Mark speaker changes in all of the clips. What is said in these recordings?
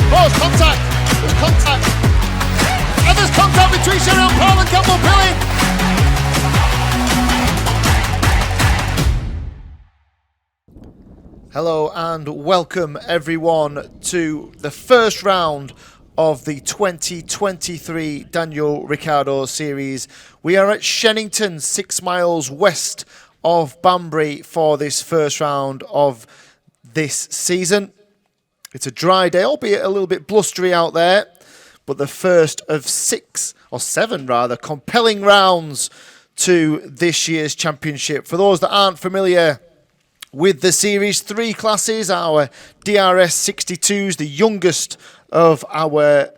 Speaker 1: Oh, it's contact. There's contact. And there's contact between Cheryl Paul and Campbell Pilling. Hello and welcome everyone to the first round of the 2023 Daniel Ricciardo Series. We are at Shenington, 6 miles west of Banbury for this first round of this season. It's a dry day, albeit a little bit blustery out there, but the first of 7 compelling rounds to this year's championship. For those that aren't familiar with the series, 3 classes, our DRS62s, the youngest of our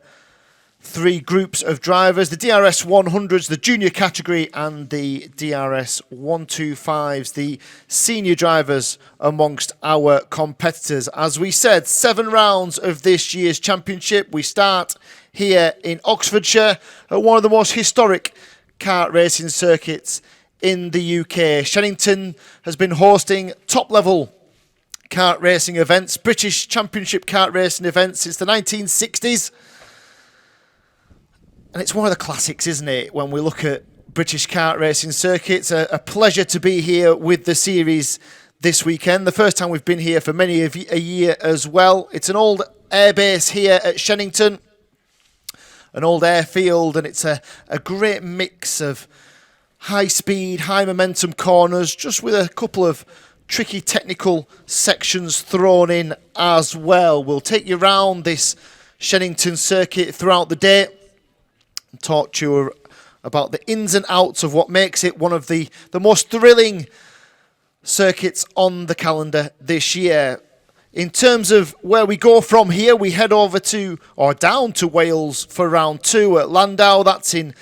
Speaker 1: 3 groups of drivers, the DRS100s, the junior category, and the DRS125s, the senior drivers amongst our competitors. As we said, 7 rounds of this year's championship. We start here in Oxfordshire at one of the most historic kart racing circuits in the UK. Shenington has been hosting top-level kart racing events, British Championship kart racing events since the 1960s. And it's one of the classics, isn't it, when we look at British kart racing circuits. A pleasure to be here with the series this weekend. The first time we've been here for many of a year as well. It's an old airbase here at Shenington, an old airfield, and it's a great mix of high speed, high momentum corners, just with a couple of tricky technical sections thrown in as well. We'll take you around this Shenington circuit throughout the day and talk to you about the ins and outs of what makes it one of the most thrilling circuits on the calendar this year. In terms of where we go from here, we head over to, or down to Wales for round 2 at Landau. That's in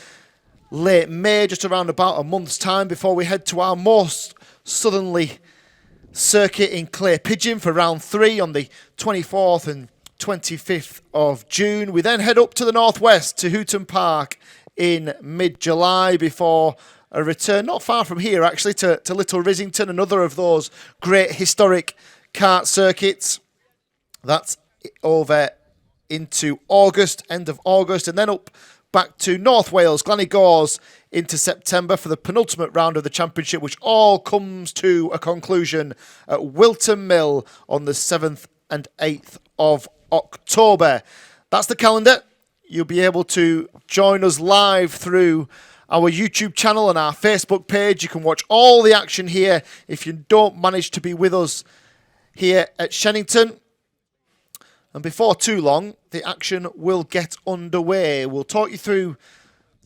Speaker 1: late May, just around about a month's time before we head to our most southerly circuit in Clay Pigeon for round 3 on the 24th and 25th of June. We then head up to the northwest to Hooton Park in mid-July before a return not far from here actually to Little Rissington, another of those great historic kart circuits. That's over into August, end of August, and then up back to North Wales, Glanigors, into September for the penultimate round of the championship, which all comes to a conclusion at Wilton Mill on the 7th and 8th of October. That's the calendar. You'll be able to join us live through our YouTube channel and our Facebook page. You can watch all the action here if you don't manage to be with us here at Shenington. And before too long, the action will get underway. We'll talk you through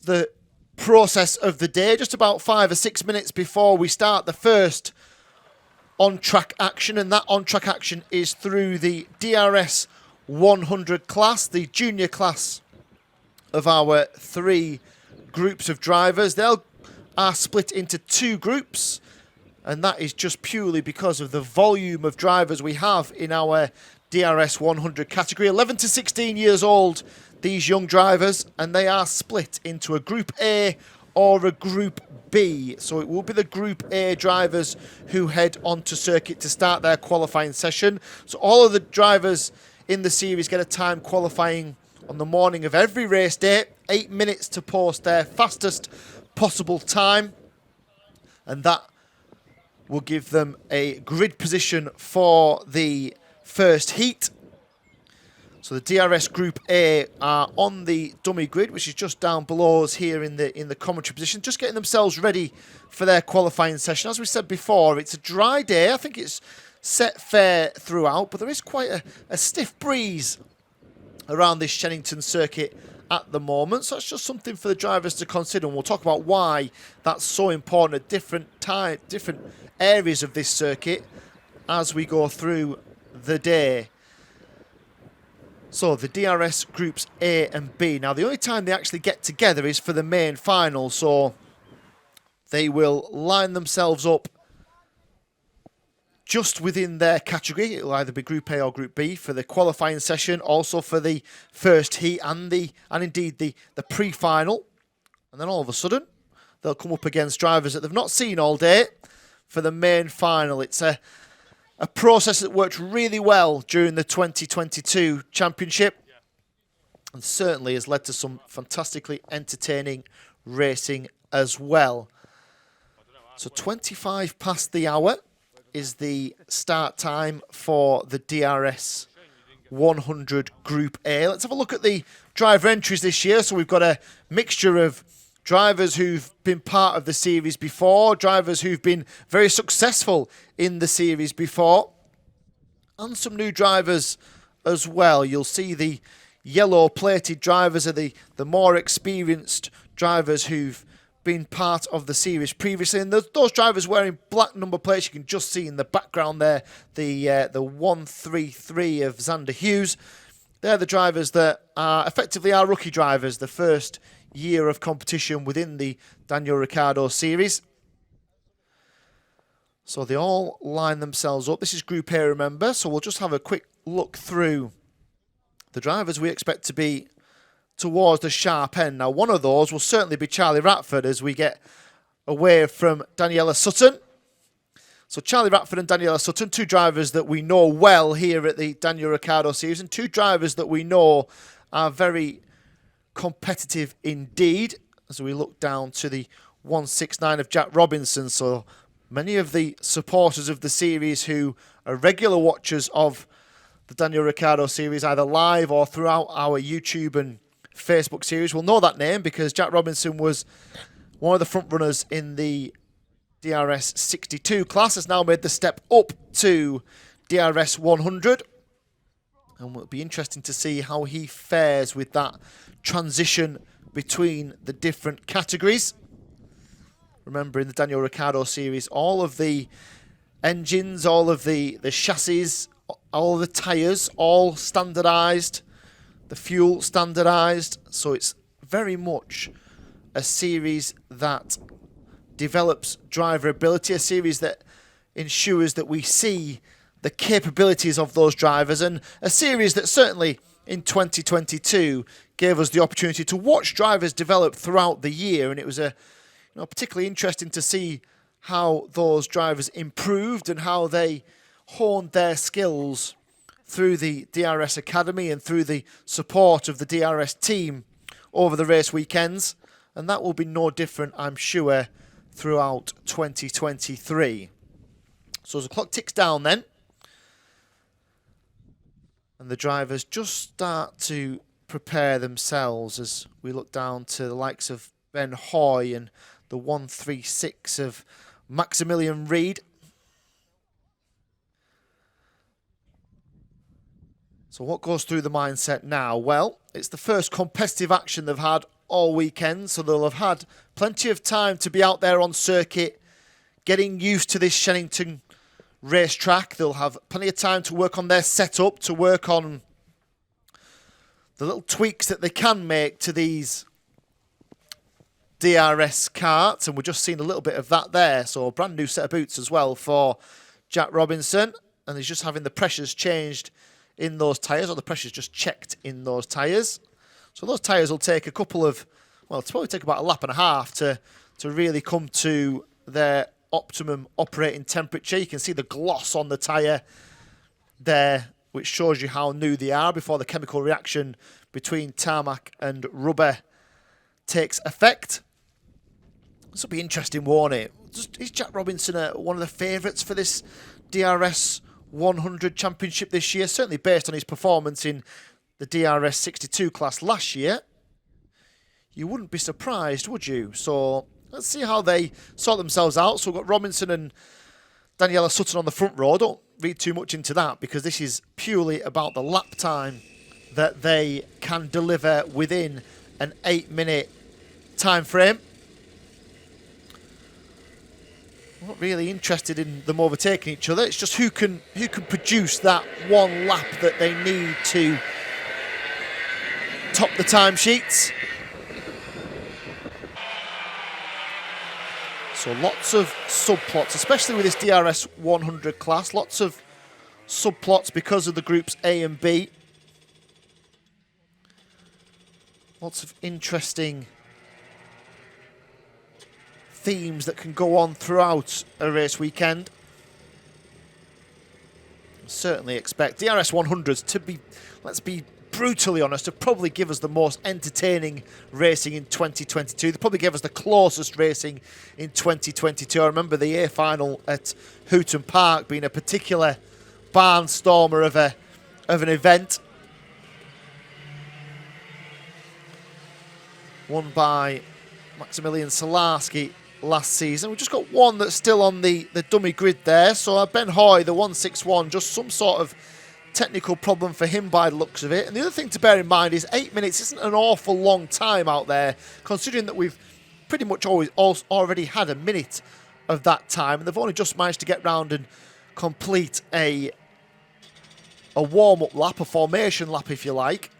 Speaker 1: the process of the day just about 5 or 6 minutes before we start the first on-track action. And that on-track action is through the DRS100 class, the junior class of our 3 groups of drivers. They are split into 2 groups, and that is just purely because of the volume of drivers we have in our DRS100 category. 11 to 16 years old, these young drivers, and they are split into a Group A or a Group B. So it will be the Group A drivers who head onto circuit to start their qualifying session. So all of the drivers in the series get a time qualifying on the morning of every race day, 8 minutes to post their fastest possible time, and that will give them a grid position for the first heat. So the DRS Group A are on the dummy grid, which is just down below us here in the commentary position, just getting themselves ready for their qualifying session. As we said before, it's a dry day. I think it's set fair throughout, but there is quite a stiff breeze around this Shenington circuit at the moment. So that's just something for the drivers to consider, and we'll talk about why that's so important at different areas of this circuit as we go through the day. So the DRS groups A and B. Now the only time they actually get together is for the main final, so they will line themselves up just within their category. It'll either be Group A or Group B for the qualifying session, also for the first heat and indeed the pre-final. And then all of a sudden they'll come up against drivers that they've not seen all day for the main final. It's a process that worked really well during the 2022 championship. and certainly has led to some fantastically entertaining racing as well. So 25 past the hour is the start time for the DRS100 Group A. Let's have a look at the driver entries this year. So we've got a mixture of drivers who've been part of the series before, drivers who've been very successful in the series before, and some new drivers as well. You'll see the yellow-plated drivers are the more experienced drivers who've been part of the series previously, and those drivers wearing black number plates you can just see in the background there, the 133 of Xander Hughes. They're the drivers that are effectively our rookie drivers, the first year of competition within the Daniel Ricciardo Series. So they all line themselves up. This is Group A, remember, so we'll just have a quick look through the drivers we expect to be towards the sharp end. Now, one of those will certainly be Charlie Ratford as we get away from Daniela Sutton. So Charlie Ratford and Daniela Sutton, two drivers that we know well here at the Daniel Ricciardo Series, and two drivers that we know are very competitive indeed. As we look down to the 169 of Jack Robinson, so many of the supporters of the series who are regular watchers of the Daniel Ricciardo Series, either live or throughout our YouTube and Facebook series, will know that name because Jack Robinson was one of the front runners in the DRS62 class, has now made the step up to DRS100, and it'll be interesting to see how he fares with that transition between the different categories. Remember, in the Daniel Ricciardo Series, all of the engines, all of the chassis, all of the tyres, all standardised, the fuel standardised, so it's very much a series that develops driver ability, a series that ensures that we see the capabilities of those drivers, and a series that certainly in 2022 gave us the opportunity to watch drivers develop throughout the year, and it was particularly interesting to see how those drivers improved and how they honed their skills through the DRS Academy and through the support of the DRS team over the race weekends. And that will be no different, I'm sure, throughout 2023. So as the clock ticks down then, and the drivers just start to prepare themselves as we look down to the likes of Ben Hoy and the 136 of Maximilian Reed. So what goes through the mindset now? Well, it's the first competitive action they've had all weekend, so they'll have had plenty of time to be out there on circuit, getting used to this Shenington racetrack. They'll have plenty of time to work on their setup, to work on the little tweaks that they can make to these DRS karts, and we're just seeing a little bit of that there. So a brand new set of boots as well for Jack Robinson, and he's just having the pressures changed in those tyres, or the pressure's just checked in those tyres. So those tyres will take a couple of, well, it's probably take about a lap and a half to really come to their optimum operating temperature. You can see the gloss on the tyre there, which shows you how new they are before the chemical reaction between tarmac and rubber takes effect. This will be interesting, won't it? Is Jack Robinson one of the favourites for this DRS 100 championship this year? Certainly based on his performance in the DRS 62 class last year. You wouldn't be surprised, would you? So let's see how they sort themselves out. So we've got Robinson and Daniela Sutton on the front row. Don't read too much into that because this is purely about the lap time that they can deliver within an 8-minute time frame. I'm not really interested in them overtaking each other. It's just who can produce that one lap that they need to top the timesheets. So lots of subplots, especially with this DRS 100 class. Lots of subplots because of the groups A and B. Lots of interesting themes that can go on throughout a race weekend. Certainly expect DRS 100s to be, let's be brutally honest, have probably given us the most entertaining racing in 2022. They probably gave us the closest racing in 2022. I remember the A final at Houghton Park being a particular barnstormer of an event. Won by Maximilian Salarski last season. We've just got one that's still on the dummy grid there. So Ben Hoy, the 161, just some sort of technical problem for him by the looks of it. And the other thing to bear in mind is 8 minutes isn't an awful long time out there, considering that we've pretty much already had a minute of that time, and they've only just managed to get round and complete a warm-up lap, a formation lap if you like.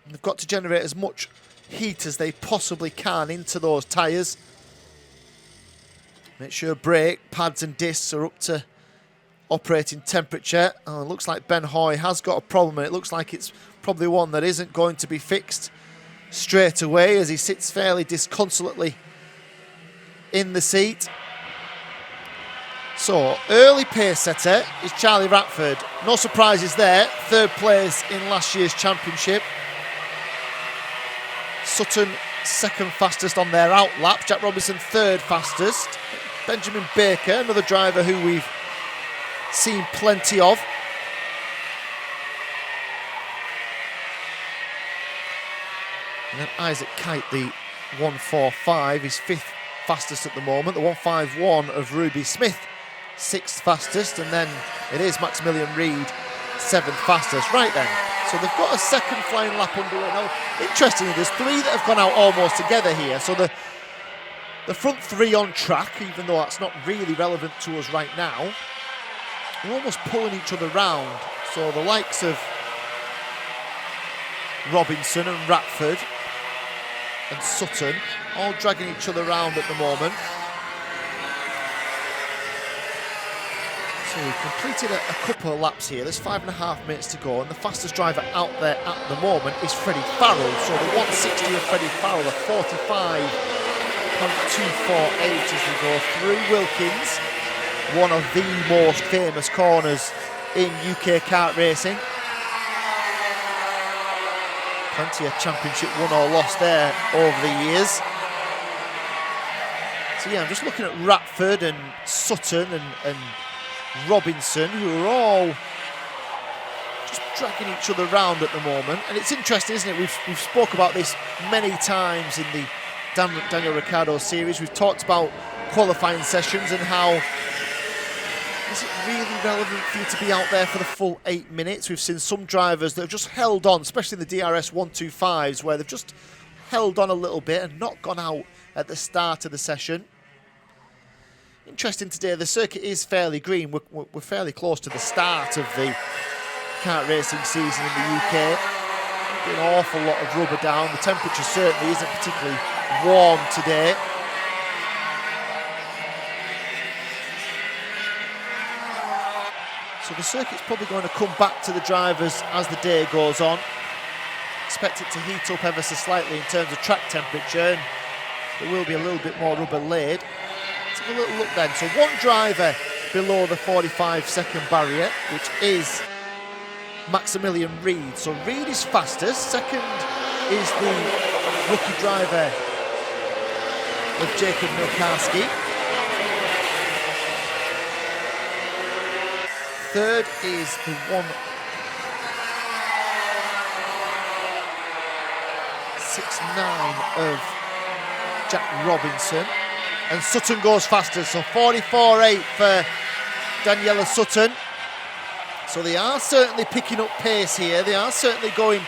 Speaker 1: And they've got to generate as much heat as they possibly can into those tyres. Make sure brake pads and discs are up to operating temperature. Oh, it looks like Ben Hoy has got a problem, and it looks like it's probably one that isn't going to be fixed straight away, as he sits fairly disconsolately in the seat. So, early pace setter is Charlie Ratford. No surprises there. Third place in last year's championship. Sutton second fastest on their out lap. Jack Robinson third fastest. Benjamin Baker, another driver who we've seen plenty of. And then Isaac Kite, the 145, is fifth fastest at the moment. The 151 of Ruby Smith, sixth fastest. And then it is Maximilian Reid, seventh fastest. Right then, so they've got a second flying lap underway. Now, interestingly, there's three that have gone out almost together here. So the front three on track, even though that's not really relevant to us right now, we're almost pulling each other round. So the likes of Robinson and Ratford and Sutton all dragging each other around at the moment. So we've completed a couple of laps here. There's 5.5 minutes to go, and the fastest driver out there at the moment is Freddie Farrell. So the 160 of Freddie Farrell, a 45.248 as we go through. Wilkins, one of the most famous corners in UK kart racing. Plenty of championship won or lost there over the years. So yeah, I'm just looking at Ratford and Sutton and Robinson, who are all just dragging each other around at the moment. And it's interesting, isn't it? We've spoke about this many times in the Daniel Ricciardo series. We've talked about qualifying sessions and how is it really relevant for you to be out there for the full 8 minutes? We've seen some drivers that have just held on, especially in the DRS100s, where they've just held on a little bit and not gone out at the start of the session. Interesting today, the circuit is fairly green. We're fairly close to the start of the kart racing season in the UK. There'll be an awful lot of rubber down. The temperature certainly isn't particularly warm today. So the circuit's probably going to come back to the drivers as the day goes on. Expect it to heat up ever so slightly in terms of track temperature, and there will be a little bit more rubber laid. Let's have a little look then. So one driver below the 45-second barrier, which is Maximilian Reid. So Reid is fastest. Second is the rookie driver of Jacob Milkarski. Third is the 169 of Jack Robinson. And Sutton goes faster, so 44.8 for Daniela Sutton. So they are certainly picking up pace here. They are certainly going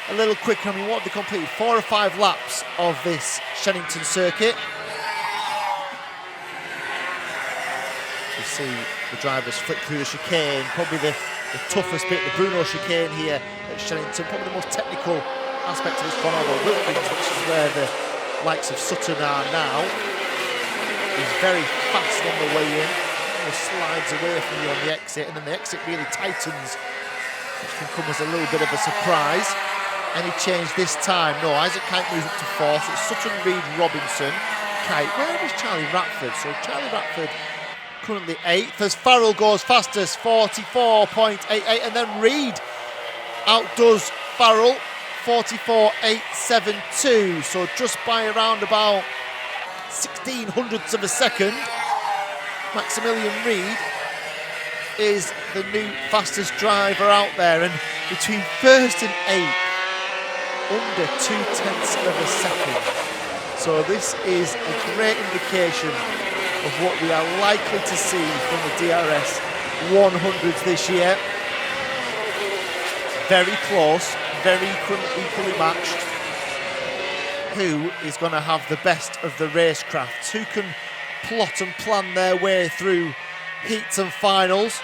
Speaker 1: a little quicker. I mean, what have they completed? 4 or 5 laps of this Shenington circuit. You see the drivers flick through the chicane, probably the toughest bit, the Bruno chicane here at Shenington. Probably the most technical aspect of this one, although Wilkins, which is where the likes of Sutton are now, is very fast on the way in. It slides away from you on the exit, and then the exit really tightens, which can come as a little bit of a surprise. Any change this time? No, Isaac Kite moves up to 4, so it's Sutton, Reid, Robinson, Kite. Where is Charlie Ratford? So Charlie Ratford currently 8th, as Farrell goes fastest, 44.88, and then Reid outdoes Farrell, 44.872. So just by around about 16 hundredths of a second. Maximilian Reid is the new fastest driver out there, and between first and eighth, under 0.2 of a second. So this is a great indication of what we are likely to see from the DRS 100s this year. Very close, very equally matched. Who is going to have the best of the racecrafts? Who can plot and plan their way through heats and finals?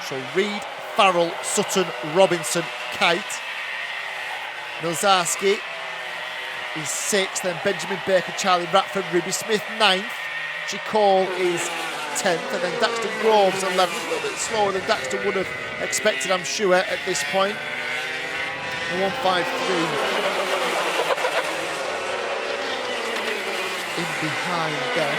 Speaker 1: So Reid, Farrell, Sutton, Robinson, Kite. Milzarski is 6th, then Benjamin Baker, Charlie Ratford, Ruby Smith 9th. Chicole is 10th, and then Daxton Groves 11th. A little bit slower than Daxton would have expected, I'm sure, at this point. 153 in behind them.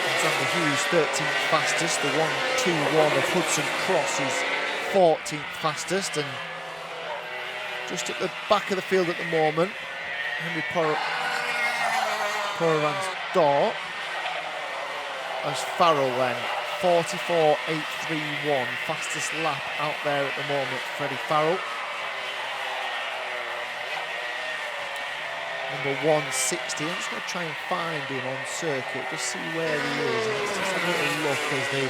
Speaker 1: Alexander Hughes 13th fastest. The 1-2-1 of Hudson Cross is 14th fastest, and just at the back of the field at the moment, Henry Poran's door as Farrell then 44.831, fastest lap out there at the moment, Freddie Farrell. Number 160. I'm just going to try and find him on circuit, just see where he is. Let's just have a little look as they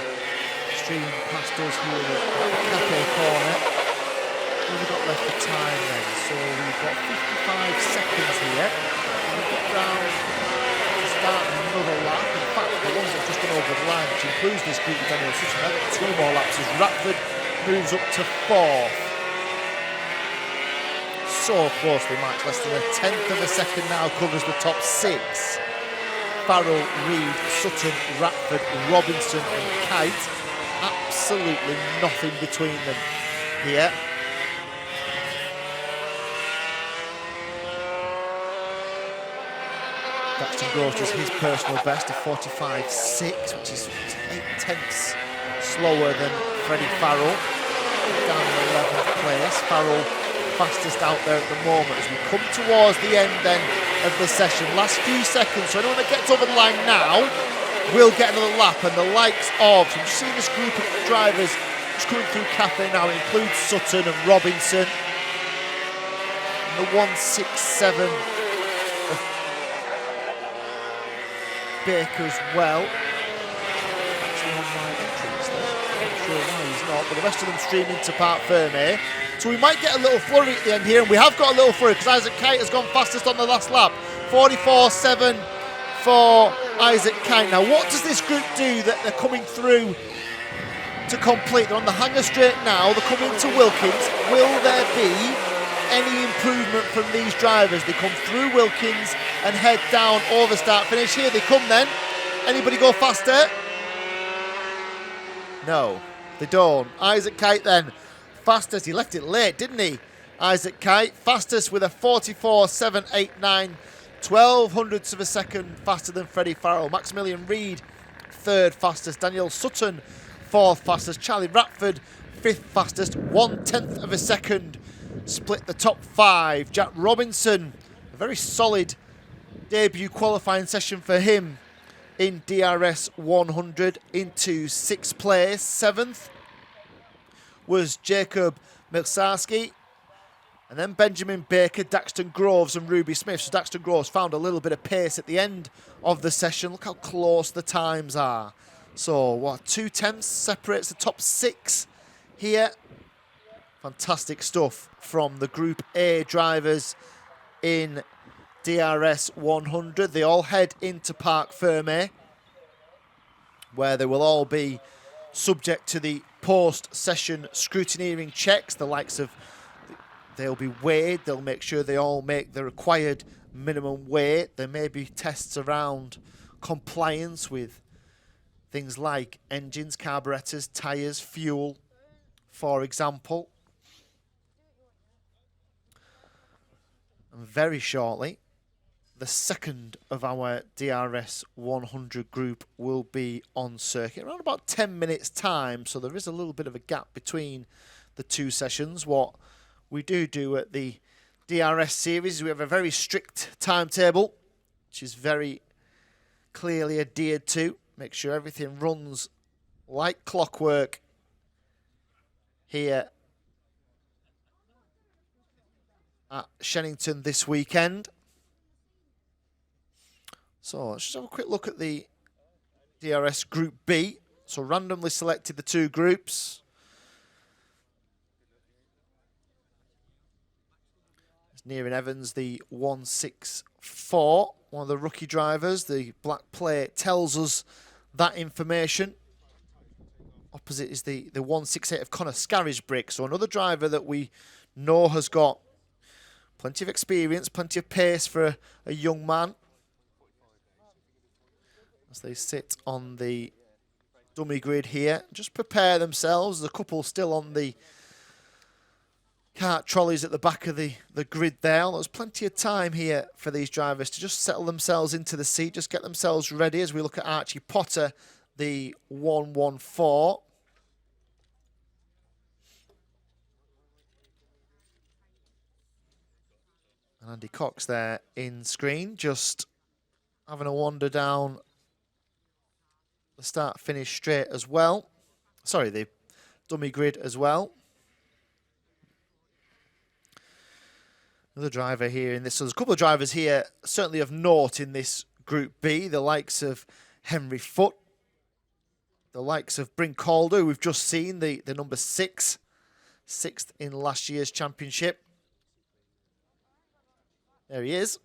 Speaker 1: stream past us here at the Cafe corner. What have we got left for time then? So we've got 55 seconds here. And we get round to start another lap. In fact, the ones that have just gone over the line, which includes this group of Daniel Sutton, they've got 2 more laps as Ratford moves up to 4th. So closely matched, less than 1/10 of a second now covers the top 6. Farrell, Reid, Sutton, Ratford, Robinson and Kite. Absolutely nothing between them here. Daxton Groves does his personal best of 45.6, which is 0.8 slower than Freddie Farrell. Down in 11th place. Farrell fastest out there at the moment as we come towards the end then of the session. Last few seconds, so anyone that gets over the line now will get another lap, and the likes of, so I'm just seeing this group of drivers just coming through Cafe now. It includes Sutton and Robinson. And the 167 of Baker as well. Actually on my entrance there. I'm not sure why he's not, but the rest of them stream into Parc Fermé. So we might get a little flurry at the end here, and we have got a little flurry because Isaac Kite has gone fastest on the last lap. 44.7 for Isaac Kite. Now, what does this group do that they're coming through to complete? They're on the hanger straight now. They're coming to Wilkins. Will there be any improvement from these drivers? They come through Wilkins and head down over start finish. Here they come then. Anybody go faster? No, they don't. Isaac Kite then. Fastest, he left it late, didn't he? Isaac Kite, fastest with a 44.789, 12 hundredths of a second faster than Freddie Farrell. Maximilian Reid, 3rd fastest. Daniel Sutton, 4th fastest. Charlie Ratford, 5th fastest. 1/10 of a second split the top 5. Jack Robinson, a very solid debut qualifying session for him in DRS 100 into 6th place. 7th was Jacob Milzarski, and then Benjamin Baker, Daxton Groves and Ruby Smith. So Daxton Groves found a little bit of pace at the end of the session. Look how close the times are. So what, 0.2 separates the top 6 here. Fantastic stuff from the Group A drivers in DRS 100. They all head into Parc Fermé, where they will all be subject to the post-session scrutineering checks. The likes of, they'll be weighed. They'll make sure they all make the required minimum weight. There may be tests around compliance with things like engines, carburetors, tyres, fuel, for example. And very shortly, the second of our DRS 100 group will be on circuit around about 10 minutes time, so there is a little bit of a gap between the two sessions. What we do at the DRS series, we have a very strict timetable, which is very clearly adhered to. Make sure everything runs like clockwork here at Shenington this weekend. So let's just have a quick look at the DRS Group B. So randomly selected the two groups. It's Nearin Evans, the 164, one of the rookie drivers. The black plate tells us that information. Opposite is the 168 of Connor Scarisbrick. So another driver that we know has got plenty of experience, plenty of pace for a young man. As they sit on the dummy grid here, just prepare themselves. There's a couple still on the cart trolleys at the back of the grid there. There's plenty of time here for these drivers to just settle themselves into the seat, just get themselves ready as we look at Archie Potter, the 114. And Andy Cox there in screen, just having a wander down the start-finish straight as well. Sorry, the dummy grid as well. Another driver here in this. So there's a couple of drivers here, certainly of note in this Group B. The likes of Henry Foote, the likes of Bryn Calder, we've just seen, the number 6, 6th in last year's championship. There he is.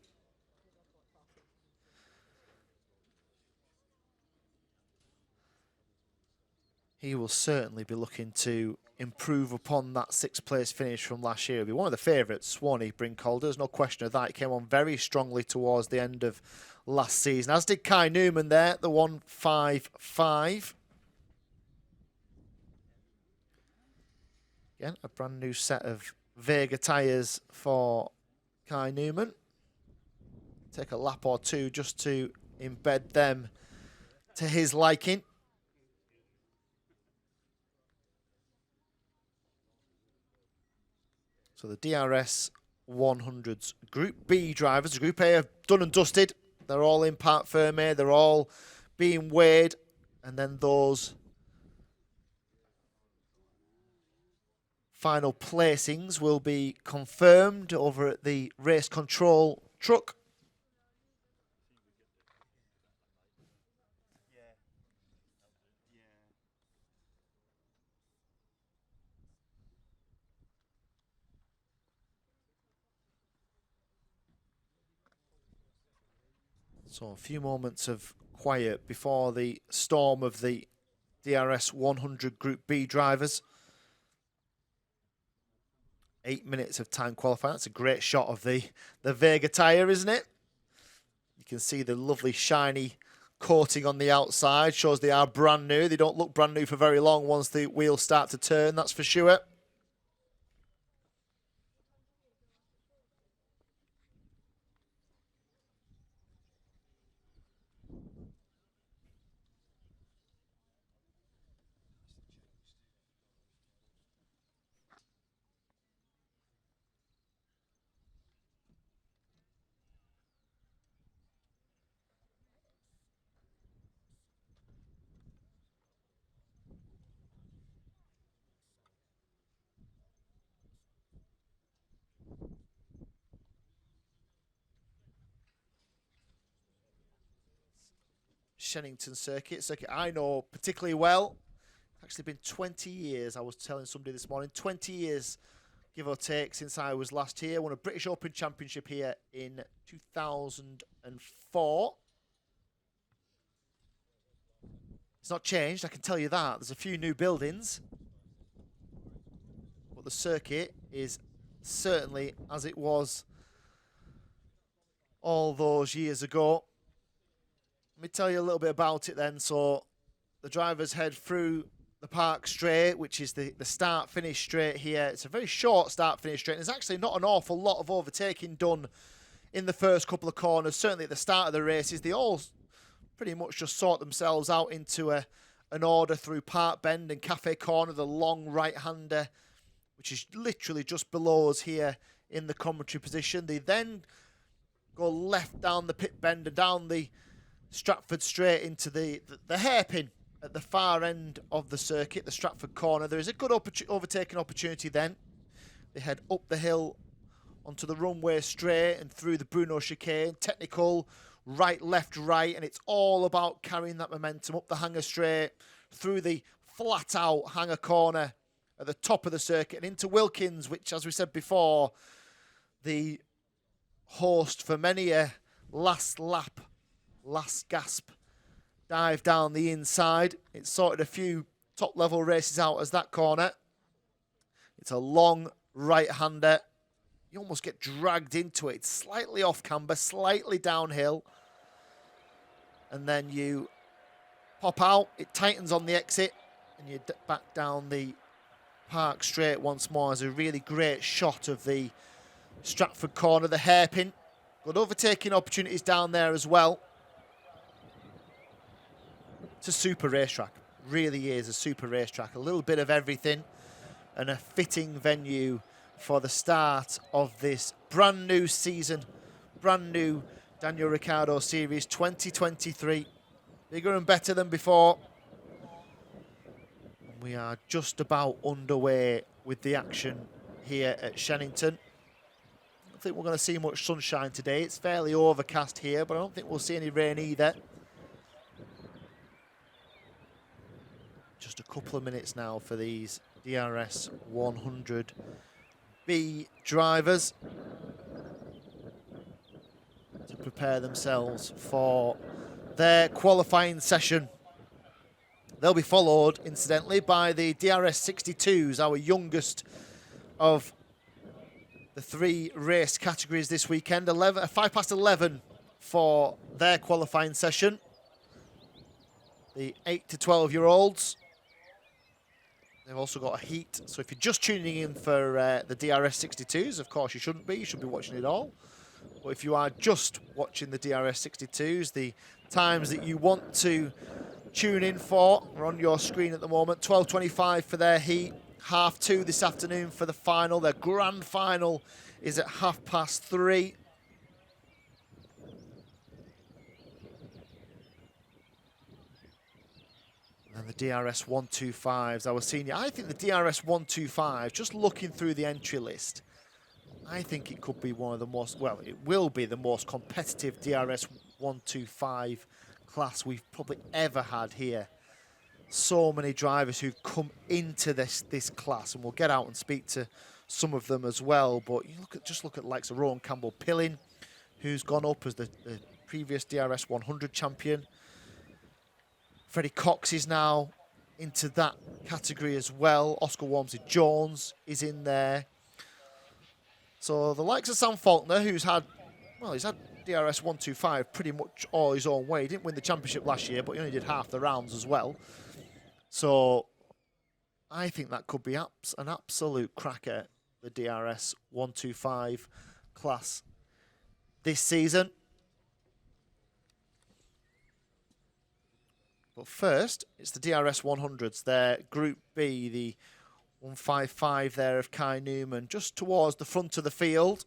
Speaker 1: He will certainly be looking to improve upon that 6th place finish from last year. He'll be one of the favourites, Swanee, Bryn Calder. There's no question of that. He came on very strongly towards the end of last season, as did Kai Newman there, the 155. Again, a brand new set of Vega tyres for Kai Newman. Take a lap or two just to embed them to his liking. So the DRS 100's Group B drivers, Group A are done and dusted. They're all in part firme. They're all being weighed. And then those final placings will be confirmed over at the race control truck. So a few moments of quiet before the storm of the DRS 100 Group B drivers. 8 minutes of time qualifying. That's a great shot of the Vega tyre, isn't it? You can see the lovely shiny coating on the outside. Shows they are brand new. They don't look brand new for very long once the wheels start to turn, that's for sure. Shenington circuit I know particularly well. It's actually been 20 years, I was telling somebody this morning, 20 years, give or take, since I was last here. Won a British Open Championship here in 2004. It's not changed, I can tell you that. There's a few new buildings, but the circuit is certainly as it was all those years ago. Let me tell you a little bit about it then. So the drivers head through the park straight, which is the start-finish straight here. It's a very short start-finish straight. There's actually not an awful lot of overtaking done in the first couple of corners, certainly at the start of the races, they all pretty much just sort themselves out into an order through Park Bend and Cafe Corner, the long right-hander, which is literally just below us here in the commentary position. They then go left down the pit bend and down the Stratford straight into the hairpin at the far end of the circuit, the Stratford corner. There is a good overtaking opportunity then. They head up the hill onto the runway straight and through the Bruno chicane, technical, right, left, right, and it's all about carrying that momentum up the hanger straight, through the flat out hanger corner at the top of the circuit and into Wilkins, which, as we said before, the host for many a last lap, last gasp dive down the inside. It sorted a few top level races out as that corner. It's a long right-hander. You almost get dragged into it. It's slightly off camber, slightly downhill. And then you pop out. It tightens on the exit. And you back down the park straight once more. As a really great shot of the Stratford corner, the hairpin. Good overtaking opportunities down there as well. It's a super racetrack. Really is a super racetrack. A little bit of everything. And a fitting venue for the start of this brand new season. Brand new Daniel Ricciardo Series 2023. Bigger and better than before. We are just about underway with the action here at Shenington. I don't think we're going to see much sunshine today. It's fairly overcast here, but I don't think we'll see any rain either. Just a couple of minutes now for these DRS100 B drivers to prepare themselves for their qualifying session. They'll be followed, incidentally, by the DRS62s, our youngest of the three race categories this weekend. 5 past 11 for their qualifying session. The 8 to 12-year-olds. They've also got a heat. So if you're just tuning in for the DRS62s, of course you shouldn't be. You should be watching it all. But if you are just watching the DRS62s, the times that you want to tune in for are on your screen at the moment. 12:25 for their heat. 2:30 this afternoon for the final. Their grand final is at 3:30. And the DRS125s, our senior. I think the DRS125, just looking through the entry list, I think it could be one of the most, well, it will be the most competitive DRS125 class we've probably ever had here. So many drivers who've come into this class, and we'll get out and speak to some of them as well. But you just look at likes of Rowan Campbell-Pillin, who's gone up as the previous DRS100 champion. Freddie Cox is now into that category as well. Oscar Walmsley-Jones is in there. So the likes of Sam Faulkner, who's had DRS125 pretty much all his own way. He didn't win the championship last year, but he only did half the rounds as well. So I think that could be an absolute cracker, the DRS125 class this season. But first, it's the DRS100s. They're Group B, the 155 there of Kai Newman, just towards the front of the field.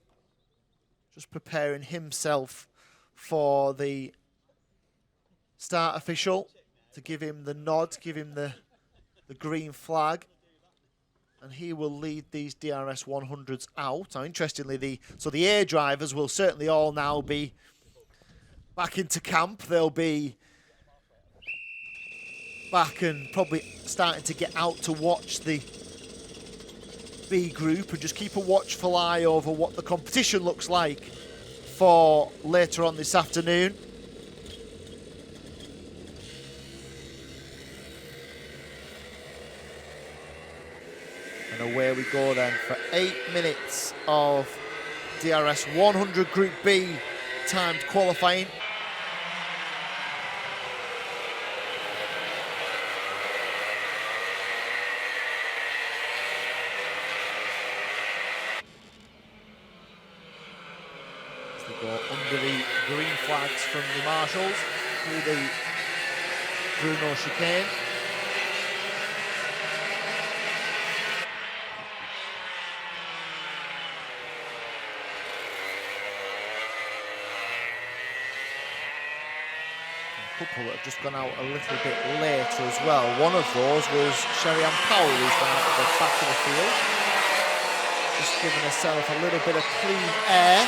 Speaker 1: Just preparing himself for the start official to give him the nod, give him the green flag. And he will lead these DRS100s out. Now, interestingly, the A drivers will certainly all now be back into camp. They'll be back and probably starting to get out to watch the B group and just keep a watchful eye over what the competition looks like for later on this afternoon. And away we go then for 8 minutes of DRS100 Group B timed qualifying. Go under the green flags from the marshals through the Bruno chicane. A couple that have just gone out a little bit later as well. One of those was Sherry-Ann Powell, who's gone out at the back of the field. Just giving herself a little bit of clean air.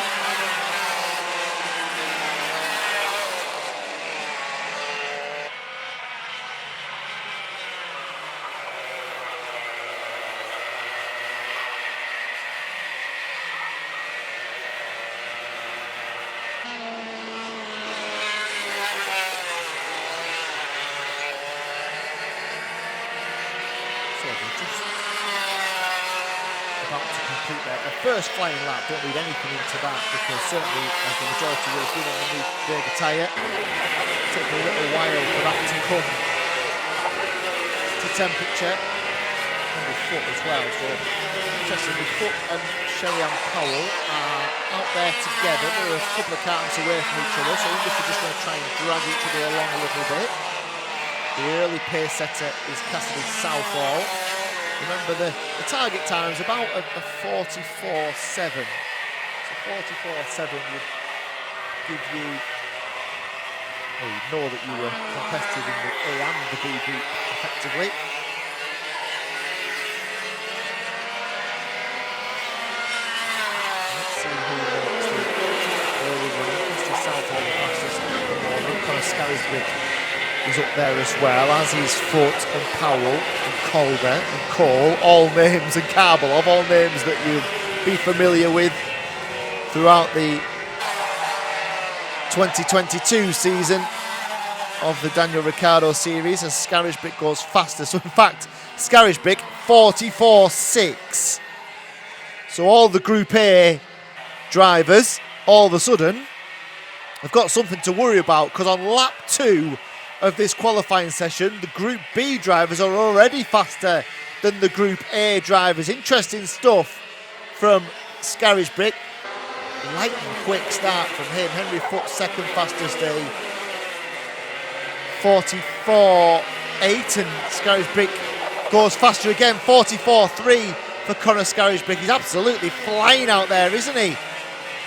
Speaker 1: First flying lap, don't read anything into that, because certainly as the majority will have been on the new Berger tyre, it took a little while for that to come to temperature. And with Foot as well, so interestingly Foot and Sherry-Ann Powell are out there together. They're a couple of cartons away from each other, so I wonder if they're just going to try and drag each other along a little bit. The early pace setter is Cassidy Southall. Remember, the target time is about a 44.7. So 44.7 would give you, well, you know that you were competitive in the A and the B group effectively. Let's see who makes the early running. Mr. Southall, the fastest at the moment. Connor Scarisbrick is up there as well, as is Foot and Powell and Calder and Cole, all names, and Karbelov, all names that you'll be familiar with throughout the 2022 season of the Daniel Ricciardo Series, as Scarisbrick goes faster. So in fact, Scarisbrick 44.6. So all the Group A drivers, all of a sudden, have got something to worry about, because on lap 2 of this qualifying session, the Group B drivers are already faster than the Group A drivers. Interesting stuff from Scarisbrick. Lightning quick start from him. Henry Foot second fastest, a 44.8, and Scarisbrick goes faster again, 44.3 for Connor Scarisbrick. He's absolutely flying out there, isn't he?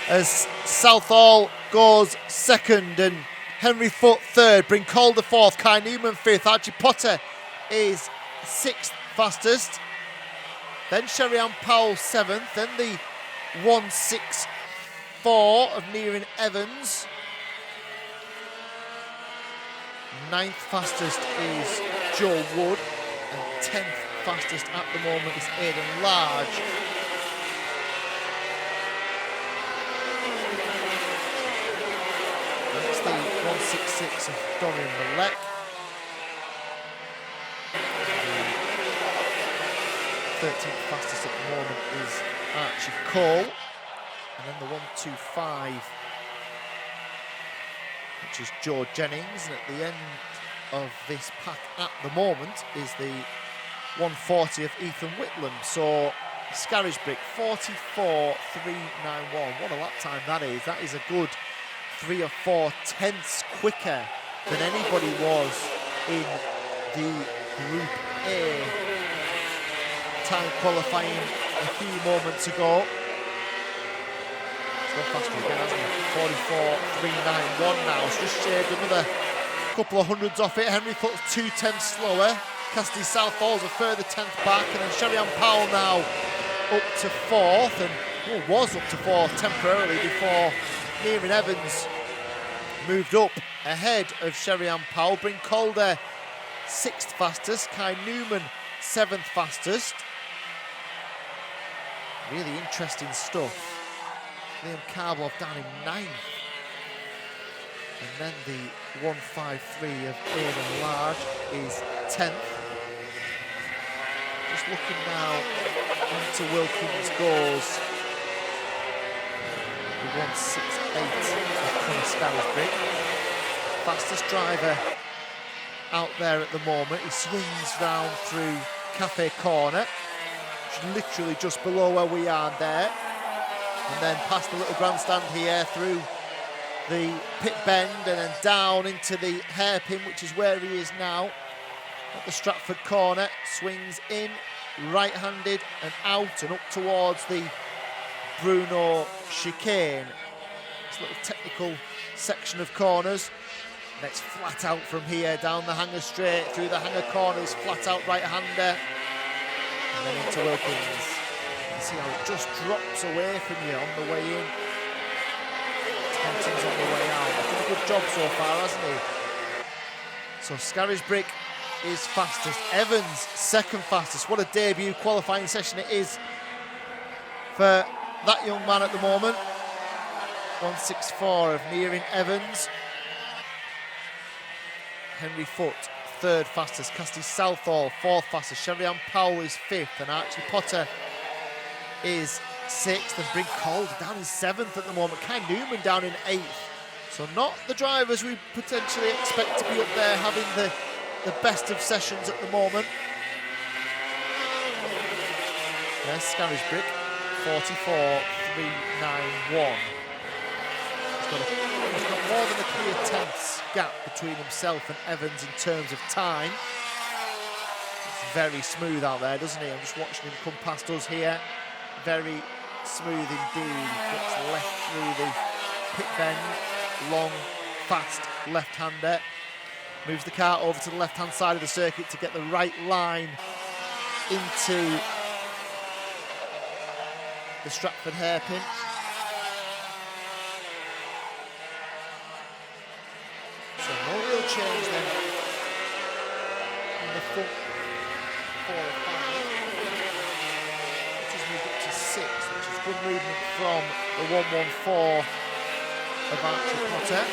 Speaker 1: As Southall goes second and Henry Foot third, Bryn Calder fourth, Kai Newman fifth, Archie Potter is sixth fastest, then Sherry-Ann Powell seventh, then the 1.64 of Nearin Evans. Ninth fastest is Joe Wood, and 10th fastest at the moment is Aidan Large. That's the 1.66 of Dorian Malek. The 13th fastest at the moment is Archie Cole. And then the 1.25, which is Joe Jennings. And at the end of this pack at the moment is the 1.40 of Ethan Whitlam. So Scarisbrick 44.391. What a lap time that is. That is a good 3 or 4 tenths quicker than anybody was in the Group A time qualifying a few moments ago. It's gone faster again, hasn't it? 44.391 now. It's just shaved another couple of hundreds off it. Henry Foot's 2 tenths slower. Cassidy Southall's a further 10th back, and then Sherry-Ann Powell now up to 4th, and was up to 4th temporarily before Nearin Evans moved up ahead of Sherry-Ann Powell. Bryn Calder 6th fastest, Kai Newman 7th fastest. Really interesting stuff. Liam Karbelov down in 9th. And then the 1.53 of Aidan Large is 10th. Just looking now into Wilkins goes the 1.68 of Connor Scarisbrick. Fastest driver out there at the moment. He swings round through Cafe Corner, which is literally just below where we are there. And then past the little grandstand here through the pit bend and then down into the hairpin, which is where he is now at the Stratford corner. Swings in, right-handed and out and up towards the Bruno chicane. This little technical section of corners. Next flat out from here, down the hanger straight, through the hanger corners, flat out right-hander. And then into Wilkins. You see how it just drops away from you on the way in. Thompson's on the way out. He's done a good job so far, hasn't he? So Scarisbrick is fastest. Evans, second fastest. What a debut qualifying session it is for that young man at the moment. 1:64 of nearing Evans. Henry Foote, third fastest. Cassidy Southall, fourth fastest. Sherry-Ann Powell is fifth, and Archie Potter is sixth, and Bryn Calder down in seventh at the moment. Kai Newman down in eighth. So not the drivers we potentially expect to be up there having the best of sessions at the moment. Yes, Scarisbrick, 44.391. He's got more than a clear tenths gap between himself and Evans in terms of time. It's very smooth out there, doesn't he? I'm just watching him come past us here. Very smooth indeed. He gets left through the pit bend. Long, fast left-hander. Moves the car over to the left-hand side of the circuit to get the right line into the Stratford hairpin. So no real change then in the front 4 or 5. Which has moved up to 6, which is good movement from the 114 of Archie Potter.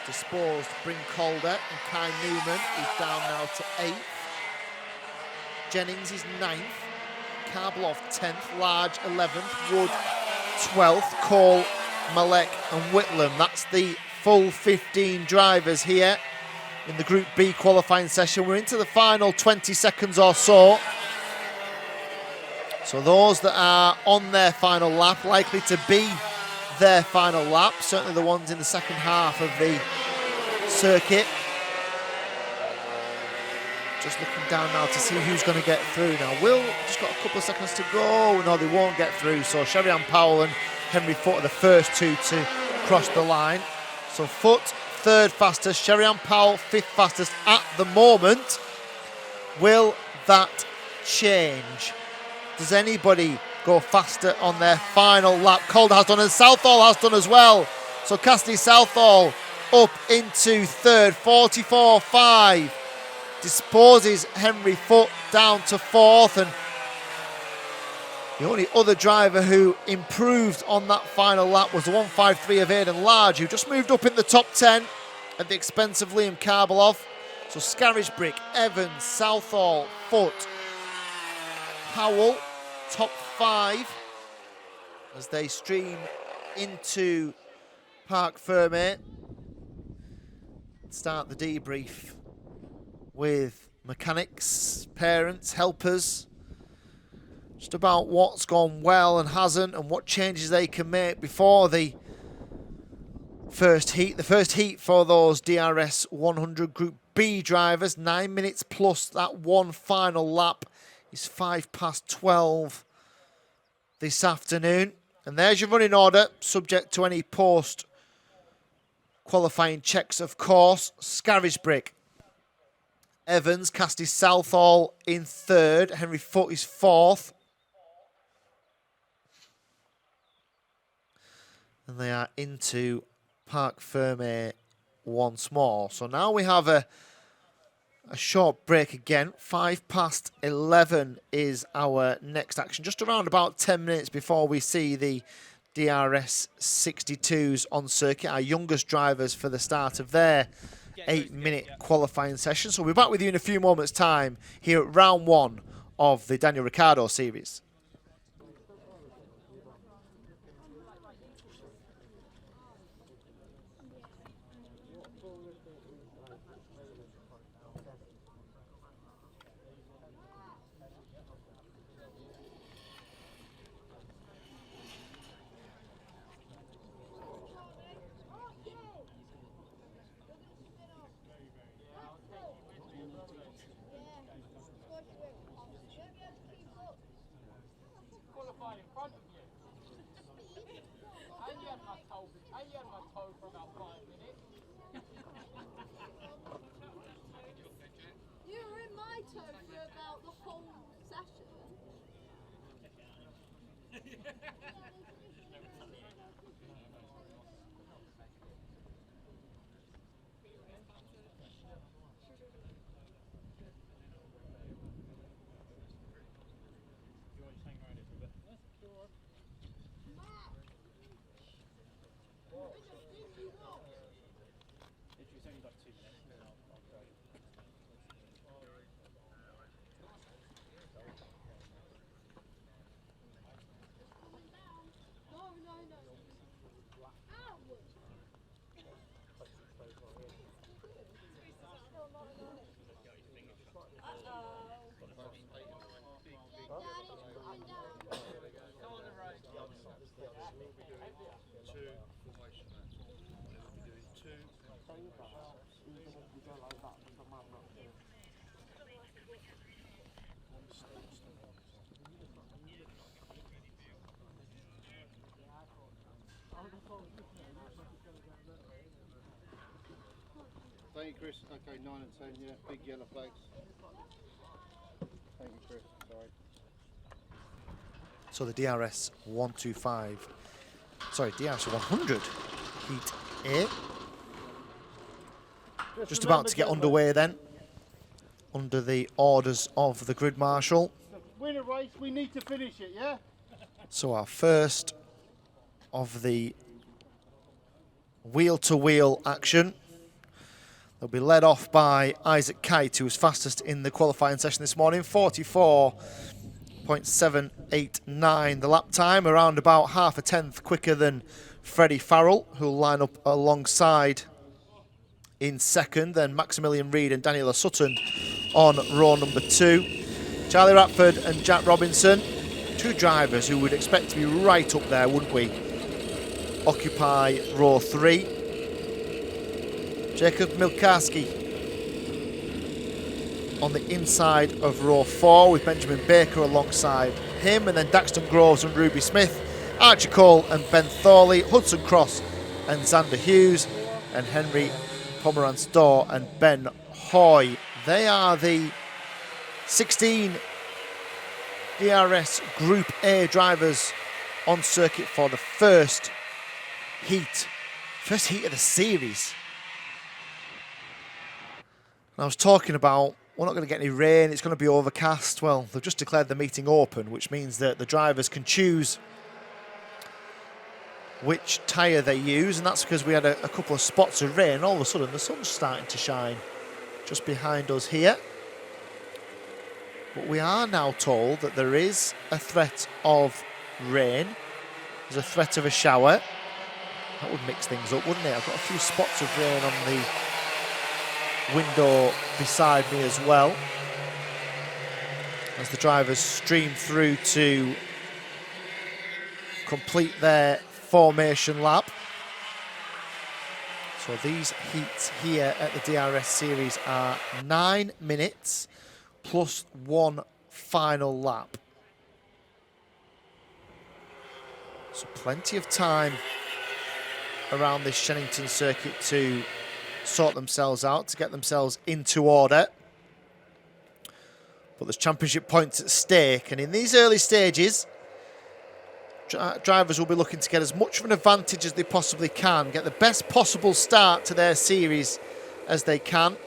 Speaker 1: Disposed Bryn Calder, and Kai Newman is down now to 8th. Jennings is 9th. Karblov 10th, Large 11th, Wood 12th, Cole, Malek and Whitlam. That's the full 15 drivers here in the Group B qualifying session. We're into the final 20 seconds or so. So those that are on their final lap, likely to be their final lap, certainly the ones in the second half of the circuit. Just looking down now to see who's going to get through. Now, Will just got a couple of seconds to go. No, they won't get through. So Sherry-Ann Powell and Henry Foote are the first two to cross the line. So Foote, third fastest. Sherry-Ann Powell, fifth fastest at the moment. Will that change? Does anybody go faster on their final lap? Calder has done, and Southall has done as well. So Cassidy Southall up into third, 44.5. Disposes Henry Foote down to fourth, and the only other driver who improved on that final lap was the 153 of Aidan Large, who just moved up in the top 10 at the expense of Liam Karblov. So Scarisbrick, Evans, Southall, Foote, Powell, top 5 as they stream into Parc Fermé. Start the debrief with mechanics, parents, helpers, just about what's gone well and hasn't and what changes they can make before the first heat. The first heat for those DRS100 Group B drivers, 9 minutes plus that one final lap is 12:05 this afternoon. And there's your running order, subject to any post-qualifying checks, of course. Scarisbrick, Evans, Cassidy Southall in third. Henry Foote is fourth. And they are into Parc Fermé once more. So now we have a short break again. 11:05 is our next action. Just around about 10 minutes before we see the DRS62s on circuit, our youngest drivers for the start of their 8-minute qualifying session. So we'll be back with you in a few moments' time here at round 1 of the Daniel Ricciardo Series.
Speaker 2: Thank you, Chris. Okay, 9 and 10, yeah. Big yellow flags. Thank you, Chris. Sorry.
Speaker 1: So the DRS 125, sorry, DRS 100, Heat A. Just about to get underway then, under the orders of the grid marshal.
Speaker 2: Win a race, we need to finish it, yeah?
Speaker 1: So our first of the wheel-to-wheel action. They'll be led off by Isaac Kite, who was fastest in the qualifying session this morning, 44.789 the lap time, around about half a tenth quicker than Freddie Farrell, who'll line up alongside in second, then Maximilian Reid and Daniel Sutton on row number 2. Charlie Ratford and Jack Robinson, two drivers who would expect to be right up there, wouldn't we? Occupy row 3. Jacob Milkarski on the inside of row 4 with Benjamin Baker alongside him, and then Daxton Groves and Ruby Smith, Archie Cole and Ben Thorley, Hudson Cross and Xander Hughes, and Henry Pomeranz-Dorr and Ben Hoy. They are the 16 DRS Group A drivers on circuit for the first heat of the series. And I was talking about, we're not going to get any rain, it's going to be overcast. Well, they've just declared the meeting open, which means that the drivers can choose which tyre they use, and that's because we had a couple of spots of rain. All of a sudden, the sun's starting to shine just behind us here. But we are now told that there is a threat of rain. There's a threat of a shower. That would mix things up, wouldn't it? I've got a few spots of rain on the window beside me as well, as the drivers stream through to complete their formation lap. So these heats here at the DRS series are 9 minutes plus 1 final lap. So plenty of time around this Shenington circuit to sort themselves out, to get themselves into order. But there's championship points at stake, and in these early stages, drivers will be looking to get as much of an advantage as they possibly can, get the best possible start to their series as they can.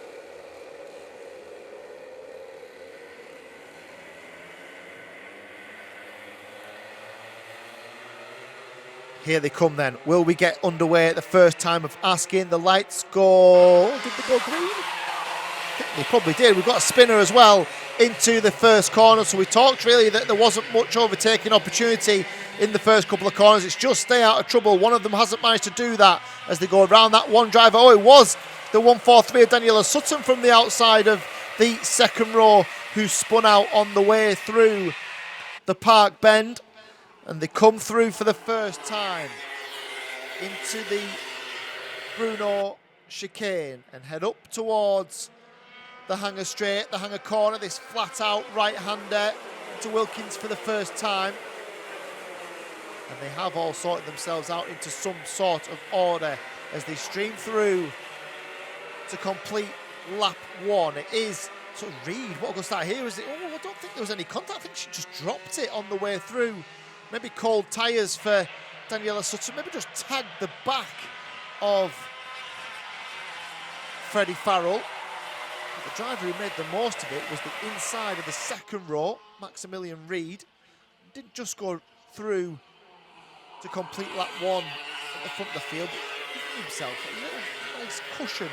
Speaker 1: Here they come then. Will we get underway at the first time of asking? The lights go... Did they go green? I think they probably did. We've got a spinner as well into the first corner. So we talked really that there wasn't much overtaking opportunity in the first couple of corners. It's just stay out of trouble. One of them hasn't managed to do that as they go around that one driver. Oh, it was the 143 of Daniel Sutton from the outside of the second row who spun out on the way through the park bend. And they come through for the first time into the Bruno chicane and head up towards the hanger straight, the hanger corner, this flat out right-hander to Wilkins for the first time. And they have all sorted themselves out into some sort of order as they stream through to complete lap 1. It is sort of Reid. What goes that here? Is it? Oh, I don't think there was any contact. I think she just dropped it on the way through. Maybe cold tyres for Daniela Sutton. Maybe just tagged the back of Freddie Farrell. But the driver who made the most of it was the inside of the second row, Maximilian Reid. Didn't just go through to complete lap 1 at the front of the field, giving himself a little nice cushion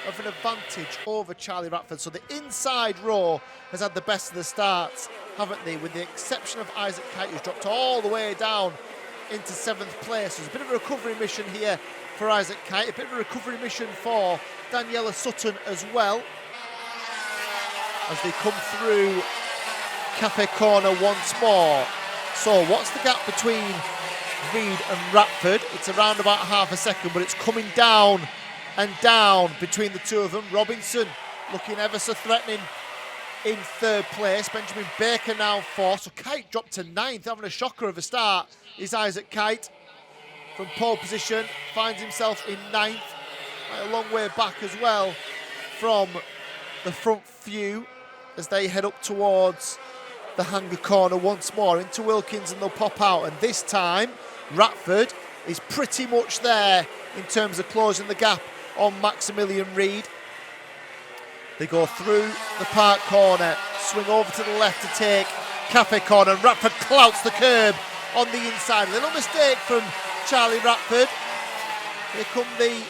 Speaker 1: of an advantage over Charlie Ratford. So the inside row has had the best of the starts, haven't they? With the exception of Isaac Kite, who's dropped all the way down into 7th place. There's a bit of a recovery mission here for Isaac Kite, a bit of a recovery mission for Daniela Sutton as well, as they come through Cafe Corner once more. So what's the gap between Reid and Ratford? It's around about half a second, but it's coming down and down between the two of them. Robinson looking ever so threatening in 3rd place. Benjamin Baker now 4th. So Kite dropped to 9th, having a shocker of a start is Isaac Kite. From pole position, finds himself in 9th. A long way back as well from the front few as they head up towards the hanger corner once more into Wilkins, and they'll pop out. And this time, Ratford is pretty much there in terms of closing the gap on Maximilian Reid. They go through the park corner, swing over to the left to take Cafe Corner, and Ratford clouts the curb on the inside. A little mistake from Charlie Ratford. Here come the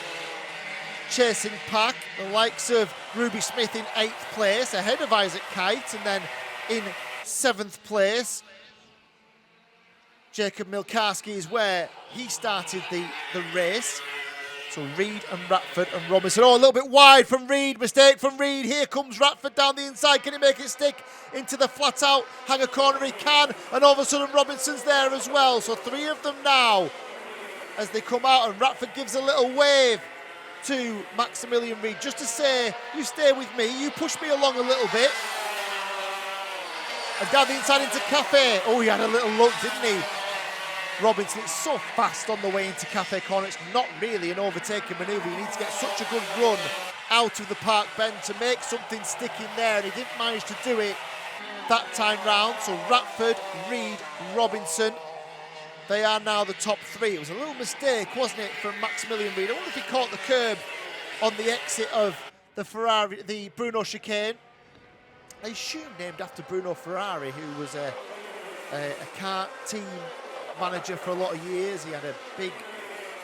Speaker 1: chasing pack, the likes of Ruby Smith in 8th place, ahead of Isaac Kite, and then in 7th place, Jacob Milkarski is where he started the race. So Reid and Ratford and Robinson. Oh, a little bit wide from Reid. Mistake from Reid. Here comes Ratford down the inside. Can he make it stick into the flat out hanger corner? He can. And all of a sudden Robinson's there as well. So 3 of them now as they come out, and Ratford gives a little wave to Maximilian Reid just to say, you stay with me, you push me along a little bit. And down the inside into Cafe. Oh, he had a little look, didn't he? Robinson, it's so fast on the way into Cafe Corner. It's not really an overtaking manoeuvre. You need to get such a good run out of the park bend to make something stick in there, and he didn't manage to do it that time round. So Ratford, Reid, Robinson, they are now the top 3. It was a little mistake, wasn't it, from Maximilian Reid? I wonder if he caught the curb on the exit of the Ferrari, the Bruno chicane. I assume named after Bruno Ferrari, who was a kart team manager for a lot of years. He had a big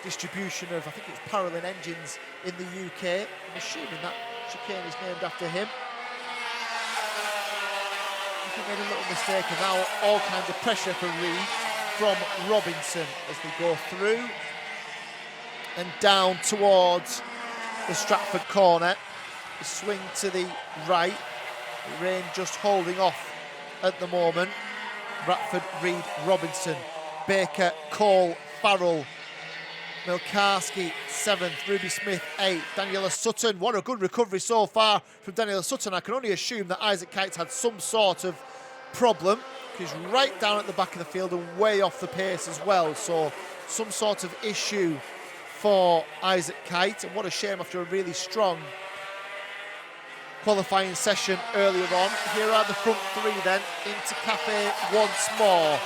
Speaker 1: distribution of, I think it's Parolin engines in the UK. I'm assuming that chicane is named after him. He made a little mistake, and now all kinds of pressure for Reid from Robinson as they go through and down towards the Stratford corner. The swing to the right. The rain just holding off at the moment. Ratford, Reid, Robinson, Baker, Cole, Farrell, Milkarski 7th, Ruby Smith 8th, Daniela Sutton. What a good recovery so far from Daniela Sutton. I can only assume that Isaac Kite's had some sort of problem, because he's right down at the back of the field and way off the pace as well. So some sort of issue for Isaac Kite, and what a shame after a really strong qualifying session earlier on. Here are the front 3 then into Cafe once more.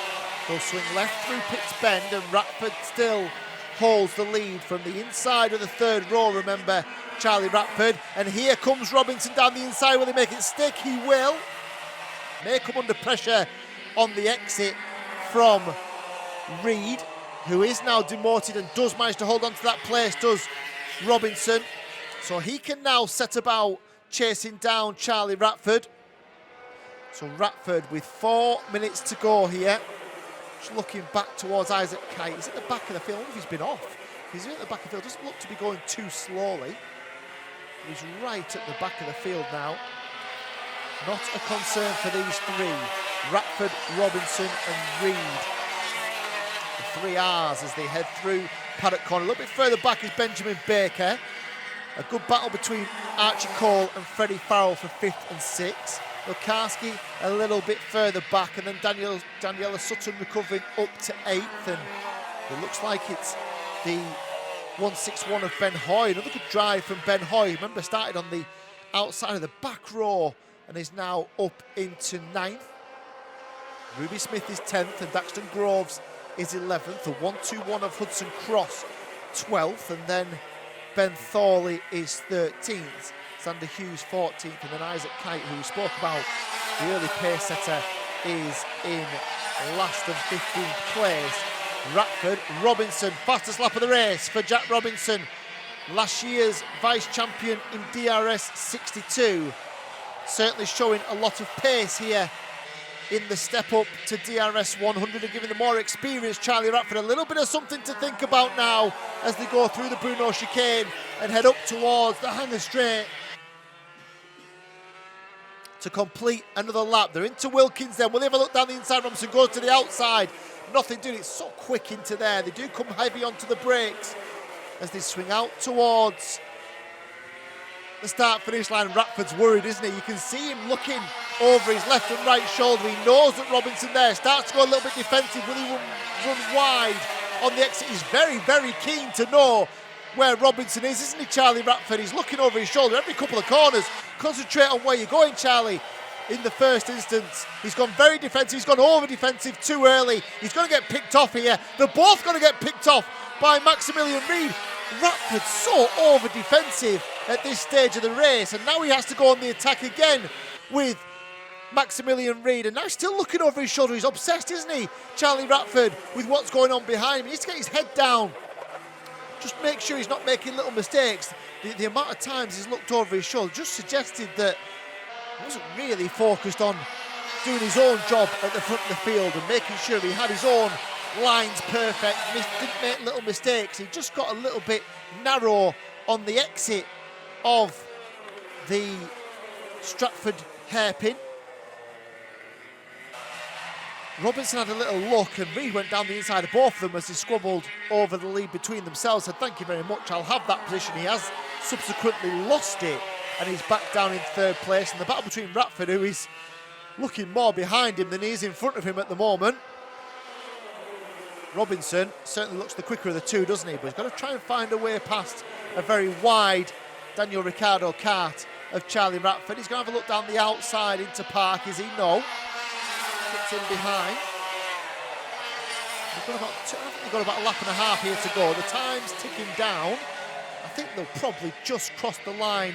Speaker 1: They'll swing left through Pitts Bend, and Ratford still holds the lead from the inside of the 3rd row. Remember, Charlie Ratford. And here comes Robinson down the inside. Will he make it stick? He will. May come under pressure on the exit from Reid, who is now demoted and does manage to hold on to that place, does Robinson. So he can now set about chasing down Charlie Ratford. So Ratford with 4 minutes to go here. Just looking back towards Isaac Kite. He's at the back of the field. I wonder if he's been off. He's at the back of the field. Doesn't look to be going too slowly. He's right at the back of the field now. Not a concern for these 3. Ratford, Robinson and Reid. The 3 R's as they head through paddock corner. A little bit further back is Benjamin Baker. A good battle between Archie Cole and Freddie Farrell for 5th and 6th. Milkarski a little bit further back, and then Daniela Sutton recovering up to 8th. And it looks like it's the 161 of Ben Hoy. Another good drive from Ben Hoy. Remember, started on the outside of the back row and is now up into 9th. Ruby Smith is 10th, and Daxton Groves is 11th. The 121 of Hudson Cross 12th, and then Ben Thorley is 13th. Sander Hughes 14th, and then Isaac Kite, who we spoke about, the early pace setter, is in last and 15th place Ratford, Robinson, fastest lap of the race for Jack Robinson. Last year's vice champion in DRS 62. Certainly showing a lot of pace here in the step up to DRS 100 and giving the more experienced Charlie Ratford a little bit of something to think about now as they go through the Bruno chicane and head up towards the Hanger Straight to complete another lap. They're into Wilkins then. Will they have a look down the inside? Robinson goes to the outside. Nothing doing. It's so quick into there. They do come heavy onto the brakes as they swing out towards the start-finish line. Ratford's worried, isn't he? You can see him looking over his left and right shoulder. He knows that Robinson there starts to go a little bit defensive. Will he run wide on the exit? He's very, very keen to know where Robinson is, isn't he, Charlie Ratford? He's looking over his shoulder every couple of corners. Concentrate on where you're going, Charlie. In the first instance, he's gone very defensive. He's gone over defensive too early. He's going to get picked off here. They're both going to get picked off by Maximilian Reid. Ratford's so over defensive at this stage of the race, and now he has to go on the attack again with Maximilian Reid, and now still looking over his shoulder. He's obsessed, isn't he, Charlie Ratford, with what's going on behind him. He needs to get his head down. Just make sure he's not making little mistakes. The amount of times he's looked over his shoulder just suggested that he wasn't really focused on doing his own job at the front of the field and making sure he had his own lines perfect. Didn't make little mistakes. He just got a little bit narrow on the exit of the Stratford hairpin. Robinson had a little look and Reid went down the inside of both of them as they squabbled over the lead between themselves. Said, thank you very much, I'll have that position. He has subsequently lost it and he's back down in third place. And the battle between Ratford, who is looking more behind him than he is in front of him at the moment. Robinson certainly looks the quicker of the two, doesn't he? But he's got to try and find a way past a very wide Daniel Ricciardo kart of Charlie Ratford. He's going to have a look down the outside into Park, is he? No. Gets in behind. They've got about a lap and a half here to go. The time's ticking down. I think they'll probably just cross the line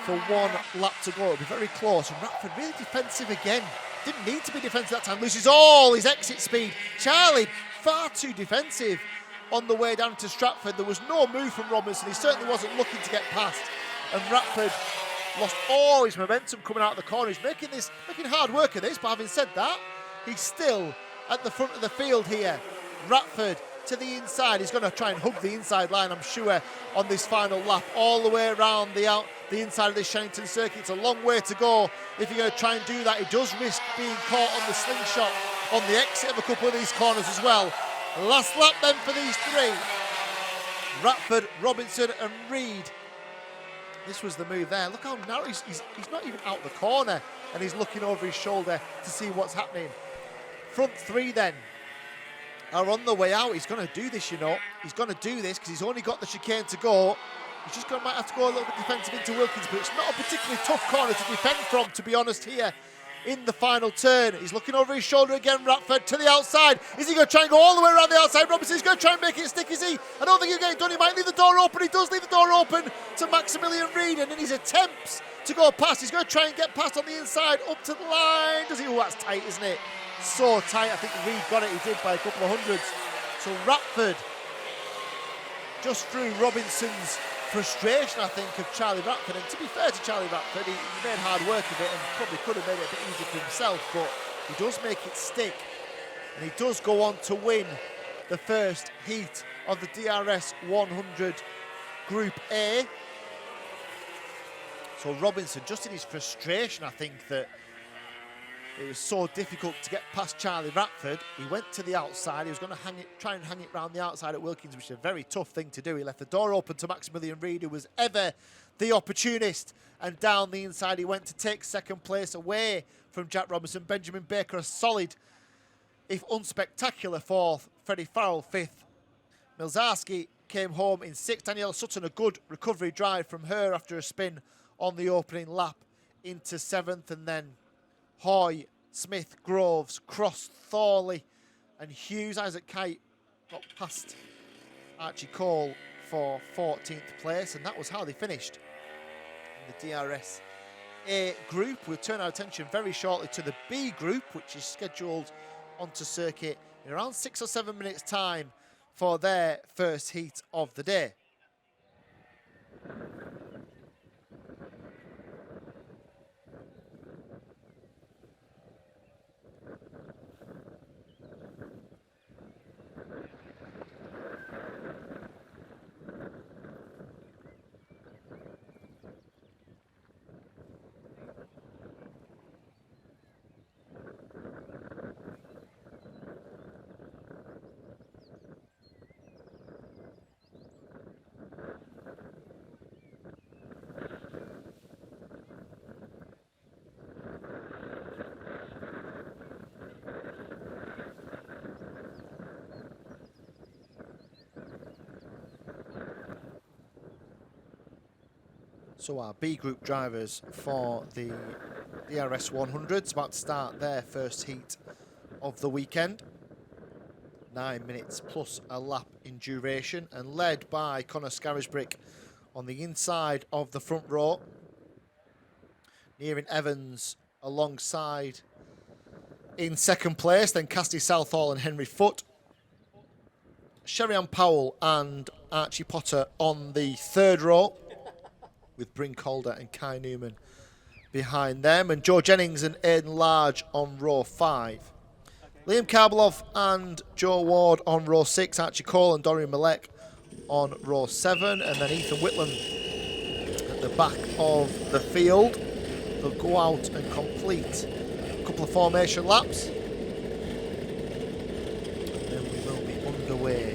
Speaker 1: for one lap to go. It'll be very close. And Ratford really defensive again. Didn't need to be defensive that time. Loses all his exit speed. Charlie far too defensive on the way down to Stratford. There was no move from Robinson. He certainly wasn't looking to get past. And Ratford lost all his momentum coming out of the corner. He's making hard work of this, but having said that, he's still at the front of the field here. Ratford to the inside. He's going to try and hug the inside line, I'm sure, on this final lap, all the way around the inside of this Shenington circuit. It's a long way to go if you're going to try and do that. He does risk being caught on the slingshot on the exit of a couple of these corners as well. Last lap then for these three. Ratford, Robinson and Reid. This was the move there. Look how narrow, he's not even out the corner and he's looking over his shoulder to see what's happening. Front three then are on the way out. He's going to do this, you know. He's going to do this because he's only got the chicane to go. He's just might have to go a little bit defensive into Wilkins, but it's not a particularly tough corner to defend from, to be honest, here in the final turn. He's looking over his shoulder again, Ratford, to the outside. Is he going to try and go all the way around the outside? Robinson's going to try and make it stick, is he? I don't think he'll get it done. He might leave the door open. He does leave the door open to Maximilian Reid, and in his attempts to go past, he's going to try and get past on the inside, up to the line. Does he? Oh, that's tight, isn't it? So tight. I think Reid got it. He did by a couple of hundreds. So Ratford just through Robinson's frustration, I think, of Charlie Ratford. And to be fair to Charlie Ratford, he made hard work of it and probably could have made it a bit easier for himself, but he does make it stick. And he does go on to win the first heat of the DRS 100 Group A. So Robinson, just in his frustration, I think that it was so difficult to get past Charlie Ratford. He went to the outside. He was going to try and hang it round the outside at Wilkins, which is a very tough thing to do. He left the door open to Maximilian Reid, who was ever the opportunist. And down the inside, he went to take second place away from Jack Robinson. Benjamin Baker, a solid, if unspectacular, fourth. Freddie Farrell, fifth. Milzarski came home in sixth. Danielle Sutton, a good recovery drive from her after a spin on the opening lap, into seventh. And then Hoy, Smith, Groves, Cross, Thorley and Hughes. Isaac Kite got past Archie Cole for 14th place, and that was how they finished in the DRS A group. We'll turn our attention very shortly to the B group, which is scheduled onto circuit in around 6 or 7 minutes' time for their first heat of the day. So our B group drivers for the DRS100 is about to start their first heat of the weekend. 9 minutes plus a lap in duration, and led by Conor Scarisbrick on the inside of the front row. Nearing Evans alongside in second place, then Cassidy Southall and Henry Foote. Sherry-Ann Powell and Archie Potter on the third row, with Bryn Calder and Kai Newman behind them, and Joe Jennings and Aidan Large on row 5. Liam Karbalov and Joe Ward on row 6, Archie Cole and Dorian Malek on row 7, and then Ethan Whitlam at the back of the field. They'll go out and complete a couple of formation laps, and then we will be underway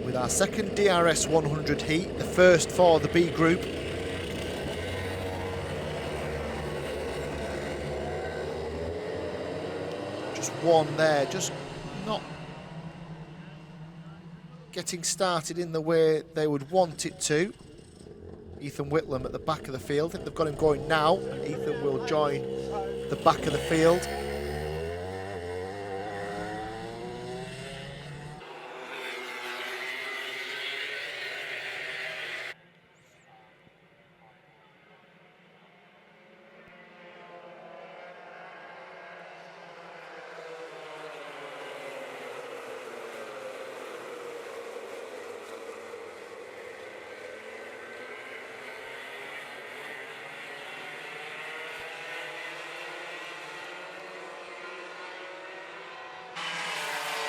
Speaker 1: with our second DRS100 heat, the first for the B group. Just one there, just not getting started in the way they would want it to. Ethan Whitlam at the back of the field. I think they've got him going now, and Ethan will join the back of the field.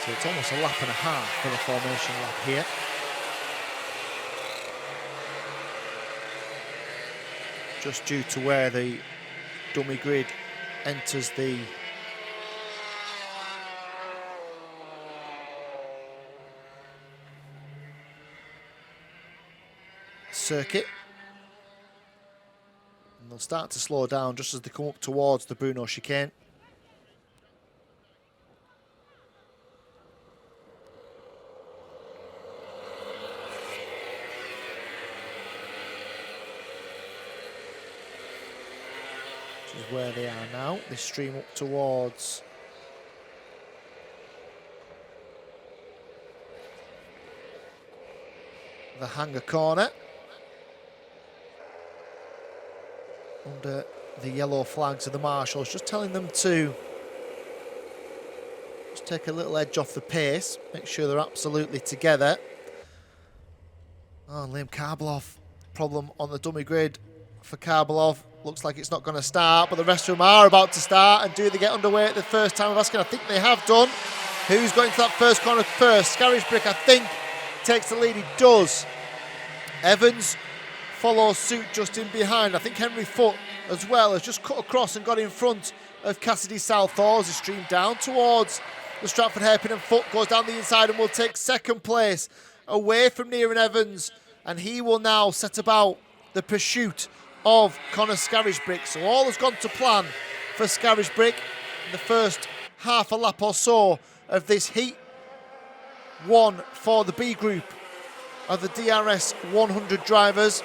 Speaker 1: So it's almost a lap and a half for the formation lap here. Just due to where the dummy grid enters the circuit. And they'll start to slow down just as they come up towards the Bruno chicane. Is where they are now. They stream up towards the hangar corner under the yellow flags of the marshals, just telling them to just take a little edge off the pace, make sure they're absolutely together. Oh, Liam Karbalov, problem on the dummy grid for Karbalov. Looks like it's not going to start, but the rest of them are about to start. And do they get underway at the first time of asking? I think they have done. Who's going to that first corner first? Scarisbrick, I think, takes the lead. He does. Evans follows suit just in behind. I think Henry Foote as well has just cut across and got in front of Cassidy Southall as he streamed down towards the Stratford hairpin, and Foote goes down the inside and will take second place away from Nearan Evans, and he will now set about the pursuit of Conor Scarisbrick. So all has gone to plan for Scarisbrick in the first half a lap or so of this heat one for the B group of the DRS 100 drivers.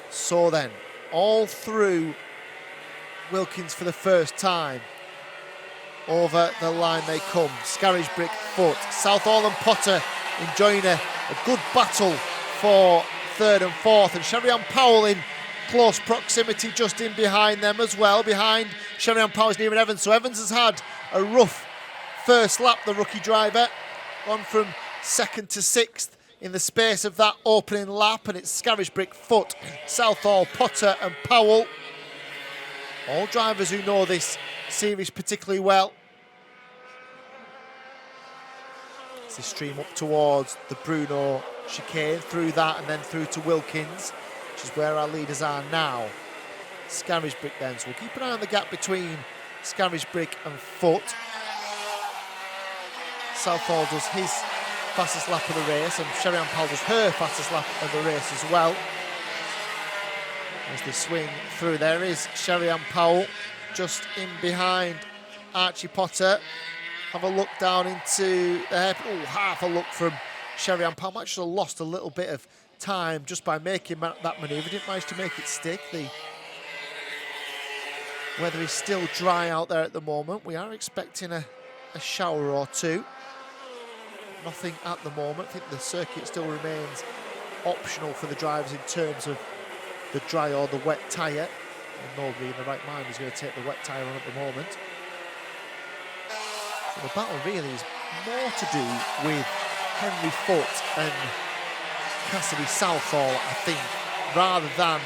Speaker 1: So then, all through Wilkins for the first time. Over the line they come. Scarisbrick, Foote, Southall and Potter enjoying a good battle for third and fourth, and Sherry-Ann Powell in close proximity just in behind them as well, behind Shenington Powers, Near and Evans. So Evans has had a rough first lap, the rookie driver, gone from second to sixth in the space of that opening lap, and it's Scarisbrick, Foot, Southall, Potter and Powell. All drivers who know this series particularly well. As they stream up towards the Bruno chicane, through that and then through to Wilkins, which is where our leaders are now. Scarisbrick then, so we'll keep an eye on the gap between Scarisbrick and Foot. Southall does his fastest lap of the race, and Shenington Powell does her fastest lap of the race as well. As they swing through, there is Shenington Powell just in behind Archie Potter. Have a look down into the hair. Oh, half a look from Shenington Powell. Might just have lost a little bit of time just by making that manoeuvre. Didn't manage to make it stick. The weather is still dry out there at the moment. We are expecting a shower or two. Nothing at the moment. I think the circuit still remains optional for the drivers in terms of the dry or the wet tyre. And nobody in the right mind is going to take the wet tyre on at the moment. So the battle really is more to do with Henry Foot and Cassidy Southall, I think, rather than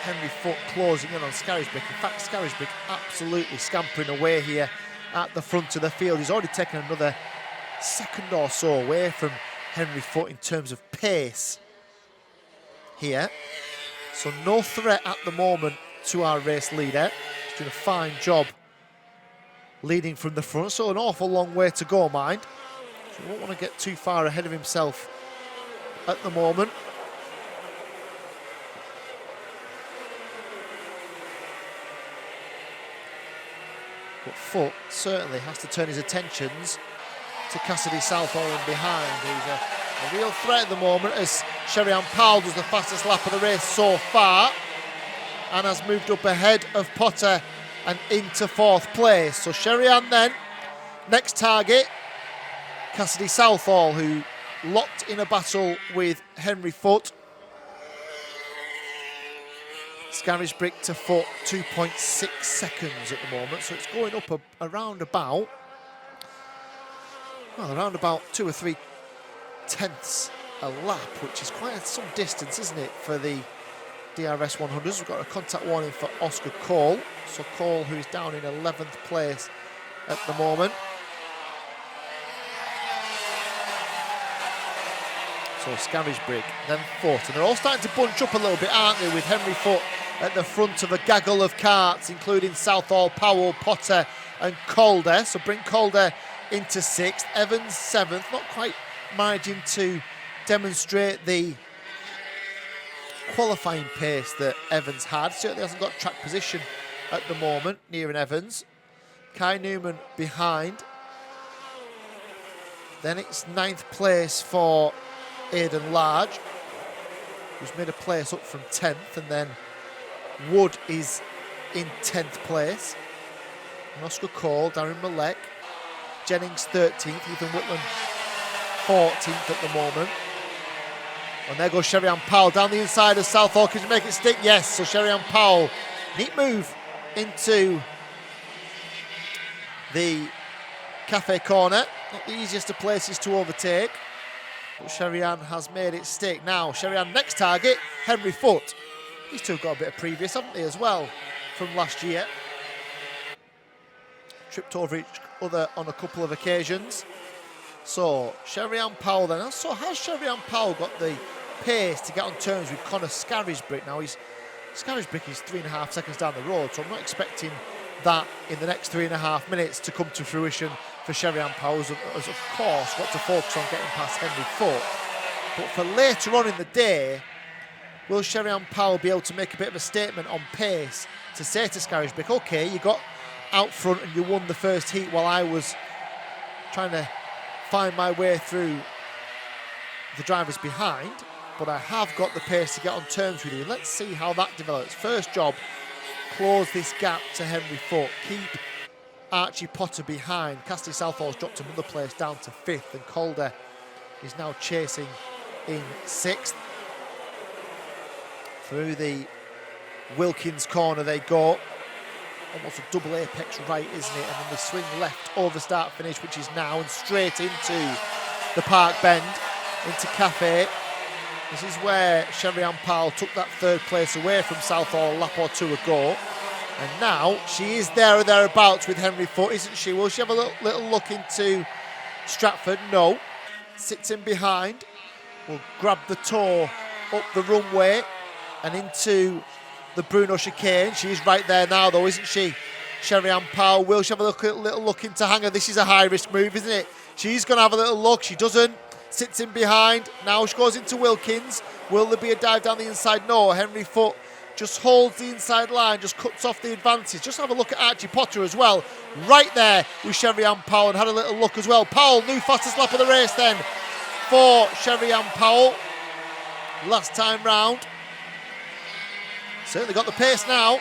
Speaker 1: Henry Foot closing in on Scarisbrick. In fact, Scarisbrick absolutely scampering away here at the front of the field. He's already taken another second or so away from Henry Foot in terms of pace here. So no threat at the moment to our race leader. He's doing a fine job leading from the front, so an awful long way to go, mind. So he won't want to get too far ahead of himself at the moment. But Foot certainly has to turn his attentions to Cassidy Southall in behind, who's a real threat at the moment, as Shenington Powell does the fastest lap of the race so far and has moved up ahead of Potter and into fourth place. So Shenington then, next target, Cassidy Southall, who locked in a battle with Henry Foot. Scarisbrick to Foot, 2.6 seconds at the moment, so it's going up around about 2 or 3 tenths a lap, which is quite some distance, isn't it, for the DRS100s. We've got a contact warning for Oscar Cole. So Cole, who is down in 11th place at the moment. So Scarisbrick, then Foot. And they're all starting to bunch up a little bit, aren't they, with Henry Foot at the front of a gaggle of karts, including Southall, Powell, Potter and Calder. So bring Calder into 6th, Evans 7th, not quite managing to demonstrate the qualifying pace that Evans had. Certainly hasn't got track position at the moment, Near and Evans. Kai Newman behind. Then it's 9th place for Aidan Large, who's made a place up from 10th, and then Wood is in 10th place. And Oscar Cole, Darren Malek, Jennings 13th, Ethan Whitland 14th at the moment. And there goes Shenington Powell down the inside of Southall. Can you make it stick? Yes. So Shenington Powell, neat move into the cafe corner. Not the easiest of places to overtake, but Shenington has made it stick. Now Shenington next target, Henry Foot. These two have got a bit of previous, haven't they, as well, from last year. Tripped over each other on a couple of occasions. So Shenington Powell then. So has Shenington Powell got the pace to get on terms with Connor Scarisbrick? Now Scarisbrick is 3.5 seconds down the road, so I'm not expecting that in the next 3.5 minutes to come to fruition for Shenington Powell, as of course got to focus on getting past Henry Foot. But for later on in the day, will Shenington Powell be able to make a bit of a statement on pace to say to Scarisbrick, okay, you got out front and you won the first heat while I was trying to find my way through the drivers behind, but I have got the pace to get on terms with you. Let's see how that develops. First job, close this gap to Henry Foot. Keep Archie Potter behind. Cassidy Southall's dropped another place down to 5th, and Calder is now chasing in 6th. Through the Wilkins corner they go. Almost a double apex right, isn't it? And then they swing left over start finish, which is now, and straight into the Park Bend, into Cafe. This is where Sherry-Ann Powell took that third place away from Southall a lap or two ago. And now she is there or thereabouts with Henry Foote, isn't she? Will she have a little look into Stratford? No. Sits in behind. Will grab the toe up the runway and into the Bruno chicane. She's right there now, though, isn't she? Sherry-Ann Powell. Will she have a little look into Hanger? This is a high-risk move, isn't it? She's going to have a little look. She doesn't. Sits in behind. Now she goes into Wilkins. Will there be a dive down the inside? No. Henry Foote just holds the inside line, just cuts off the advances. Just have a look at Archie Potter as well. Right there with Sherry-Ann Powell, and had a little look as well. Powell, new fastest lap of the race then for Sherry-Ann Powell. Last time round. Certainly got the pace now.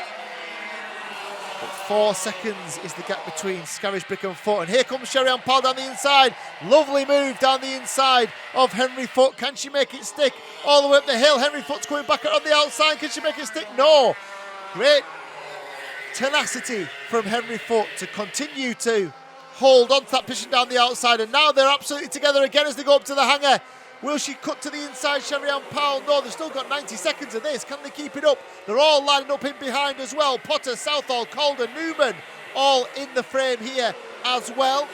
Speaker 1: But 4 seconds is the gap between Scarisbrick and Foote. And here comes Sherry-Ann Powell down the inside. Lovely move down the inside of Henry Foote. Can she make it stick all the way up the hill? Henry Foote's going back on the outside. Can she make it stick? No. Great tenacity from Henry Foote to continue to hold on to that position down the outside. And now they're absolutely together again as they go up to the hangar. Will she cut to the inside, Sherry-Ann Powell? No, they've still got 90 seconds of this. Can they keep it up? They're all lining up in behind as well. Potter, Southall, Calder, Newman, all in the frame here as well.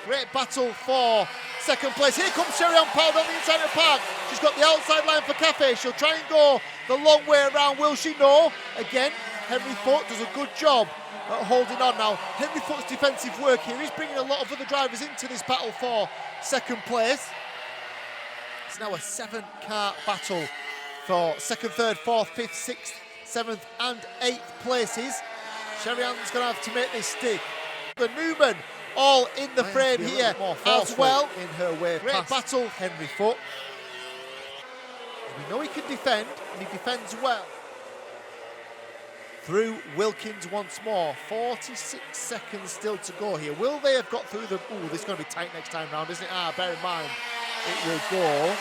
Speaker 1: Great battle for second place. Here comes Sherry-Ann Powell down the inside of the park. She's got the outside line for Cafe. She'll try and go the long way around. Will she? No. Again, Henry Foote does a good job at holding on now. Henry Foote's defensive work here is bringing a lot of other drivers into this battle for second place. It's now a 7-car battle for second, third, fourth, fifth, sixth, seventh and eighth places. Sherry-Ann's going to have to make this stick. The Newman all in the frame here as well. In her way great battle, Henry Foote. We know he can defend, and he defends well. Through Wilkins once more. 46 seconds still to go here. Will they have got through the... Ooh, this is going to be tight next time round, isn't it? Bear in mind, it will go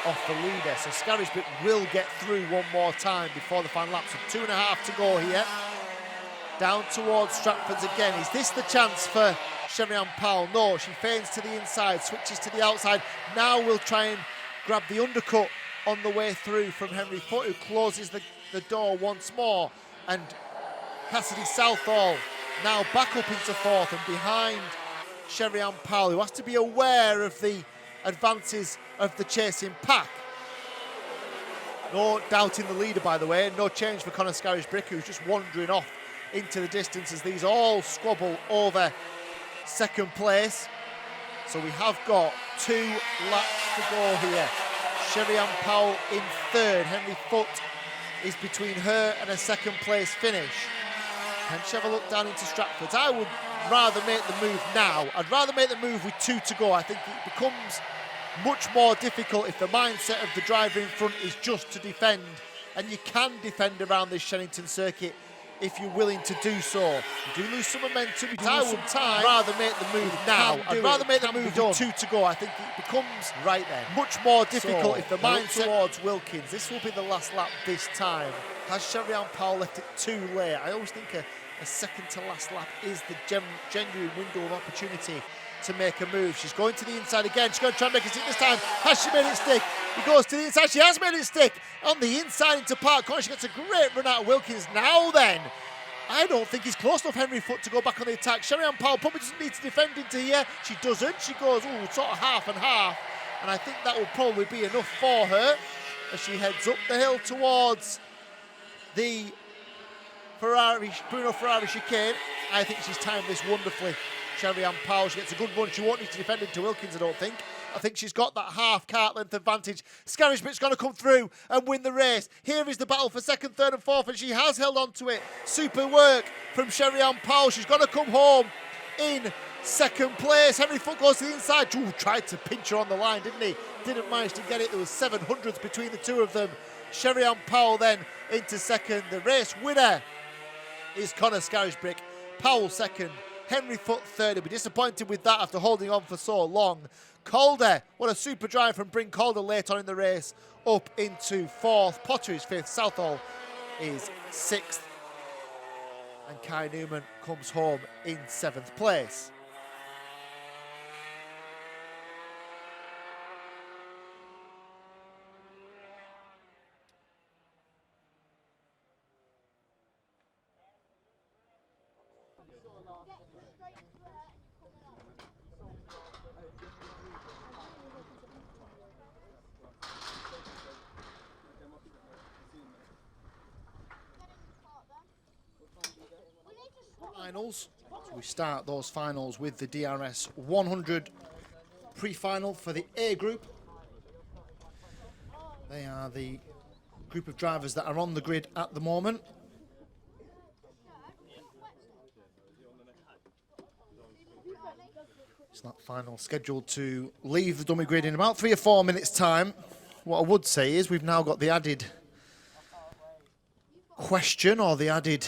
Speaker 1: off the leader. So Scarisbrick will get through one more time before the final lap. So 2.5 to go here. Down towards Stratford's again. Is this the chance for Sherry-Ann Powell? No, she feigns to the inside, switches to the outside. Now we'll try and grab the undercut on the way through from Henry Foote, who closes the door once more. And Cassidy Southall now back up into fourth and behind Sherry-Ann Powell, who has to be aware of the advances of the chasing pack. No doubting the leader, by the way. No change for Conor Scarisbrick, who's just wandering off into the distance as these all squabble over second place. So we have got 2 laps to go here. Sherry-Ann Powell in third. Henry Foote is between her and a second place finish. Can she have a look down into Stratford's? I would rather make the move now. I'd rather make the move with 2 to go. I think it becomes much more difficult if the mindset of the driver in front is just to defend. And you can defend around this Shenington circuit if you're willing to do so. You do lose some momentum. I would rather make the move now. I'd rather make the move with 2 to go. I think it becomes right then much more difficult if the mindset towards Wilkins. This will be the last lap this time. Has Sherry-Ann Powell left it too late? I always think a second to last lap is the genuine window of opportunity to make a move. She's going to the inside again. She's going to try and make it stick this time. Has she made it stick? He goes to the inside. She has made it stick on the inside into Park Corner. She gets a great run out of Wilkins. Now then, I don't think he's close enough, Henry Foote, to go back on the attack. Sherry-Ann Powell probably doesn't need to defend into here. She doesn't. She goes, sort of half and half. And I think that will probably be enough for her as she heads up the hill towards the Bruno Ferrari chicane. I think she's timed this wonderfully. Sherry-Ann Powell, she gets a good run. She won't need to defend into Wilkins, I don't think. I think she's got that half cart length advantage. Scarisbrick's going to come through and win the race. Here is the battle for second, third and fourth, and she has held on to it. Super work from Sherry-Ann Powell. She's going to come home in second place. Henry Foote goes to the inside. Tried to pinch her on the line, didn't he? Didn't manage to get it. There was 700ths between the two of them. Sherry-Ann Powell then into second. The race winner is Conor Scarisbrick. Powell second. Henry Foote third. He'll be disappointed with that after holding on for so long. Calder, what a super drive from Bryn Calder late on in the race, up into fourth. Potter is fifth. Southall is 6th, and Kai Newman comes home in 7th place. Finals. So we start those finals with the DRS100 pre-final for the A group. They are the group of drivers that are on the grid at the moment. It's that final scheduled to leave the dummy grid in about 3 or 4 minutes' time. What I would say is we've now got the added question, or the added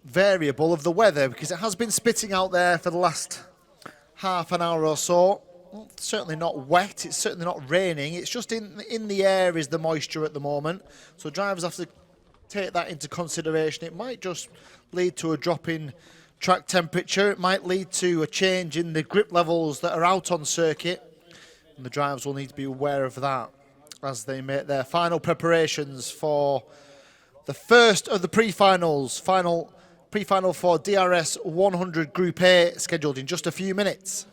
Speaker 1: variable of the weather, because it has been spitting out there for the last half an hour or so. Well, certainly not wet, it's certainly not raining, it's just in the air is the moisture at the moment. So drivers have to take that into consideration. It might just lead to a drop in track temperature, it might lead to a change in the grip levels that are out on circuit, and the drivers will need to be aware of that as they make their final preparations for the first of the pre-finals. Pre-final for DRS 100 Group A, scheduled in just a few minutes.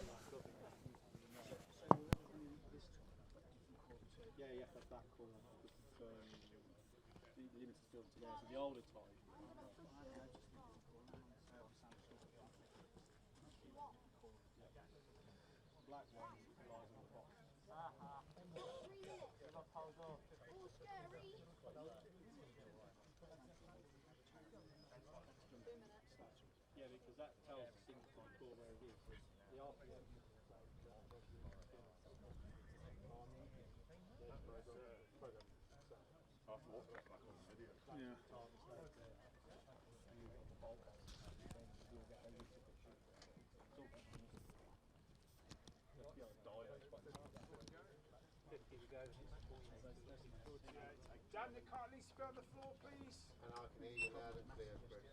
Speaker 3: Dan, the car needs to be on the floor, please.
Speaker 2: And I can hear you loud and clear, Chris.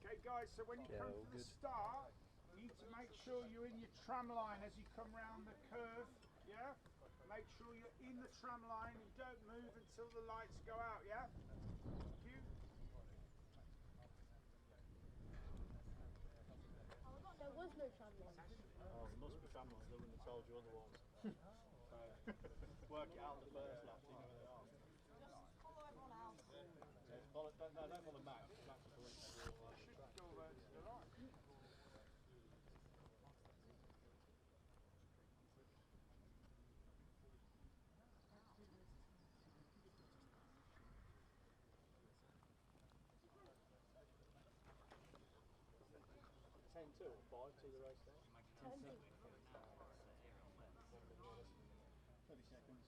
Speaker 3: Okay, guys, so when you come to the start, you need to make sure you're in your tram line as you come round the curve, yeah? Make sure you're in the tram line and don't move until the lights go out, yeah? Thank you.
Speaker 4: There was no tram line.
Speaker 5: Oh, there must be tram lines, they wouldn't have told you otherwise. Work it out the first lap, you know where they are.
Speaker 4: Just follow everyone else.
Speaker 5: Don't follow Max. Max is always
Speaker 3: Should go over to the right.
Speaker 5: Two or 5 till the race starts. 30 seconds.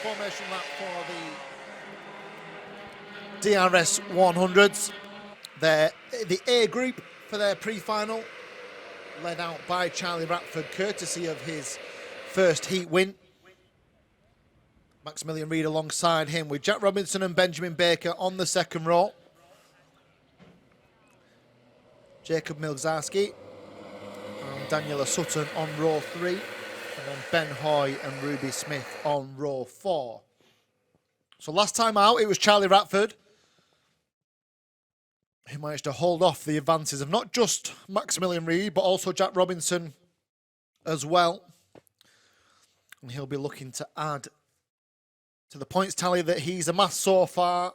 Speaker 1: formation lap for the DRS100s. They're the A group for their pre-final, led out by Charlie Ratford, courtesy of his first heat win. Maximilian Reid alongside him with Jack Robinson and Benjamin Baker on the second row. Jacob Milczarski and Daniel Sutton on row 3. And then Ben Hoy and Ruby Smith on row 4. So last time out, it was Charlie Ratford who managed to hold off the advances of not just Maximilian Reid, but also Jack Robinson as well. And he'll be looking to add to the points tally that he's amassed so far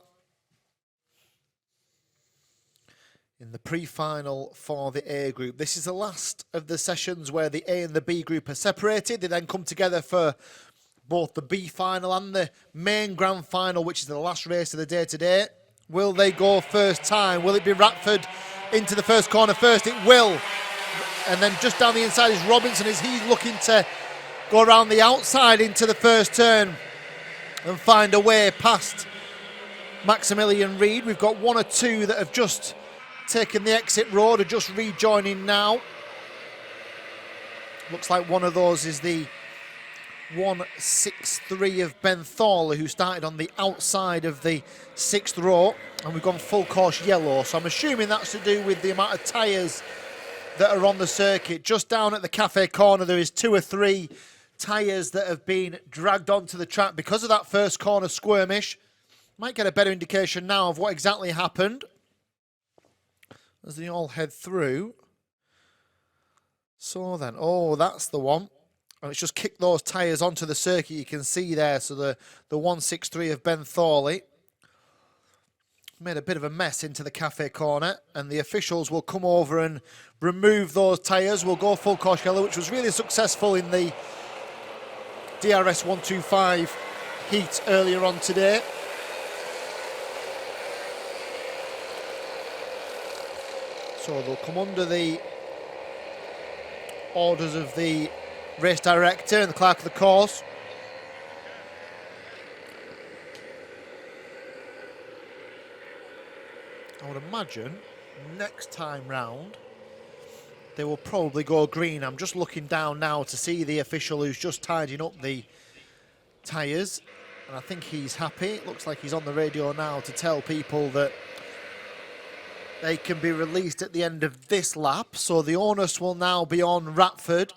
Speaker 1: in the pre-final for the A group. This is the last of the sessions where the A and the B group are separated. They then come together for both the B final and the main grand final, which is the last race of the day today. Will they go first time? Will it be Ratford into the first corner first? It will. And then just down the inside is Robinson as he's looking to go around the outside into the first turn and find a way past Maximilian Reid. We've got one or two that have just taken the exit road, are just rejoining now. Looks like one of those is the 163 of Ben Thorley, who started on the outside of the 6th row, and we've gone full course yellow, so I'm assuming that's to do with the amount of tyres that are on the circuit. Just down at the cafe corner there is 2 or 3 tyres that have been dragged onto the track because of that first corner skirmish. Might get a better indication now of what exactly happened as they all head through. So then, oh, that's the one. And it's just kicked those tyres onto the circuit, you can see there. So the 163 of Ben Thorley made a bit of a mess into the cafe corner, and the officials will come over and remove those tyres. We'll go full course yellow, which was really successful in the DRS125 heat earlier on today. So they'll come under the orders of the race director and the clerk of the course. I would imagine next time round they will probably go green. I'm just looking down now to see the official who's just tidying up the tyres, and I think he's happy. It looks like he's on the radio now to tell people that they can be released at the end of this lap, so the onus will now be on Ratford.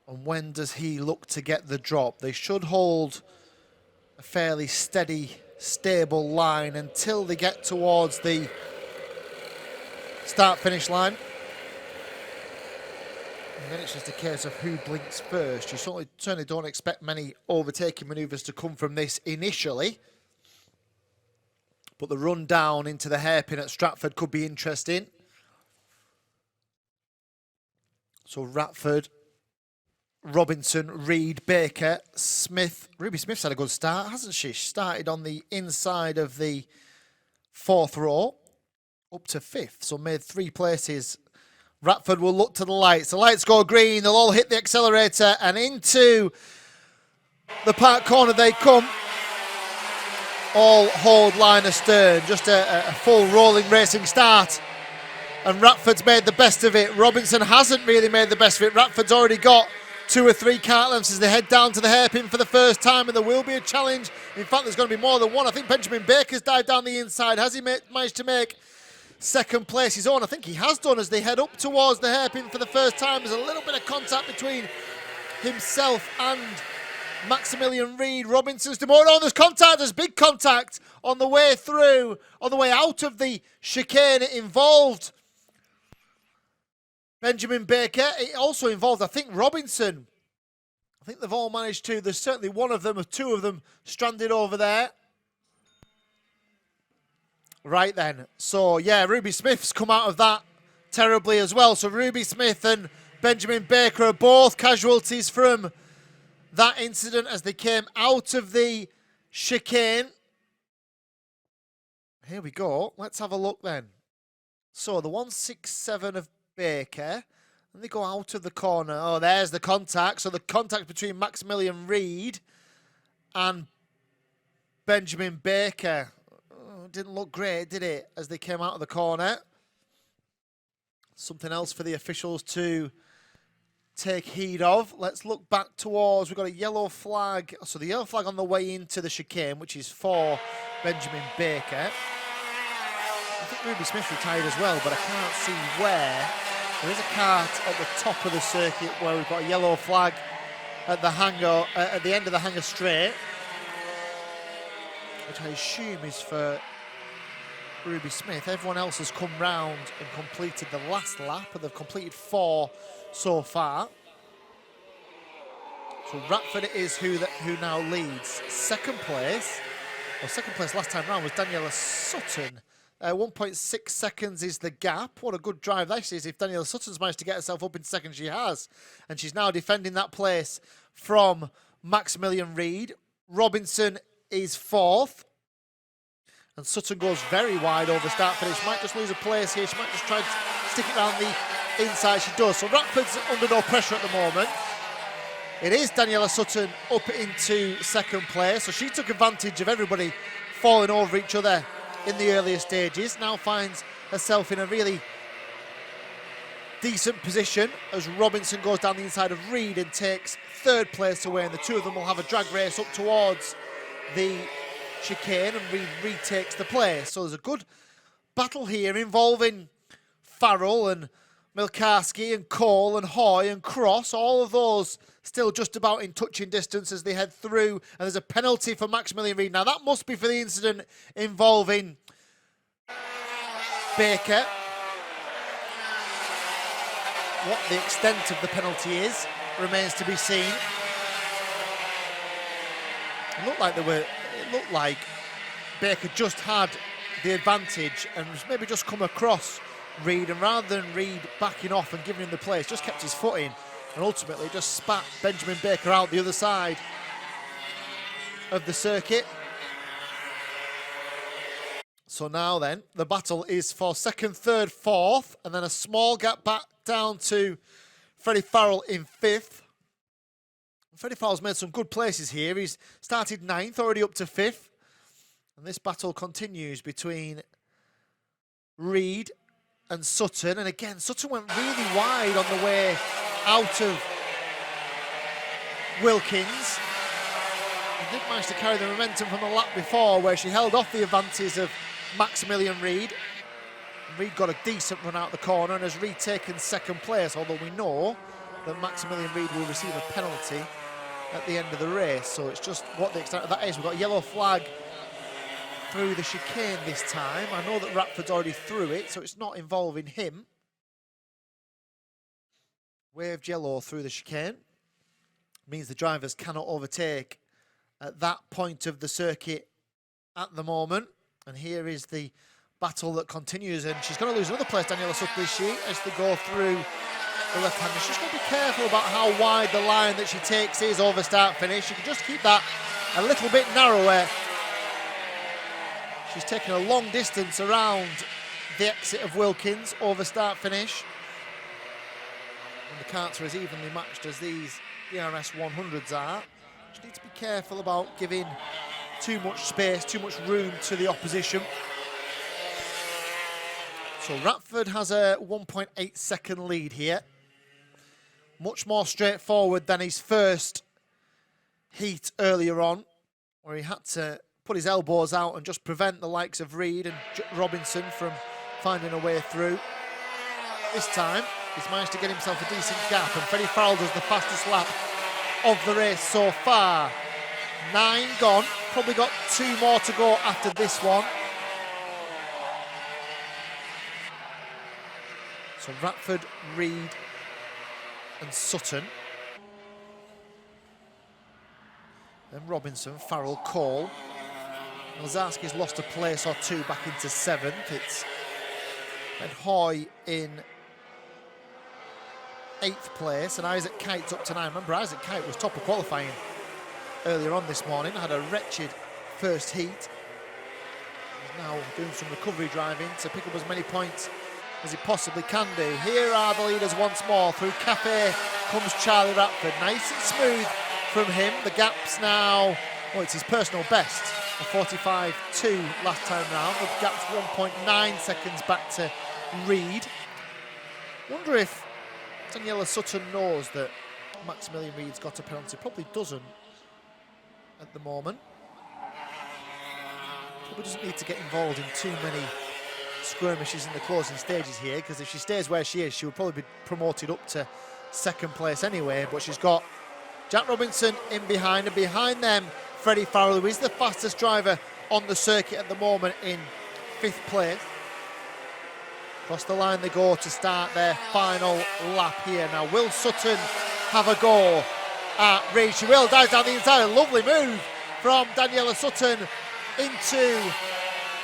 Speaker 1: And when does he look to get the drop? They should hold a fairly steady, stable line until they get towards the start-finish line. And then it's just a case of who blinks first. You certainly don't expect many overtaking manoeuvres to come from this initially. But the run down into the hairpin at Stratford could be interesting. So Ratford, Robinson, Reid, Baker, Smith. Ruby Smith's had a good start, hasn't she? She started on the inside of the 4th row, up to 5th, so made 3 places. Ratford will look to the lights. The lights go green, they'll all hit the accelerator, and into the park corner they come. All hold line astern, just a full rolling racing start. And Ratford's made the best of it. Robinson hasn't really made the best of it. Ratford's already got 2 or 3 kart lengths as they head down to the hairpin for the first time, and there will be a challenge. In fact, there's going to be more than one. I think Benjamin Baker's dived down the inside. Has he managed to make second place his own? I think he has done as they head up towards the hairpin for the first time. There's a little bit of contact between himself and Maximilian Reid. Robinson's demoralised. Oh, there's contact. There's big contact on the way through, on the way out of the chicane. It involved Benjamin Baker. It also involved, I think, Robinson. I think they've all managed to. There's certainly one of them or 2 of them stranded over there. Right then. So, yeah, Ruby Smith's come out of that terribly as well. So Ruby Smith and Benjamin Baker are both casualties from that incident as they came out of the chicane. Here we go. Let's have a look then. So the 167 of Baker And they go out of the corner. Oh, there's the contact. So the contact between Maximilian Reed and Benjamin Baker. Oh, didn't look great, did it, as they came out of the corner? Something else for the officials to take heed of. Let's look back towards, we've got a yellow flag. So the yellow flag on the way into the chicane, which is for Benjamin Baker. I think Ruby Smith retired as well, but I can't see where. There is a cart at the top of the circuit where we've got a yellow flag at the hangar, at the end of the hangar straight, which I assume is for Ruby Smith. Everyone else has come round and completed the last lap, and they've completed 4 so far. So Ratford is who now leads. Second place last time round was Daniela Sutton. 1.6 seconds is the gap. What a good drive that is if Daniela Sutton's managed to get herself up in second. She has. And she's now defending that place from Maximilian Reed. Robinson is 4th. And Sutton goes very wide over start finish. Might just lose a place here. She might just try to stick it around the inside. She does. So Ratford's under no pressure at the moment. It is Daniela Sutton up into second place. So she took advantage of everybody falling over each other in the earlier stages. Now finds herself in a really decent position as Robinson goes down the inside of Reed and takes 3rd place away. And the two of them will have a drag race up towards the chicane, and Reed retakes the place. So there's a good battle here involving Farrell and Milkarski and Cole and Hoy and Cross, all of those still just about in touching distance as they head through, and there's a penalty for Maximilian Reed. Now that must be for the incident involving Baker. What the extent of the penalty is remains to be seen. It looked like Baker just had the advantage and maybe just come across Reed, and rather than Reed backing off and giving him the place, just kept his foot in and ultimately just spat Benjamin Baker out the other side of the circuit. So now then, the battle is for 2nd, 3rd, 4th, and then a small gap back down to Freddie Farrell in 5th. Freddie Farrell's made some good places here. He's started 9th, already up to 5th. And this battle continues between Reed and Sutton. And again, Sutton went really wide on the way out of Wilkins. And didn't manage to carry the momentum from the lap before, where she held off the advances of Maximilian Reed. And Reed got a decent run out the corner and has retaken 2nd place, although we know that Maximilian Reed will receive a penalty at the end of the race. So it's just what the extent of that is. We've got a yellow flag through the chicane this time. I know that Ratford's already through it, so it's not involving him. Waved yellow through the chicane. Means the drivers cannot overtake at that point of the circuit at the moment. And here is the battle that continues, and she's going to lose another place, Daniela Sutton, is she, as they go through the left hand. She's got to be careful about how wide the line that she takes is over start finish. She can just keep that a little bit narrower. She's taken a long distance around the exit of Wilkins over start finish. And the carts are as evenly matched as these DRS100s are. Just need to be careful about giving too much space, too much room to the opposition. So Ratford has a 1.8 second lead here. Much more straightforward than his first heat earlier on, where he had to put his elbows out and just prevent the likes of Reed and Robinson from finding a way through. This time, he's managed to get himself a decent gap, and Freddie Farrell does the fastest lap of the race so far. 9 gone, probably got 2 more to go after this one. So Ratford, Reed and Sutton. Then Robinson, Farrell, Cole. Lazarski's lost a place or 2 back into 7th. It's Ben Hoy in 8th place, and Isaac Kite's up to 9. Remember, Isaac Kite was top of qualifying earlier on this morning, had a wretched first heat. He's now doing some recovery driving to pick up as many points as he possibly can do. Here are the leaders once more. Through Cafe comes Charlie Ratford. Nice and smooth from him. The gap's now, well, it's his personal best, a 45.2 last time round. The gap's 1.9 seconds back to Reed. Wonder if Daniela Sutton knows that Maximilian Reed's got a penalty. Probably doesn't at the moment. Probably doesn't need to get involved in too many skirmishes in the closing stages here, because if she stays where she is, she would probably be promoted up to second place anyway. But she's got Jack Robinson in behind, and behind them Freddie Farrell, who is the fastest driver on the circuit at the moment, in 5th place. Across the line they go to start their final lap here. Now, will Sutton have a go at Reed? She will. Dives down the inside. A lovely move from Daniela Sutton into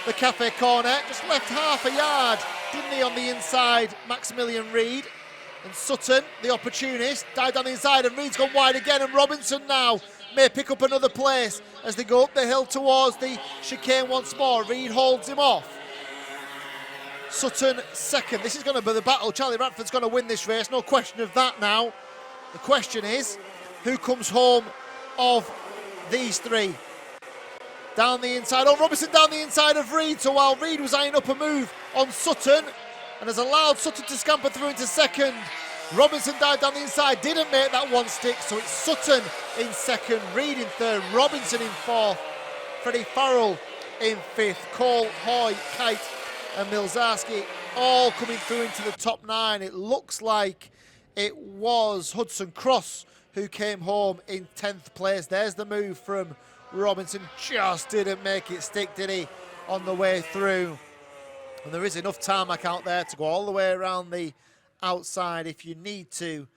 Speaker 1: the Cafe corner. Just left half a yard, didn't he, on the inside, Maximilian Reed. And Sutton, the opportunist, dived down the inside, and Reed's gone wide again. And Robinson now may pick up another place as they go up the hill towards the chicane once more. Reed holds him off. Sutton second. This is going to be the battle. Charlie Ratford's going to win this race, no question of that now. The question is, who comes home of these three? Down the inside. Oh, Robinson down the inside of Reed. So while Reed was eyeing up a move on Sutton and has allowed Sutton to scamper through into second, Robinson dived down the inside, didn't make that one stick. So it's Sutton in second, Reed in third, Robinson in fourth, Freddie Farrell in fifth, Cole, Hoy, Kite and Milzarski all coming through into the top 9. It looks like it was Hudson Cross who came home in 10th place. There's the move from Robinson. Just didn't make it stick, did he, on the way through. And there is enough tarmac out there to go all the way around the outside if you need to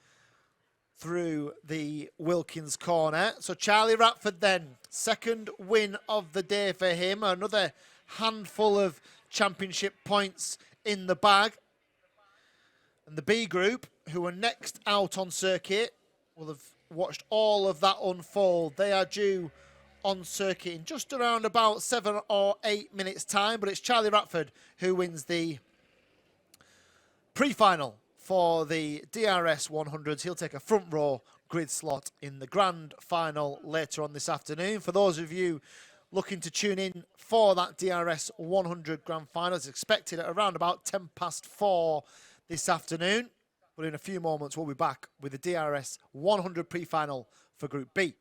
Speaker 1: through the Wilkins corner. So Charlie Ratford then, second win of the day for him. Another handful of championship points in the bag. And the B group, who are next out on circuit, will have watched all of that unfold. They are due on circuit in just around about 7 or 8 minutes time, but it's Charlie Ratford who wins the pre-final for the DRS100s. He'll take a front row grid slot in the grand final later on this afternoon. For those of you looking to tune in for that DRS100 grand final, it's expected at around about 4:10 this afternoon. But in a few moments, we'll be back with the DRS100 pre-final for Group B.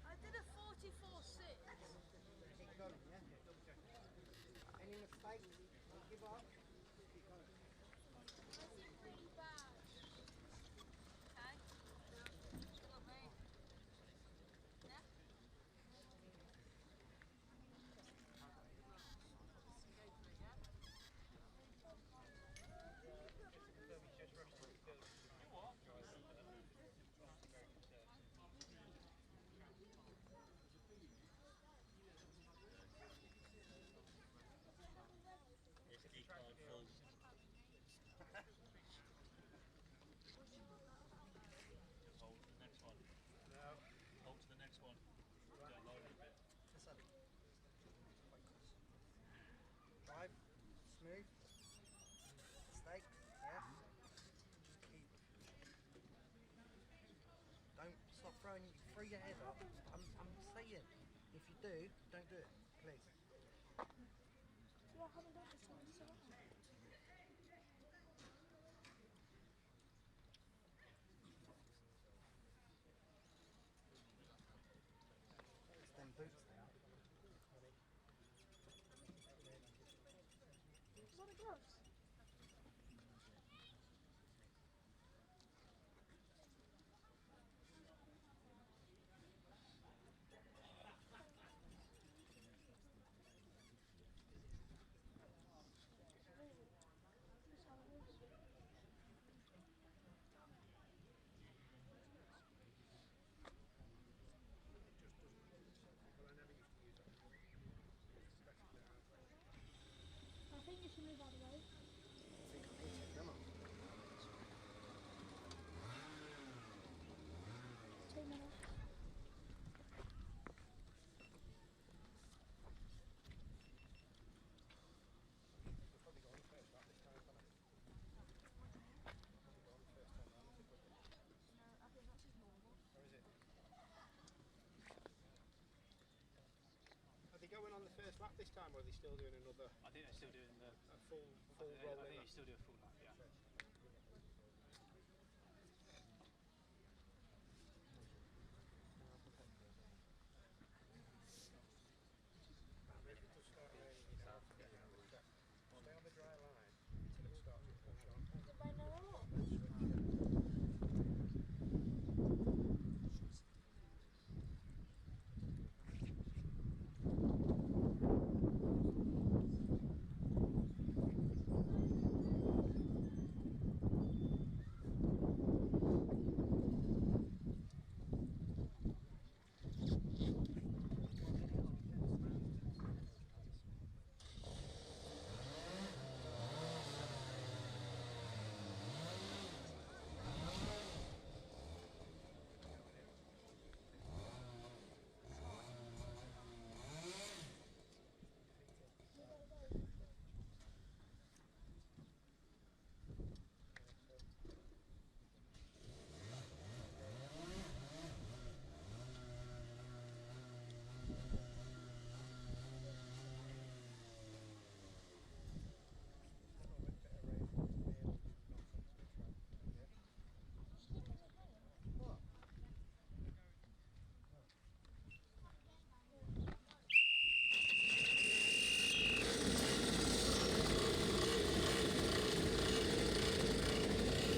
Speaker 4: I did a 44.6.
Speaker 6: Any mistakes? Don't give up.
Speaker 4: That's pretty bad. Okay. Got me. Yeah.
Speaker 6: your head up. I'm saying, if you do, don't do it, please.
Speaker 4: Yeah, I haven't done this one, so.
Speaker 6: It's them boots there.
Speaker 4: Is that a gloves? I think you should move out of the way.
Speaker 6: Come on.
Speaker 4: 2 minutes.
Speaker 5: Are they going on the first lap this time, or are they still doing another?
Speaker 7: I think they're still doing the
Speaker 5: a full roll.
Speaker 7: I think they still do a full lap, yeah.
Speaker 5: Stay on the dry line until it starts to push on.
Speaker 4: Is it raining a lot?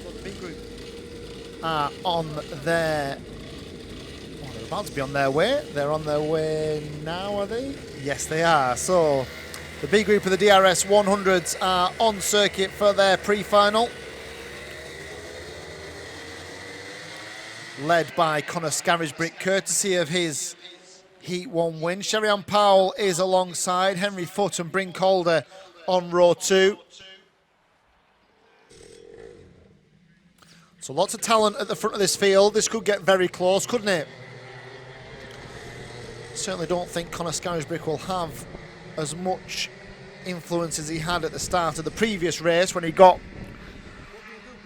Speaker 1: So the B group are on their. Well, they're about to be on their way. They're on their way now, are they? Yes, they are. So the B group of the DRS100s are on circuit for their pre-final. Led by Conor Scarisbrick, courtesy of his Heat 1 win. Sherry-Ann Powell is alongside Henry Foote and Bryn Calder on row 2. So lots of talent at the front of this field. This could get very close, couldn't it? Certainly don't think Conor Scarisbrick will have as much influence as he had at the start of the previous race when he got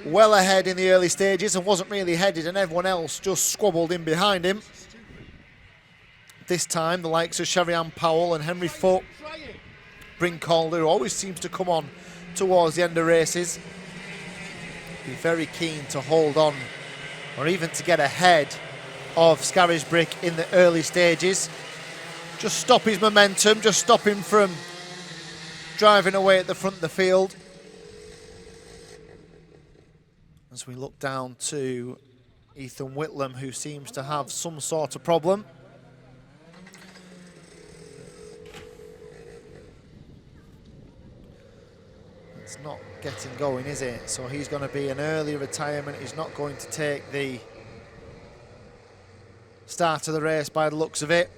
Speaker 1: well ahead in the early stages and wasn't really headed, and everyone else just squabbled in behind him. This time, the likes of Sherry-Ann Powell and Henry Foote, Bryn Calder, who always seems to come on towards the end of races, be very keen to hold on or even to get ahead of Scarisbrick in the early stages. Just stop his momentum, just stop him from driving away at the front of the field. As we look down to Ethan Whitlam, who seems to have some sort of problem. It's not getting going, is it? So he's going to be an early retirement. He's not going to take the start of the race by the looks of it.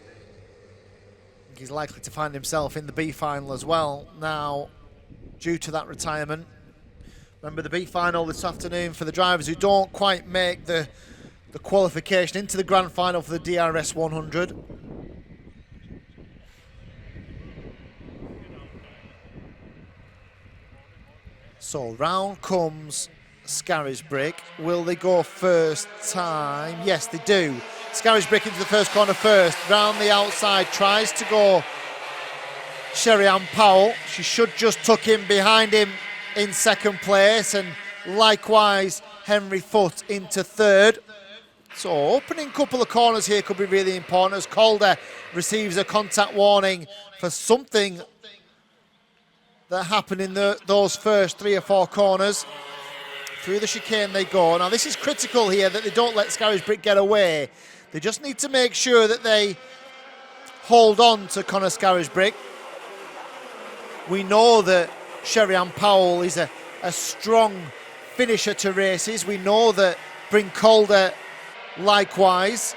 Speaker 1: He's likely to find himself in the B final as well now due to that retirement. Remember, the B final this afternoon for the drivers who don't quite make the qualification into the grand final for the DRS 100. So round comes Scarisbrick. Will they go first time? Yes, they do. Scarisbrick into the first corner first. Round the outside, tries to go Sherry-Ann Powell. She should just tuck in behind him in second place, and likewise Henry Foote into third. So opening couple of corners here could be really important as Calder receives a contact warning for something that happened in those first 3 or 4 corners. Through the chicane they go. Now this is critical here that they don't let Scarisbrick get away. They just need to make sure that they hold on to Conor Scarisbrick. We know that Sherry-Ann Powell is a strong finisher to races. We know that Bryn Calder likewise.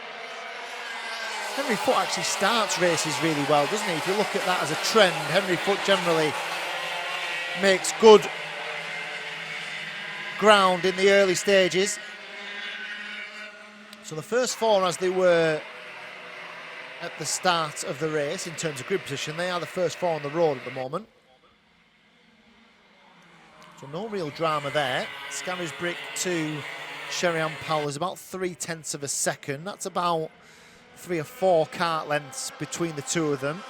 Speaker 1: Henry Foote actually starts races really well, doesn't he? If you look at that as a trend, Henry Foote generally makes good ground in the early stages. So the first 4 as they were at the start of the race in terms of grid position, they are the first 4 on the road at the moment. So no real drama there. Scarisbrick to Sherry-Ann Powell is about 0.3 of a second. That's about 3 or 4 kart lengths between the two of them.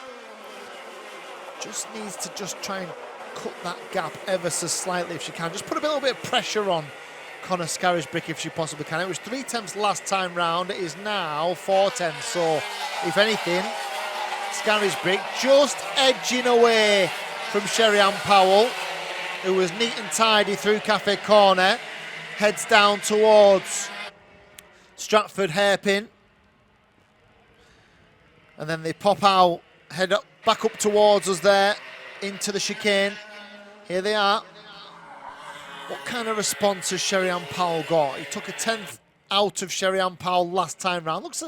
Speaker 1: Just needs to just try and cut that gap ever so slightly if she can. Just put a little bit of pressure on Conor Scarisbrick if she possibly can. It was 0.3 last time round. It is now 0.4. So if anything, Scarisbrick just edging away from Sherry-Ann Powell, who was neat and tidy through Cafe Corner. Heads down towards Stratford Hairpin. And then they pop out, head up, back up towards us there, into the chicane. Here they are. What kind of response has Sherry-Ann Powell got? He took a 10th out of Sherry-Ann Powell last time round. Looks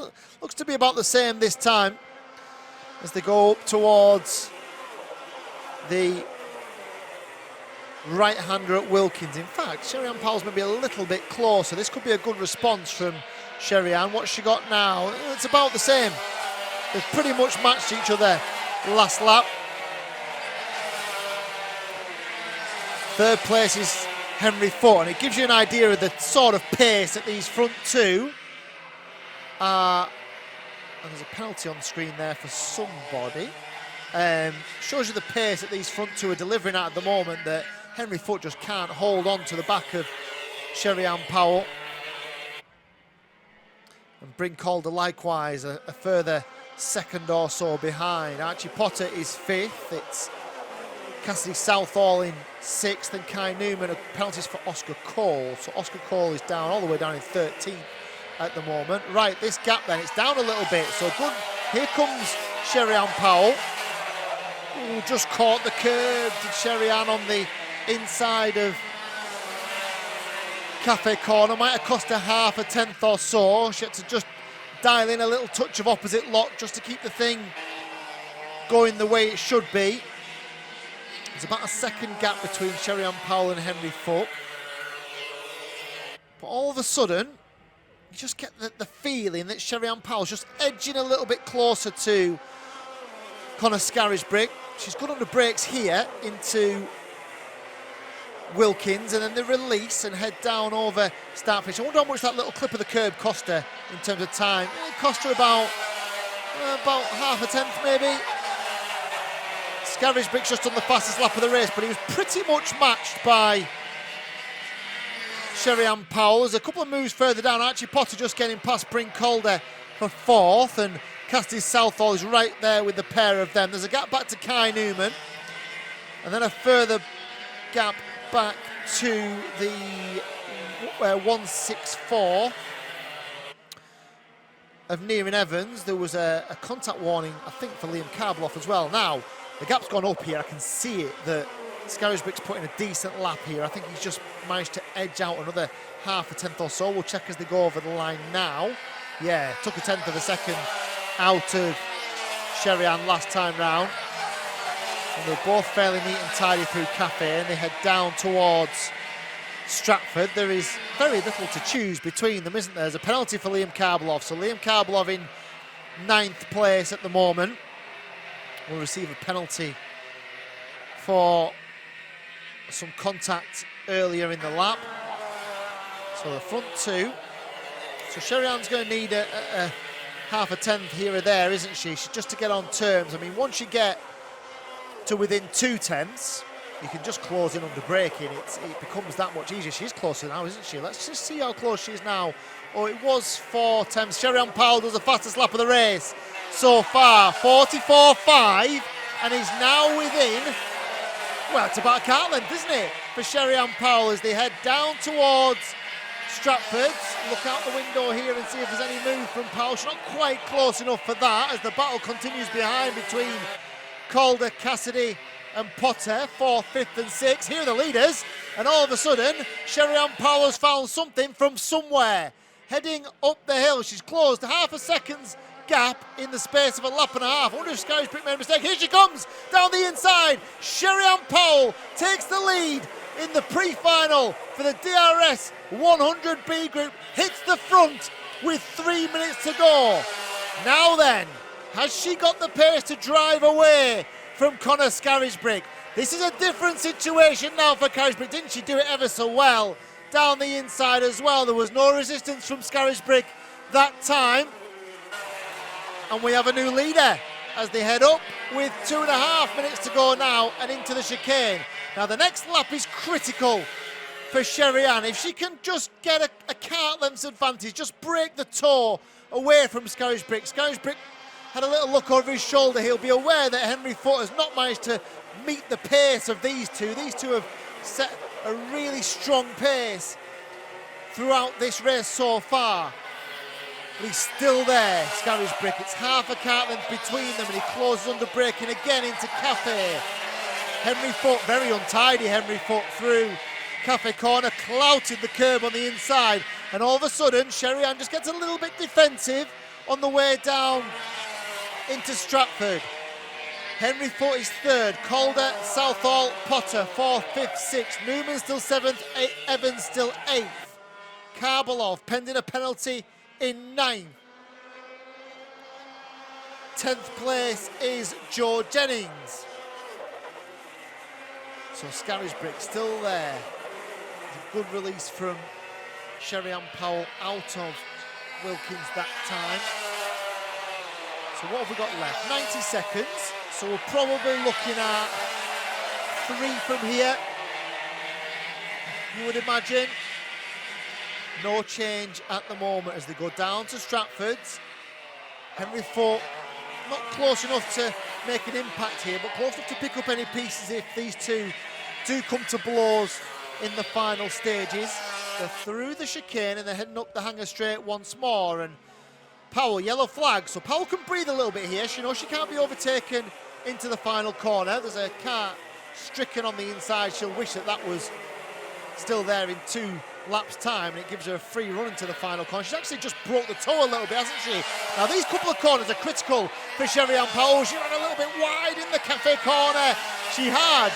Speaker 1: to be about the same this time as they go up towards the right-hander at Wilkins. In fact, Sherry-Ann Powell's maybe a little bit closer. This could be a good response from Sherry-Ann. What's she got now? It's about the same. They've pretty much matched each other last lap. Third place is Henry Foote, and it gives you an idea of the sort of pace that these front two are. And there's a penalty on the screen there for somebody. Shows you the pace that these front two are delivering at the moment, that Henry Foote just can't hold on to the back of Sherry-Ann Powell. And Bryn Calder likewise a further second or so behind. Archie Potter is 5th. It's Cassidy Southall in 6th, and Kai Newman. Penalties for Oscar Cole. So Oscar Cole is down all the way down in 13th at the moment. Right, this gap then, it's down a little bit. So good. Here comes Sherry-Ann Powell. Ooh, just caught the curb. Did Sherry-Ann on the inside of Cafe Corner. Might have cost her 0.5 or so. She had to just dial in a little touch of opposite lock just to keep the thing going the way it should be. There's about a second gap between Sherry-Ann Powell and Henry Foote. But all of a sudden, you just get the feeling that Sherry-Ann Powell's just edging a little bit closer to Conor Scarisbrick. She's good on the brakes here into Wilkins, and then the release and head down over start finish. I wonder how much that little clip of the curb cost her in terms of time. It cost her about 0.5 maybe. Scarisbrick's just on the fastest lap of the race, but he was pretty much matched by Sherry-Ann Powell. There's a couple of moves further down. Archie Potter just getting past Bryn Calder for 4th, and Cassidy Southall is right there with the pair of them. There's a gap back to Kai Newman, and then a further gap back to the 164 of Nearin Evans. There was a contact warning, I think, for Liam Carbloff as well. Now, the gap's gone up here. I can see it, that Scarisbrick's putting a decent lap here. I think he's just managed to edge out another 0.5 or so. We'll check as they go over the line now. Yeah, took a 1/10 of a second out of Sherry-Ann last time round. And they're both fairly neat and tidy through Cafe, and they head down towards Stratford. There is very little to choose between them, isn't there? There's a penalty for Liam Carbloff. So Liam Carbloff in 9th place at the moment will receive a penalty for some contact earlier in the lap. So the front two. So Sherry-Ann's going to need half a tenth here or there, isn't she? She's just to get on terms. I mean, once you get to within 2/10, you can just close in under braking. It becomes that much easier. She's closer now, isn't she? Let's just see how close she is now. Oh, it was 4/10. Sherry-Ann Powell does the fastest lap of the race so far, 44.5, and is now within, well, it's about a car length, isn't it, for Sherry-Ann Powell as they head down towards Stratford. Look out the window here and see if there's any move from Powell. She's not quite close enough for that as the battle continues behind between Calder, Cassidy and Potter, 4th, 5th and 6th. Here are the leaders, and all of a sudden Sherry-Ann Powell has found something from somewhere. Heading up the hill, she's closed half a second's gap in the space of a lap and a half. I wonder if Sky's Brick made a mistake. Here she comes down the inside. Sherry-Ann Powell takes the lead in the pre-final for the DRS 100 B group, hits the front with 3 minutes to go. Now then, has she got the pace to drive away from Connor Scarisbrick? This is a different situation now for Scarisbrick. Didn't she do it ever so well down the inside as well? There was no resistance from Scarisbrick that time. And we have a new leader as they head up with 2.5 minutes to go now and into the chicane. Now the next lap is critical for Sherry-Ann. If she can just get a kart length's advantage, just break the toe away from Scarisbrick. Scarisbrick had a little look over his shoulder. He'll be aware that Henry Foote has not managed to meet the pace of these two. These two have set a really strong pace throughout this race so far. But he's still there, Scarisbrick. It's half a kart length between them, and he closes under braking again into Cafe. Henry Foote, very untidy Henry Foote, through Cafe corner, clouted the curb on the inside, and all of a sudden Sherry-Ann just gets a little bit defensive on the way down into Stratford. Henry Foote is 3rd, Calder, Southall, Potter 4th, 5th, 6th, Newman still 7th, Evans still 8th, Karbalov pending a penalty in 9th. 10th place is Joe Jennings. So Scarisbrick still there. A good release from Sherry-Ann Powell out of Wilkins that time. So what have we got left? 90 seconds. So we're probably looking at 3 from here, you would imagine. No change at the moment as they go down to Stratford's. Henry Foote not close enough to make an impact here, but close enough to pick up any pieces if these two do come to blows in the final stages. They're through the chicane and they're heading up the hanger straight once more, and Powell, yellow flag, so Powell can breathe a little bit here. She knows she can't be overtaken into the final corner. There's a car stricken on the inside. She'll wish that that was still there in 2 laps time, and it gives her a free run into the final corner. She's actually just broke the toe a little bit, hasn't she? Now these couple of corners are critical for Sherry-Ann Powell. She ran a little bit wide in the Cafe corner. She had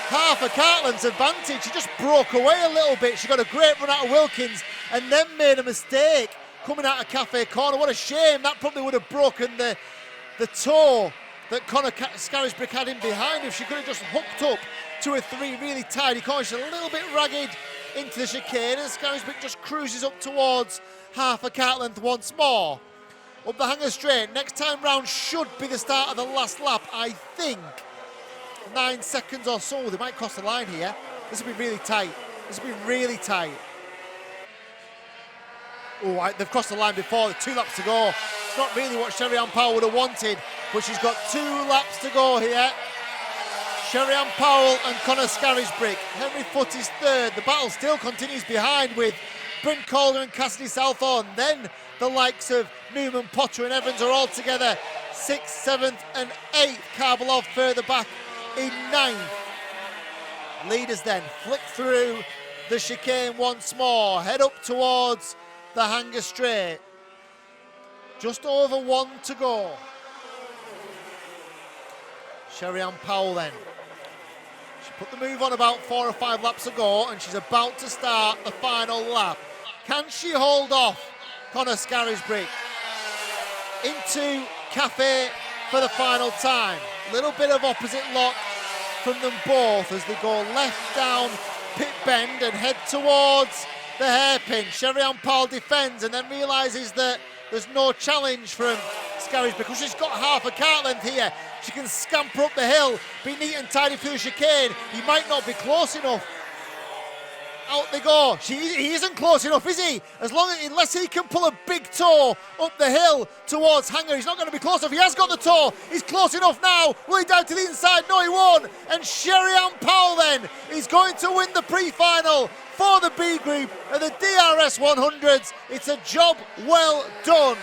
Speaker 1: half a kart length's advantage. She just broke away a little bit. She got a great run out of Wilkins and then made a mistake coming out of Cafe corner. What a shame. That probably would have broken the toe that Connor Scarisbrick had in behind if she could have just hooked up to a 3 really tidy corners. She's a little bit ragged into the chicane, and Scarisbrick just cruises up towards half a kart length once more. Up the hanger straight, next time round should be the start of the last lap, I think. 9 seconds or so, they might cross the line here. This will be really tight. This will be really tight. Oh, they've crossed the line before, 2 laps to go. It's not really what Sherry-Ann Powell would have wanted, but she's got 2 laps to go here. Sherry-Ann Powell and Connor Scarisbrick. Henry Foote is 3rd. The battle still continues behind with Bryn Calder and Cassidy Southall. Then the likes of Newman, Potter and Evans are all together. 6th, 7th and 8th. Karbalov further back in 9th. Leaders then flick through the chicane once more. Head up towards the hanger straight. Just over 1 to go. Sherry-Ann Powell then. She put the move on about 4 or 5 laps ago, and she's about to start the final lap. Can she hold off Connor Scarisbrick into Cafe for the final time? Little bit of opposite lock from them both as they go left down pit bend and head towards the hairpin. Sherry-Ann Powell defends and then realises that There's no challenge from Scarage because she's got half a cart length here. She can scamper up the hill, be neat and tidy through the chicane. He might not be close enough. Out they go. He isn't close enough, is he? Unless he can pull a big toe up the hill towards Hanger, he's not going to be close enough. He has got the toe. He's close enough now. Will he down to the inside? No, he won't. And Sherry-Ann Powell then is going to win the pre-final for the B group at the DRS100s. It's a job well done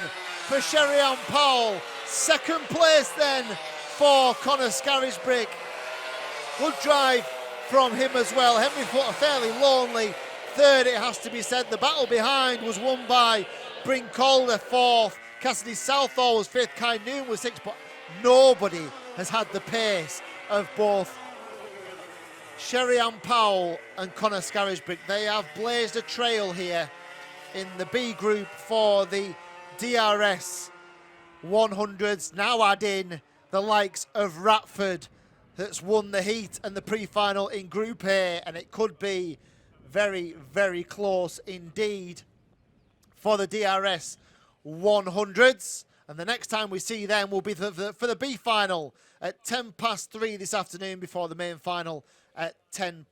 Speaker 1: for Sherry-Ann Powell. Second place then for Conor Scarisbrick. Good drive from him as well. Henry Foote fairly lonely third, it has to be said. The battle behind was won by Bryn Calder fourth, Cassidy Southall was fifth, Kai Noon was sixth, but nobody has had the pace of both Sherry-Ann Powell and Conor Scarisbrick. They have blazed a trail here in the B group for the DRS 100s. Now add in the likes of Ratford, that's won the heat and the pre-final in Group A, and it could be very, very close indeed for the DRS 100s. And the next time we see them will be for the B final at 3:10 this afternoon before the main final at 4:10.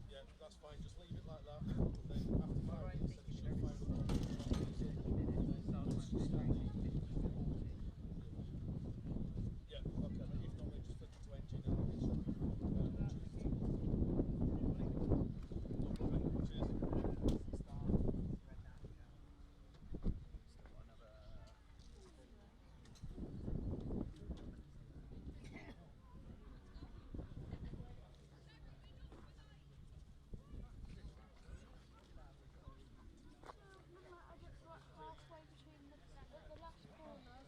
Speaker 2: Yeah, that's fine. Just leave it like that. Then after 5 minutes, then it should fire up. Yeah, okay. If not, then just flick it to engine and it's no problem.
Speaker 4: Halfway between the last corner and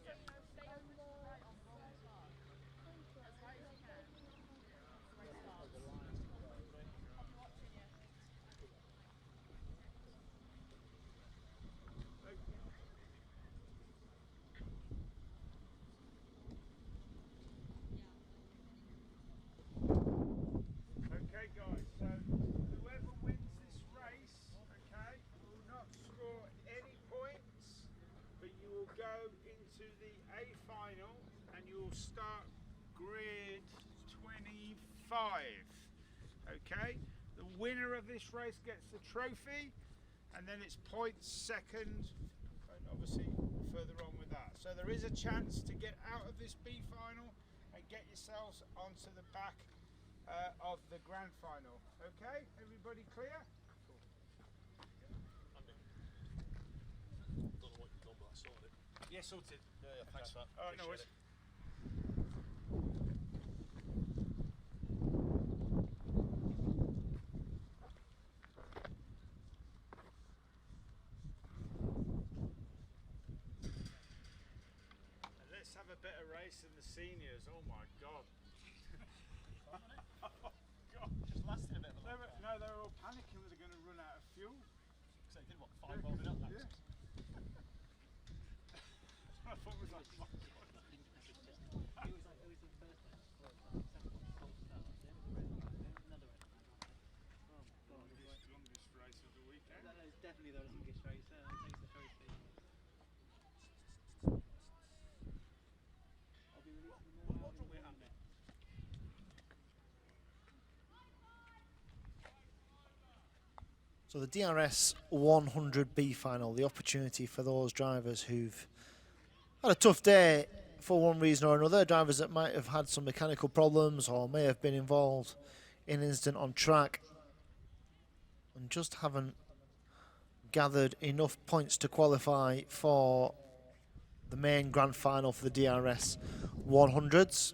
Speaker 3: Okay, guys, so whoever wins this race, okay, will not score any points, but you will go into the A final and you will start grid 25. Okay, the winner of this race gets the trophy, and then it's points second, and obviously further on with that. So there is a chance to get out of this B final and get yourselves onto the back of the grand final. Okay, everybody clear?
Speaker 2: Don't know what you've done, but I sorted it.
Speaker 3: Yeah, sorted.
Speaker 2: Yeah, thanks for that.
Speaker 3: All right, no
Speaker 2: Appreciate
Speaker 3: worries.
Speaker 2: it.
Speaker 3: And let's have a better race than the seniors. Oh my God. Oh God.
Speaker 2: Just lasted a bit of a
Speaker 3: No, they were all panicking that they're going to run out of fuel.
Speaker 2: So it did what, 5 rolling up
Speaker 3: Yeah. I thought it was like, oh my God.
Speaker 5: It was the first one. Well, second one, cold start. Then it was red one, then another red one. Oh my God. It was like,
Speaker 3: Longest race of the weekend.
Speaker 5: that was definitely the longest race. Takes the trophy. I'll be releasing them now.
Speaker 2: What drum we have?
Speaker 1: So the DRS 100B final, the opportunity for those drivers who've had a tough day for one reason or another, drivers that might have had some mechanical problems or may have been involved in instant on track and just haven't gathered enough points to qualify for the main grand final for the DRS 100s.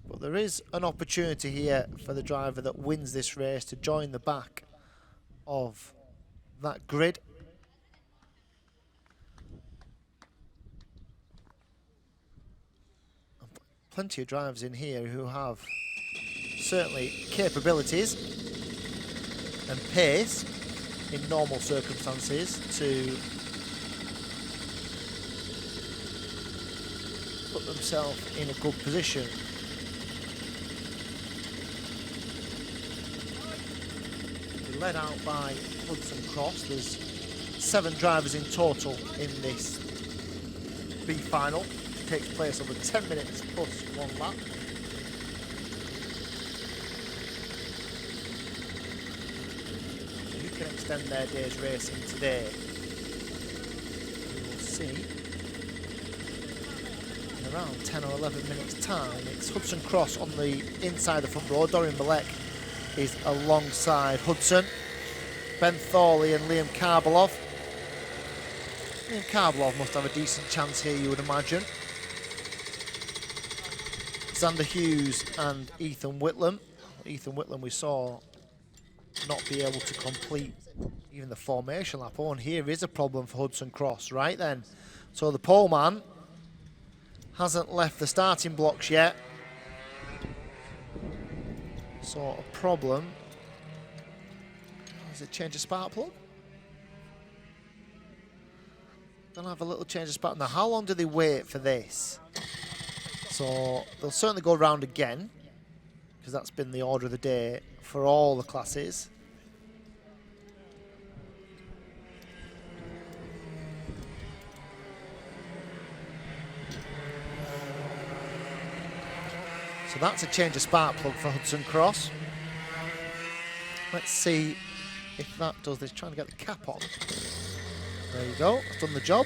Speaker 1: But there is an opportunity here for the driver that wins this race to join the back of that grid. Plenty of drivers in here who have certainly capabilities and pace in normal circumstances to put themselves in a good position. They're led out by Hudson Cross. There's 7 drivers in total in this B final. It takes place over 10 minutes plus 1 lap. Who can extend their day's racing today? We will see. In around 10 or 11 minutes time, it's Hudson Cross on the inside of the front row. Dorian Malek is alongside Hudson. Ben Thorley and Liam Karbalov. Liam Karbalov must have a decent chance here, you would imagine. Xander Hughes and Ethan Whitlam. Ethan Whitlam we saw not be able to complete even the formation lap. Oh, and here is a problem for Hudson Cross, right then. So the pole man hasn't left the starting blocks yet. So a problem. Is it change of spark plug? Gonna have a little change of spark. Now, how long do they wait for this? So they'll certainly go around again, because that's been the order of the day for all the classes. So that's a change of spark plug for Hudson Cross. Let's see if that does this. Trying to get the cap on. There you go. It's done the job.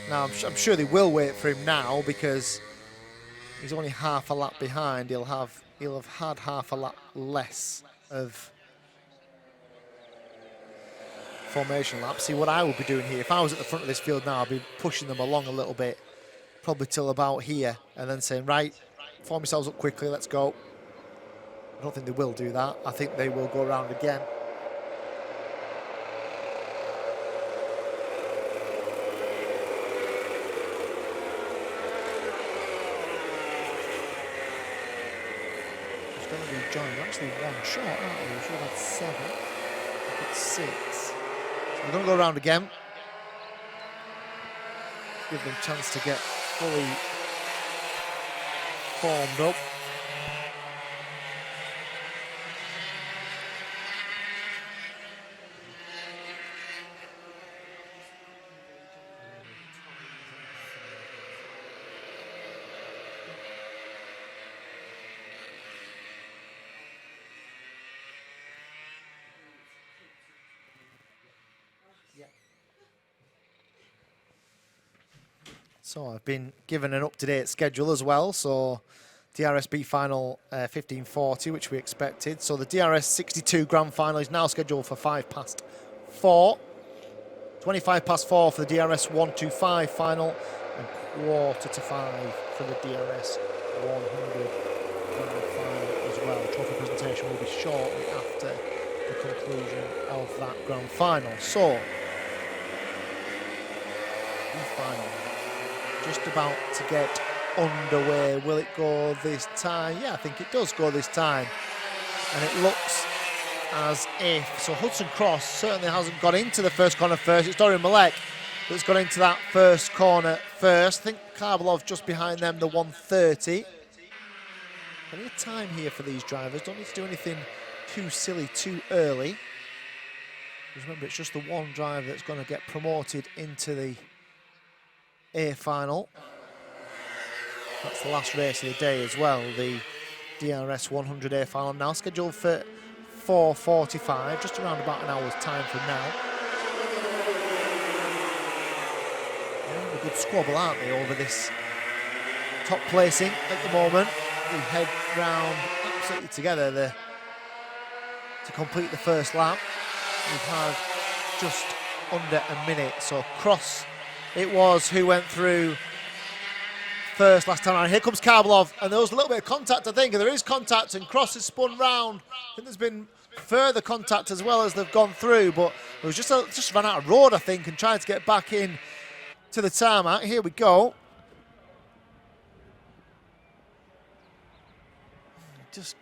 Speaker 1: Now I'm sure they will wait for him now because he's only half a lap behind. He'll have had half a lap less of formation lap. See what I would be doing here. If I was at the front of this field now, I'd be pushing them along a little bit, probably till about here, and then saying, right, form yourselves up quickly, let's go. I don't think they will do that. I think they will go around again. There's going to be John. We're actually one short, aren't we? We should have had 7. We've got 6. So we're going to go around again. Give them a chance to get fully formed up. So I've been given an up-to-date schedule as well. So DRSB final 15:40, which we expected. So the DRS 62 grand final is now scheduled for 4:05. 25 past 4 for the DRS 125 final, and 4:45 for the DRS 100 grand final as well. The trophy presentation will be shortly after the conclusion of that grand final. So the final just about to get underway. Will it go this time? Yeah, I think it does go this time. And it looks as if, so Hudson Cross certainly hasn't got into the first corner first. It's Dorian Malek that's got into that first corner first. I think Karbalov just behind them, the 130. Plenty of time here for these drivers. Don't need to do anything too silly too early. Because remember, it's just the one driver that's going to get promoted into the A final. That's the last race of the day as well. The DRS 100 A final now scheduled for 4:45, just around about an hour's time from now. Yeah, a good squabble, aren't they, over this top placing at the moment. We head round absolutely together. The to complete the first lap. We've had just under a minute. So Cross it was who went through first last time around. Here comes Karbalov, and there was a little bit of contact, I think, and there is contact, and Cross has spun round. I think there's been further contact as well as they've gone through, but it was just ran out of road, I think, and tried to get back in to the tarmac. Here we go. Just,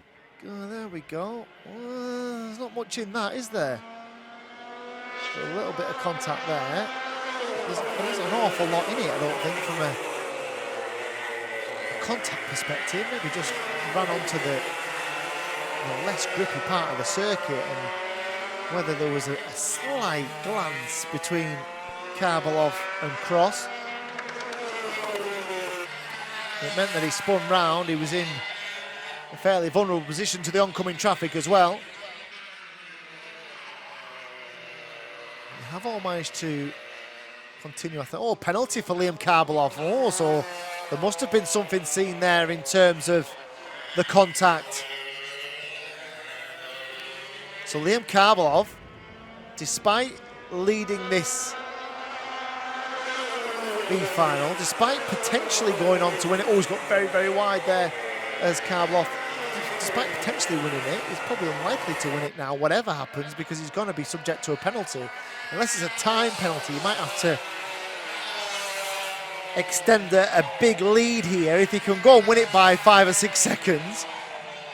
Speaker 1: oh, there we go. There's not much in that, is there? A little bit of contact there. There's an awful lot in it, I don't think, from a contact perspective. Maybe just ran onto the less grippy part of the circuit, and whether there was a slight glance between Karbalov and Cross. It meant that he spun round. He was in a fairly vulnerable position to the oncoming traffic as well. They have all managed to continue. I thought, oh, penalty for Liam Karbalov. Oh, so there must have been something seen there in terms of the contact. So Liam Karbalov, despite leading this B final, despite potentially going on to win it, oh, he's got very, very wide there as Karbalov. Despite potentially winning it, he's probably unlikely to win it now, whatever happens, because he's going to be subject to a penalty. Unless it's a time penalty, you might have to extend a big lead here. If he can go and win it by 5 or 6 seconds,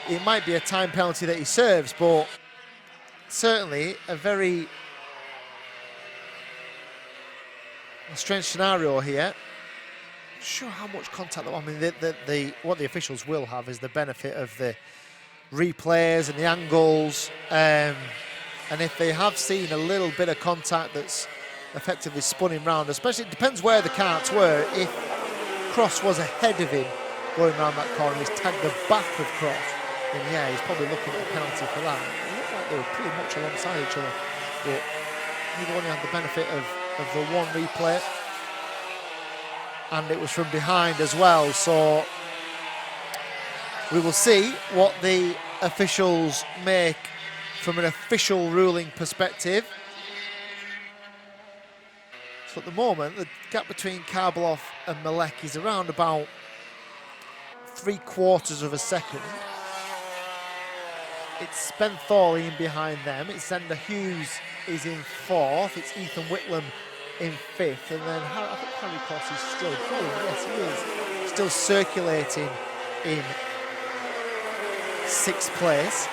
Speaker 1: it might be a time penalty that he serves, but certainly a very strange scenario here. Not sure how much contact. I mean, what the officials will have is the benefit of the replays and the angles, and if they have seen a little bit of contact that's effectively spun him round, especially, it depends where the carts were. If Cross was ahead of him going around that corner, he's tagged the back of Cross, then yeah, he's probably looking at a penalty for that. It looked like they were pretty much alongside each other, but he'd only had the benefit of the one replay, and it was from behind as well. So we will see what the officials make from an official ruling perspective. So at the moment, the gap between Karbalov and Malek is around about 3/4 of a second. It's Spenthal in behind them. It's Zander Hughes is in 4th. It's Ethan Whitlam in 5th. And then I think Harry Cross is still going. Yes, he is. Still circulating in 6th place.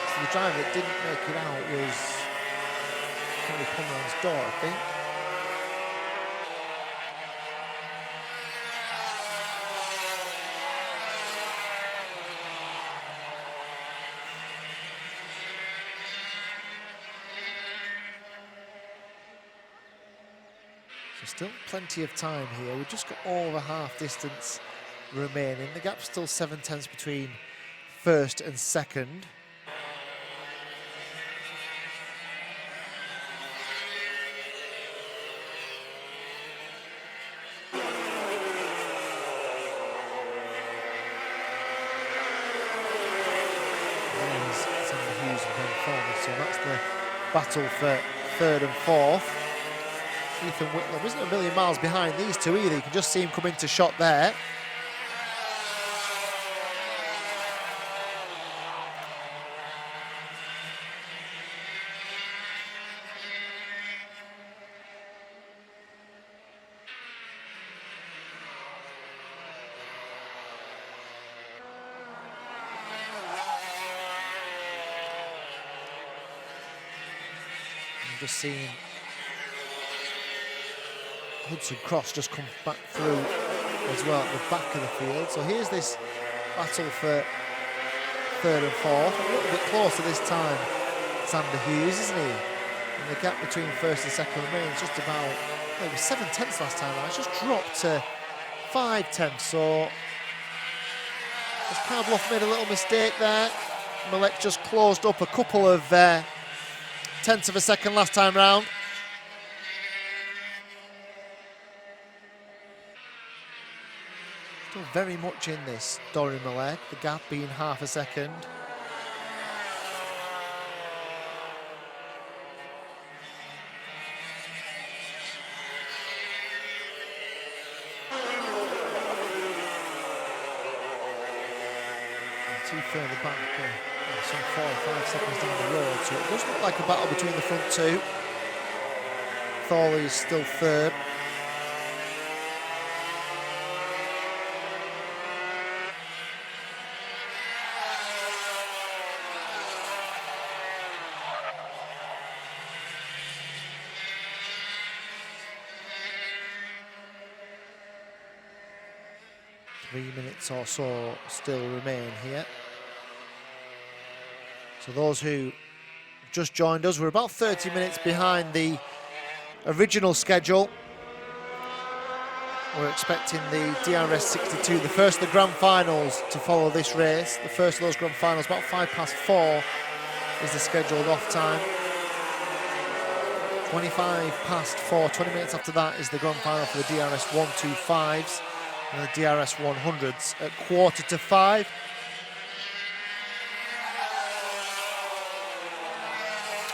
Speaker 1: So the driver that didn't make it out was Henry Pomeran's door, I think. So still plenty of time here. We've just got over half distance remaining. The gap's still 7/10 between first and second. So that's the battle for 3rd and 4th. Ethan Whitlam isn't a million miles behind these two either. You can just see him come into shot there. Just seeing Hudson Cross just come back through as well at the back of the field. So here's this battle for 3rd and 4th. A little bit closer this time, Zander Hughes, isn't he? And the gap between 1st and 2nd remains just about, well, it was 7/10 last time. It's just dropped to 5/10. So has Karbalov made a little mistake there? Malek just closed up a couple of 10ths of a second last time round. Still very much in this, Dorian Malek, the gap being half a second. too further back, some 4 or 5 seconds down the road, so it does look like a battle between the front two. Thorley is still third. Minutes or so still remain here. So those who just joined us, we're about 30 minutes behind the original schedule. We're expecting the DRS62, the first of the grand finals, to follow this race. The first of those grand finals, about 4:05 is the scheduled off time. 4:25, 20 minutes after that is the grand final for the DRS125s. And the DRS100s at 4:45.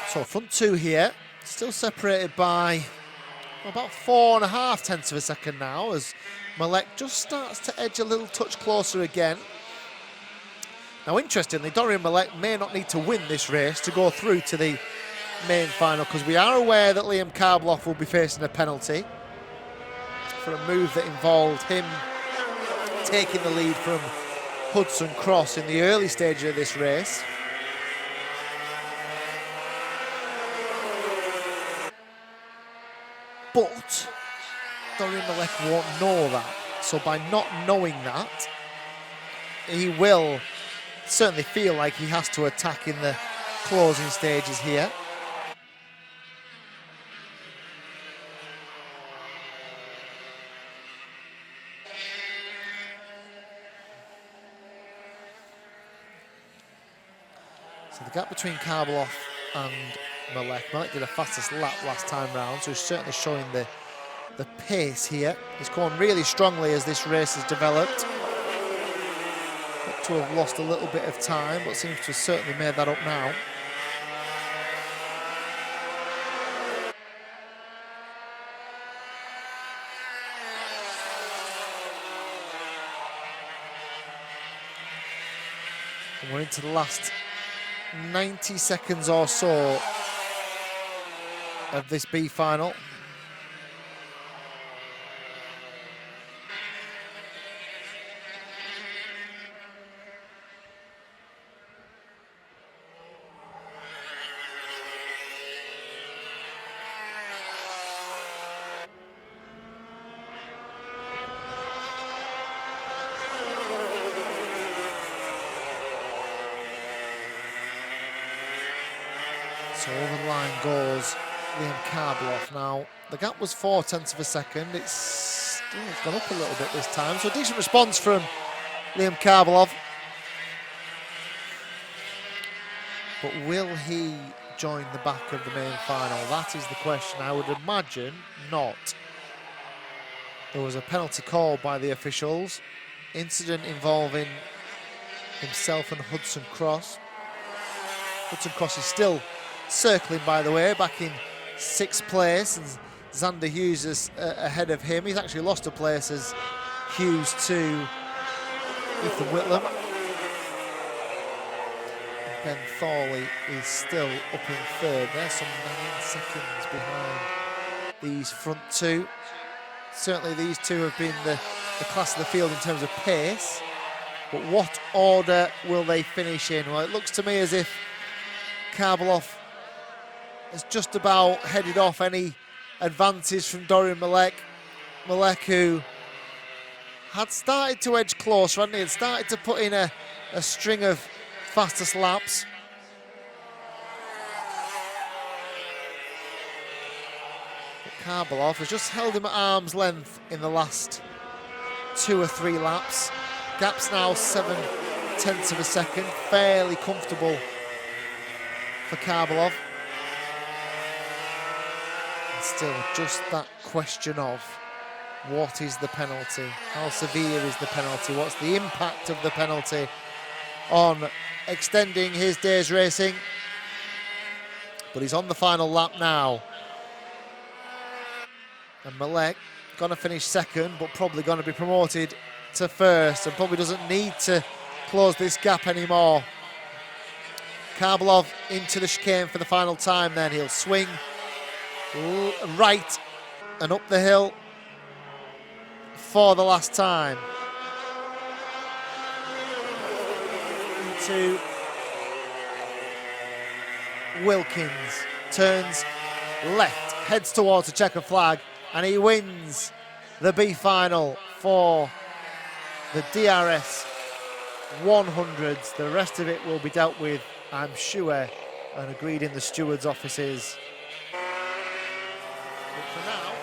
Speaker 1: So front two here, still separated by about 4.5 tenths of a second now, as Malek just starts to edge a little touch closer again. Now interestingly, Dorian Malek may not need to win this race to go through to the main final, because we are aware that Liam Karbloff will be facing a penalty for a move that involved him taking the lead from Hudson Cross in the early stages of this race. But Dorian Malek won't know that. So by not knowing that, he will certainly feel like he has to attack in the closing stages here. So the gap between Karbloff and Malek did a fastest lap last time round, so he's certainly showing the pace here. He's going really strongly as this race has developed. Got to have lost a little bit of time, but seems to have certainly made that up now. And we're into the last 90 seconds or so of this B final. So over the line goes Liam Karbloff. Now, the gap was 4 tenths of a second. It's gone up a little bit this time. So a decent response from Liam Karbloff. But will he join the back of the main final? That is the question. I would imagine not. There was a penalty called by the officials. Incident involving himself and Hudson Cross. Hudson Cross is still circling, by the way, back in 6th place, and Xander Hughes is ahead of him. He's actually lost a place as Hughes to Ethan Whitlam. Ben Thorley is still up in 3rd. They're some 9 seconds behind these front two. Certainly these two have been the class of the field in terms of pace. But what order will they finish in? Well, it looks to me as if Karbloff has just about headed off any advances from Dorian Malek. Malek, who had started to edge closer, hadn't he? Had started to put in a string of fastest laps. But Karbloff has just held him at arm's length in the last 2 or 3 laps. Gap's now 7 tenths of a second, fairly comfortable for Karbloff. Still, just that question of what is the penalty? How severe is the penalty? What's the impact of the penalty on extending his day's racing? But he's on the final lap now. And Malek going to finish 2nd, but probably going to be promoted to 1st, and probably doesn't need to close this gap anymore. Karbalov into the chicane for the final time, then he'll swing right and up the hill for the last time. Into Wilkins, turns left, heads towards the checker flag, and he wins the B final for the DRS 100s. The rest of it will be dealt with, I'm sure, and agreed in the stewards' offices. But for now,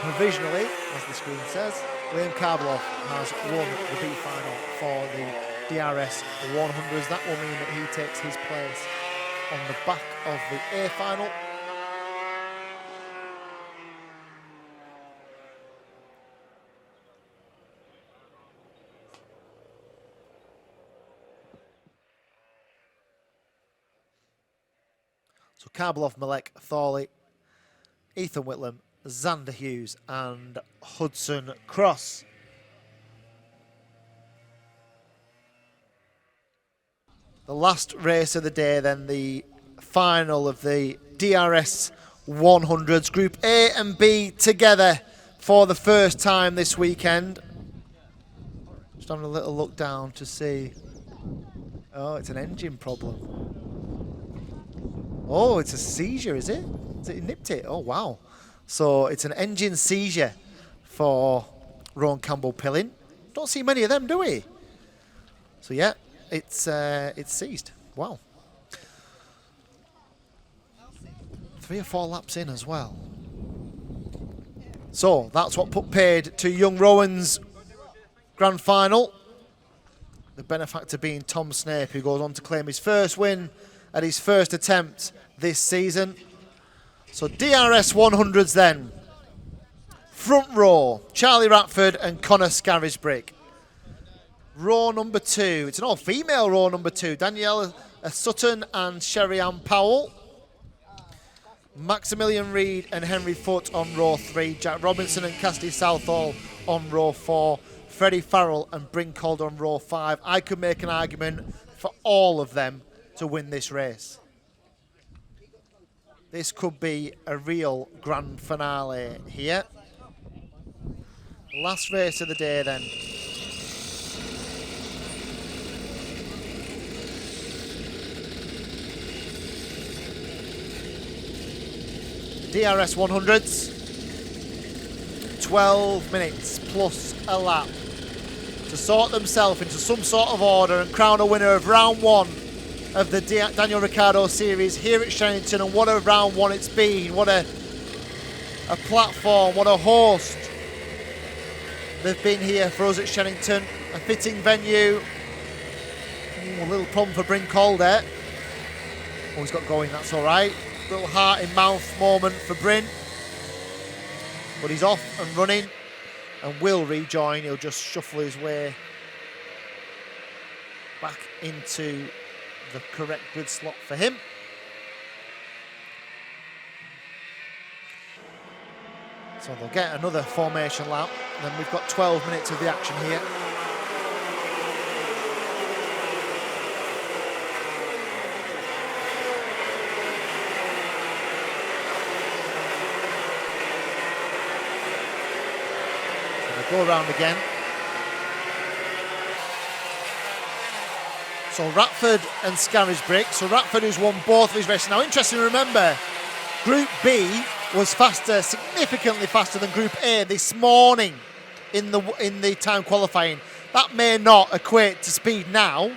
Speaker 1: provisionally, as the screen says, Liam Karbalov has won the B final for the DRS 100s. That will mean that he takes his place on the back of the A final. So Karbalov, Malek, Thorley, Ethan Whitlam, Xander Hughes and Hudson Cross. The last race of the day, then the final of the DRS 100s. Group A and B together for the first time this weekend. Just having a little look down to see. Oh, it's an engine problem. Oh, it's a seizure, is it? Is it nipped it? Oh, wow. So it's an engine seizure for Rowan Campbell-Pillin. Don't see many of them, do we? So yeah, it's seized. Wow. 3 or 4 laps in as well. So that's what put paid to young Rowan's grand final. The benefactor being Tom Snape, who goes on to claim his first win at his first attempt this season. So DRS 100s then. Front row, Charlie Ratford and Connor Scarisbrick. Row number 2, it's an all-female row number 2. Danielle Sutton and Sherry-Ann Powell. Maximilian Reed and Henry Foote on row 3. Jack Robinson and Cassidy Southall on row 4. Freddie Farrell and Bryn Calder on row 5. I could make an argument for all of them to win this race. This could be a real grand finale here. Last race of the day then. DRS 100s. 12 minutes plus a lap to sort themselves into some sort of order and crown a winner of round 1 of the Daniel Ricciardo Series here at Shenington. And what a round 1 it's been. What a platform, what a host they've been here for us at Shenington. A fitting venue. Ooh, a little problem for Bryn Calder. Oh, he's got going, that's all right. Little heart in mouth moment for Bryn. But he's off and running and will rejoin. He'll just shuffle his way back into the correct grid slot for him. So they'll get another formation lap. And then we've got 12 minutes of the action here. Go around again. So Ratford and Scarisbrick. So Ratford, who's won both of his races. Now, interesting to remember, Group B was faster, significantly faster than Group A this morning in the time qualifying. That may not equate to speed now,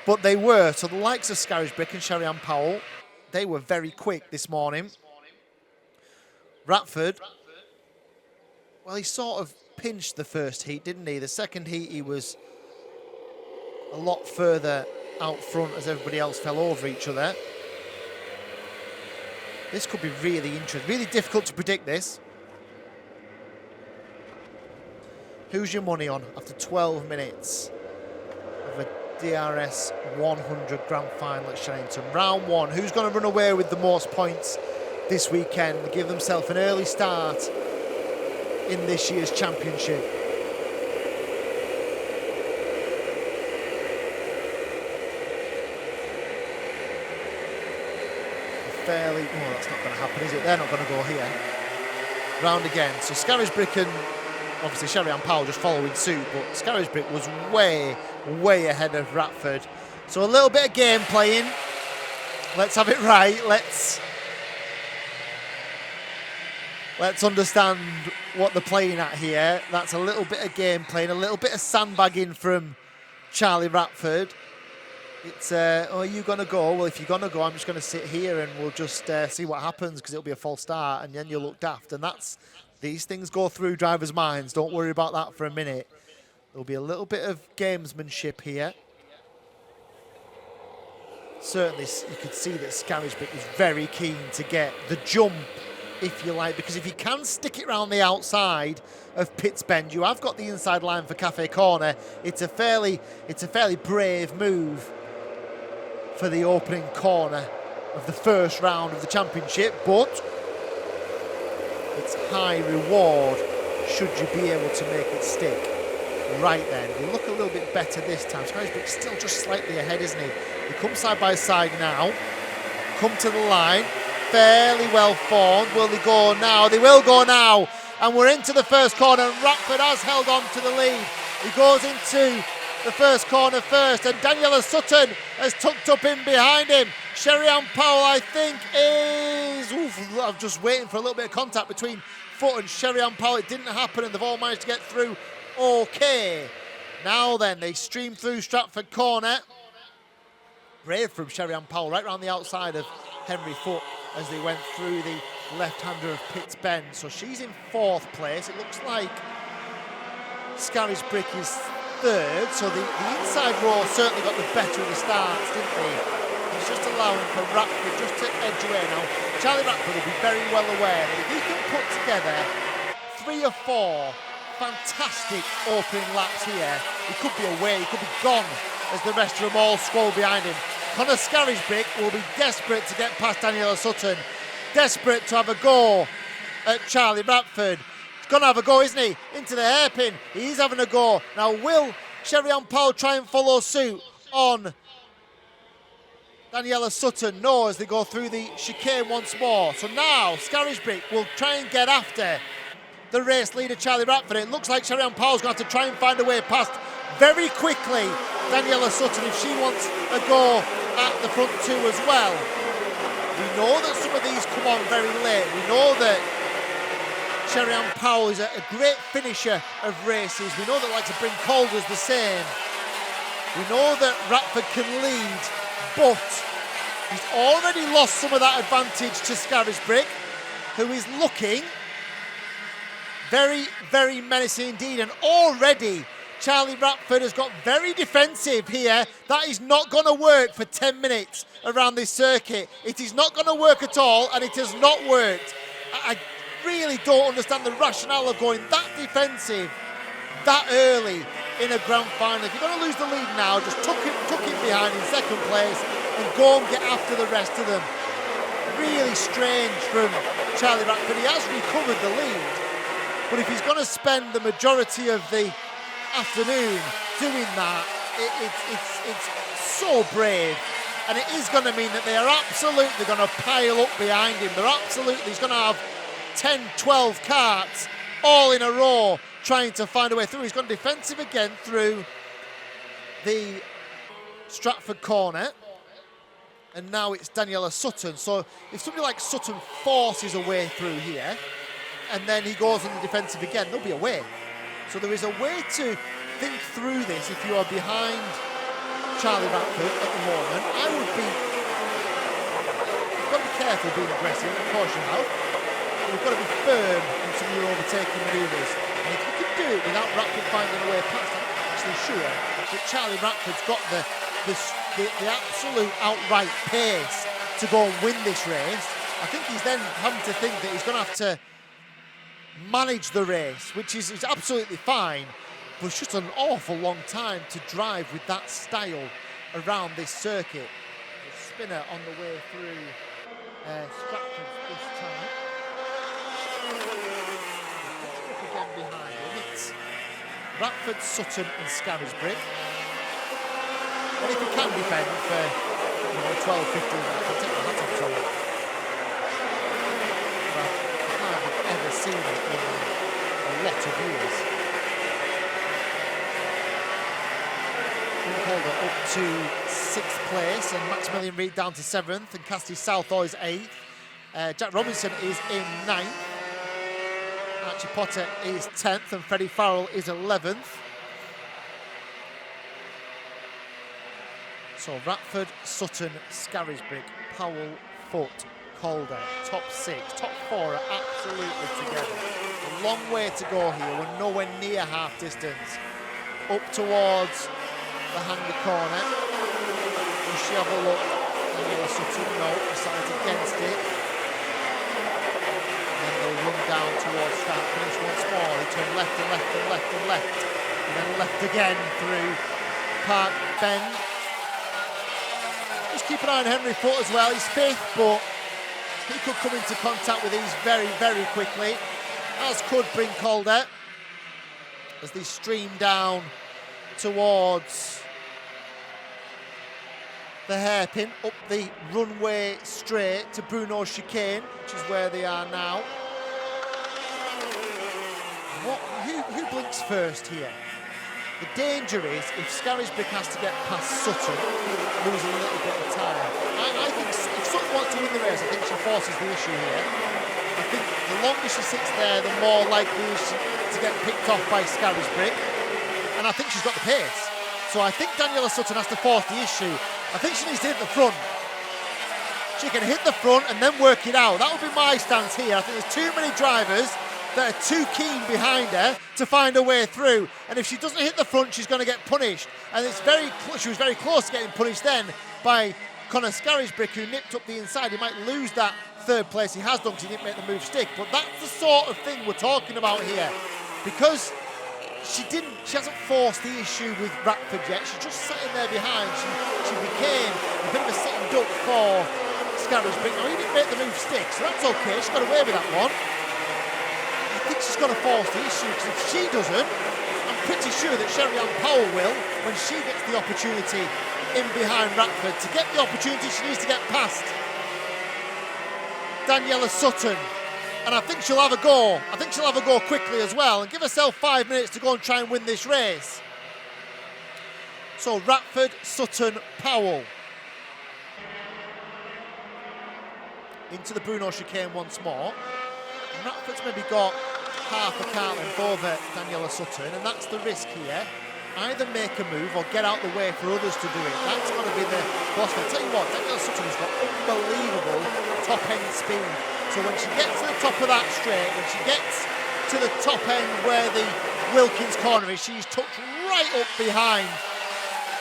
Speaker 1: but they were. So the likes of Scarisbrick and Sherry-Ann Powell, they were very quick this morning. Ratford, well, he sort of pinched the first heat, didn't he? The second heat, he was a lot further out front as everybody else fell over each other. This could be really interesting, really difficult to predict this. Who's your money on after 12 minutes of a DRS 100 grand final at Shenington? Round 1, who's going to run away with the most points this weekend, give themselves an early start in this year's championship? fairly... Oh, that's not going to happen, is it? They're not going to go here. Round again. So Scarisbrick and obviously Sherry-Ann Powell just following suit, but Scarisbrick was way, way ahead of Ratford. So a little bit of game playing. Let's have it right. Let's understand what they're playing at here. That's a little bit of game playing, a little bit of sandbagging from Charlie Ratford. It's, oh, are you going to go? Well, if you're going to go, I'm just going to sit here and we'll just see what happens, because it'll be a false start and then you'll look daft. And these things go through drivers' minds. Don't worry about that for a minute. There'll be a little bit of gamesmanship here. Certainly, you could see that Scarisbrick was very keen to get the jump, if you like, because if you can stick it round the outside of Pitts Bend, you have got the inside line for Cafe Corner. It's a fairly brave move for the opening corner of the first round of the championship, but it's high reward should you be able to make it stick. Right then, we look a little bit better this time. Scarisbrick's still just slightly ahead, isn't he? He comes side by side now, come to the line, fairly well formed. Will they go now? They will go now, and we're into the first corner, and Ratford has held on to the lead. He goes into the first corner first, and Daniela Sutton has tucked up in behind him. Sherry-Ann Powell, I think, is... Oof, I'm just waiting for a little bit of contact between Foot and Sherry-Ann Powell. It didn't happen, and they've all managed to get through okay. Now then, they stream through Stratford Corner. Brave from Sherry-Ann Powell, right round the outside of Henry Foot as they went through the left-hander of Pitts Bend. So she's in 4th place. It looks like Scarisbrick is 3rd, so the inside row certainly got the better of the starts, didn't they? He's just allowing for Ratford just to edge away now. Charlie Ratford will be very well aware that if he can put together 3 or 4 fantastic opening laps here, he could be away, he could be gone as the rest of them all squall behind him. Connor Scarisbrick will be desperate to get past Daniela Sutton, desperate to have a go at Charlie Ratford. He's going to have a go, isn't he? Into the hairpin. He's having a go. Now, will Sherry-Ann Powell try and follow suit on Daniela Sutton? No, as they go through the chicane once more. So now, Scarisbrick will try and get after the race leader, Charlie Ratford. It looks like Sherry-Ann Powell's going to have to try and find a way past very quickly Daniela Sutton if she wants a go at the front 2 as well. We know that some of these come on very late. We know that Sherry-Ann Powell is a great finisher of races. We know that like to bring Calder's the same. We know that Ratford can lead, but he's already lost some of that advantage to Scarisbrick, who is looking very, very menacing indeed. And already Charlie Ratford has got very defensive here. That is not going to work for 10 minutes around this circuit. It is not going to work at all, and it has not worked. I really don't understand the rationale of going that defensive that early in a grand final. If you're going to lose the lead now, just tuck it behind in 2nd place and go and get after the rest of them. Really strange from Charlie Ratford. He has recovered the lead, but if he's going to spend the majority of the afternoon doing that, it's so brave, and it is going to mean that they are absolutely going to pile up behind him. He's going to have 10, 12 carts all in a row trying to find a way through. He's gone defensive again through the Stratford Corner, and now it's Daniela Sutton. So if somebody like Sutton forces a way through here and then he goes on the defensive again, there'll be a way. So there is a way to think through this if you are behind Charlie Ratford at the moment. You've got to be careful being aggressive, of course you have. But you've got to be firm in some of your overtaking manoeuvres. And if you can do it without Ratford finding a way past, I'm actually sure that Charlie Ratford's got the absolute outright pace to go and win this race. I think he's then having to think that he's going to have to manage the race, which is absolutely fine, but it's just an awful long time to drive with that style around this circuit. The spinner on the way through Stratford this time. Again behind him, it's Ratford, Sutton and Scarisbrick. And if he can defend for 12, 15 minutes, I'll take the hat off to him. seen it in a lot of years. Calder up to 6th place, and Maximilian Reid down to 7th, and Cassidy Southall is 8th. Jack Robinson is in 9th. Archie Potter is 10th, and Freddie Farrell is 11th. So Ratford, Sutton, Scarisbrick, Powell, Foot, Calder, top 6, top 4 are absolutely together. A long way to go here. We're nowhere near half distance. Up towards the hanger corner. Does she have a look? Daniela Sutton, no, decides against it. And then they'll run down towards start finish once more. They turn left and left and left and left. And then left again through Park Bend. Just keep an eye on Henry Foot as well. He's 5th, but he could come into contact with these very, very quickly, as could Bryn Calder, as they stream down towards the hairpin, up the runway straight to Bruno Chicane, which is where they are now. Who blinks first here? The danger is if Scarisbrick has to get past Sutton, losing a little bit of time. I think if Sutton wants to win the race, I think she forces the issue here. I think the longer she sits there, the more likely is she to get picked off by Scarisbrick. And I think she's got the pace. So I think Daniela Sutton has to force the issue. I think she needs to hit the front. She can hit the front and then work it out. That would be my stance here. I think there's too many drivers that are too keen behind her to find a way through. And if she doesn't hit the front, she's going to get punished. And she was very close to getting punished then by Conor Scarisbrick, who nipped up the inside. He might lose that 3rd place. He has done because he didn't make the move stick. But that's the sort of thing we're talking about here. Because she hasn't forced the issue with Ratford yet. She's just sitting there behind. She became a bit of a sitting duck for Scarisbrick. Now, he didn't make the move stick, so that's okay. She got away with that one. I think she's got to force the issue, because if she doesn't, I'm pretty sure that Sherry-Ann Powell will, when she gets the opportunity in behind Ratford. To get the opportunity, she needs to get past Daniela Sutton. And I think she'll have a go. I think she'll have a go quickly as well and give herself 5 minutes to go and try and win this race. So Ratford, Sutton, Powell. Into the Bruno chicane once more. And Ratford's maybe got half a car length over Daniela Sutton, and that's the risk here. Either make a move or get out the way for others to do it. That's going to be the philosophy. I'll tell you what, Daniela Sutton has got unbelievable top-end speed. So when she gets to the top of that straight, when she gets to the top end where the Wilkins corner is, she's tucked right up behind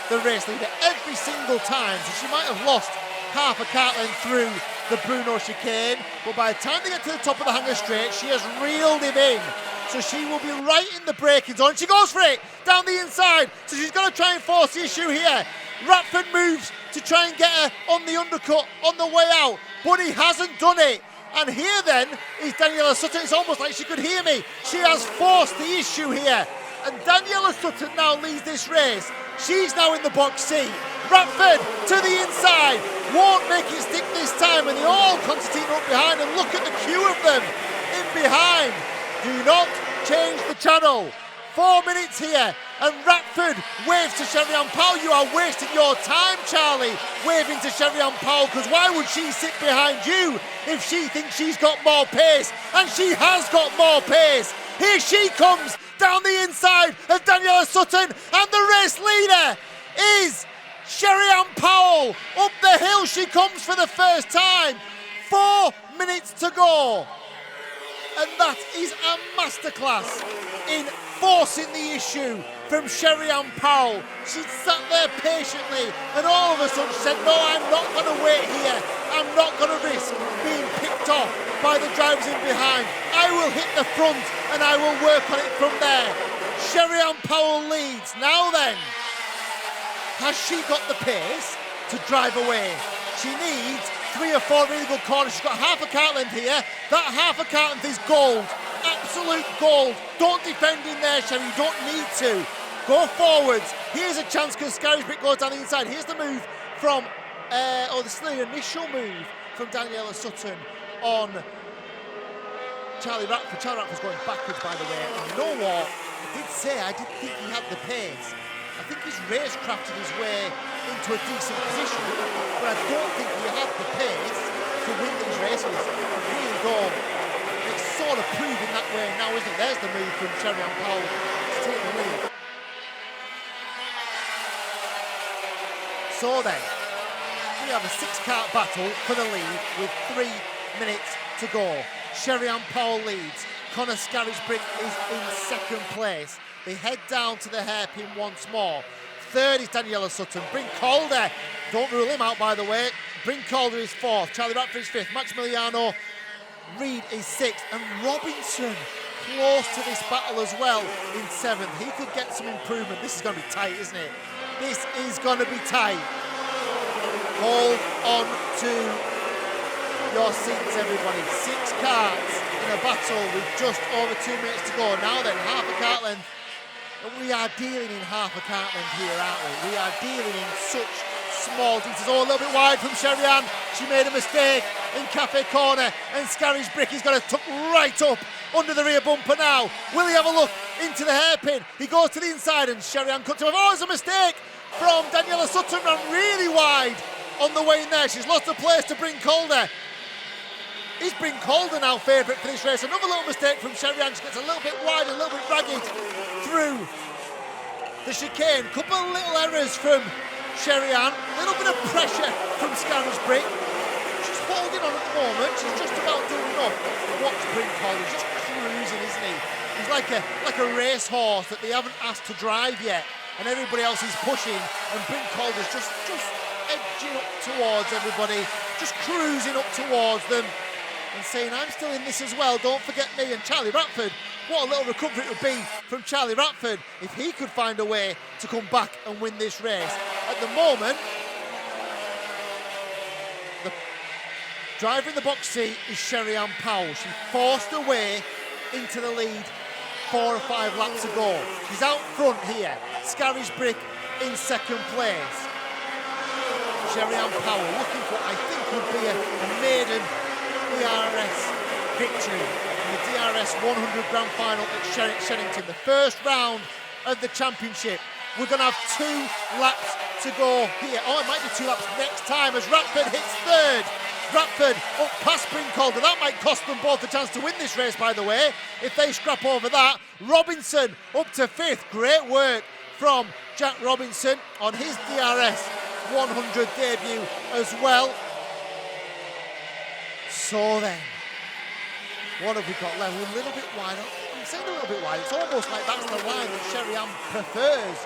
Speaker 1: the race leader every single time. So she might have lost half a kart length through the Bruno chicane, but by the time they get to the top of the hanger straight, she has reeled him in. So she will be right in the braking zone. She goes for it down the inside. So she's going to try and force the issue here. Ratford moves to try and get her on the undercut on the way out, but he hasn't done it. And here then is Daniela Sutton. It's almost like she could hear me. She has forced the issue here. And Daniela Sutton now leads this race. She's now in the box seat. Ratford to the inside. Won't make it stick this time. And they all concertina up behind. And look at the queue of them in behind. Do not change the channel. 4 minutes here. And Ratford waves to Sherry-Ann Powell. You are wasting your time, Charlie, waving to Sherry-Ann Powell, because why would she sit behind you if she thinks she's got more pace? And she has got more pace. Here she comes down the inside of Daniela Sutton, and the race leader is Sherry-Ann Powell. Up the hill she comes for the first time. 4 minutes to go. And that is a masterclass in forcing the issue from Sherry-Ann Powell. She sat there patiently, and all of a sudden she said, no, I'm not going to wait here. I'm not going to risk being picked off by the drivers in behind. I will hit the front and I will work on it from there. Sherry-Ann Powell leads. Now then, has she got the pace to drive away? She needs 3 or 4 really good corners. She's got half a kart length here. That half a kart length is gold. Absolute gold. Don't defend in there, Sherry. You don't need to. Go forwards. Here's a chance because Scarisbrick goes down the inside. Here's the move from, this is the initial move from Daniela Sutton on Charlie Ratford's going backwards, by the way. And you know what? I did say I didn't think he had the pace. I think he's racecrafted his way into a decent position, but I don't think he had the pace to win these races. I really don't. It's sort of proving that way now, isn't it? There's the move from Sherry Powell to take the lead. So then, we have a 6-kart battle for the lead with 3 minutes to go. Sherry-Ann Powell leads. Connor Scarisbrick is in second place. They head down to the hairpin once more. Third is Daniela Sutton. Bryn Calder, don't rule him out, by the way. Bryn Calder is fourth. Charlie Ratford is fifth. Maximiliano Reid is sixth. And Robinson close to this battle as well in seventh. He could get some improvement. This is going to be tight, isn't it? This is going to be tight. Hold on to your seats, everybody. 6 karts in a battle with just over 2 minutes to go. Now then, half a kart length. And we are dealing in half a kart length here, aren't we? We are dealing in such small details. Oh, a little bit wide from Sherry-Ann. She made a mistake in Cafe Corner. And Scarisbrick is going to tuck right up under the rear bumper now. Will he have a look into the hairpin? He goes to the inside and Sherry-Ann cuts him off. Oh, it's a mistake from Daniela Sutton. Ran really wide on the way in there. She's lost the place to Bryn Calder. Is Bryn Calder now favourite for this race? Another little mistake from Sherry-Ann. She gets a little bit wide, a little bit ragged through the chicane. Couple of little errors from Sherry-Ann. A little bit of pressure from Scarisbrick. She's holding on at the moment. She's just about doing enough. Watch Bryn Calder. He's just cruising, isn't he? He's like a racehorse that they haven't asked to drive yet, and everybody else is pushing, and Bryn Calder's just edging up towards everybody, just cruising up towards them and saying, I'm still in this as well, don't forget me. And Charlie Ratford, what a little recovery it would be from Charlie Ratford if he could find a way to come back and win this race. At the moment, the driver in the box seat is Sherry-Ann Powell. She forced her way into the lead 4 or 5 laps ago. She's out front here. Scarisbrick in second place. Sherry-Ann Powell looking for, I think, would be a maiden DRS victory in the DRS100 Grand Final at Shenington, the first round of the championship. We're going to have 2 laps to go here. Oh, it might be 2 laps next time as Ratford hits third. Ratford up past Bryn Calder. That might cost them both a chance to win this race, by the way, if they scrap over that. Robinson up to 5th. Great work from Jack Robinson on his DRS100 debut as well. So then, what have we got left? We're a little bit wide. I'm saying a little bit wide. It's almost like that's the line that Sherry-Ann prefers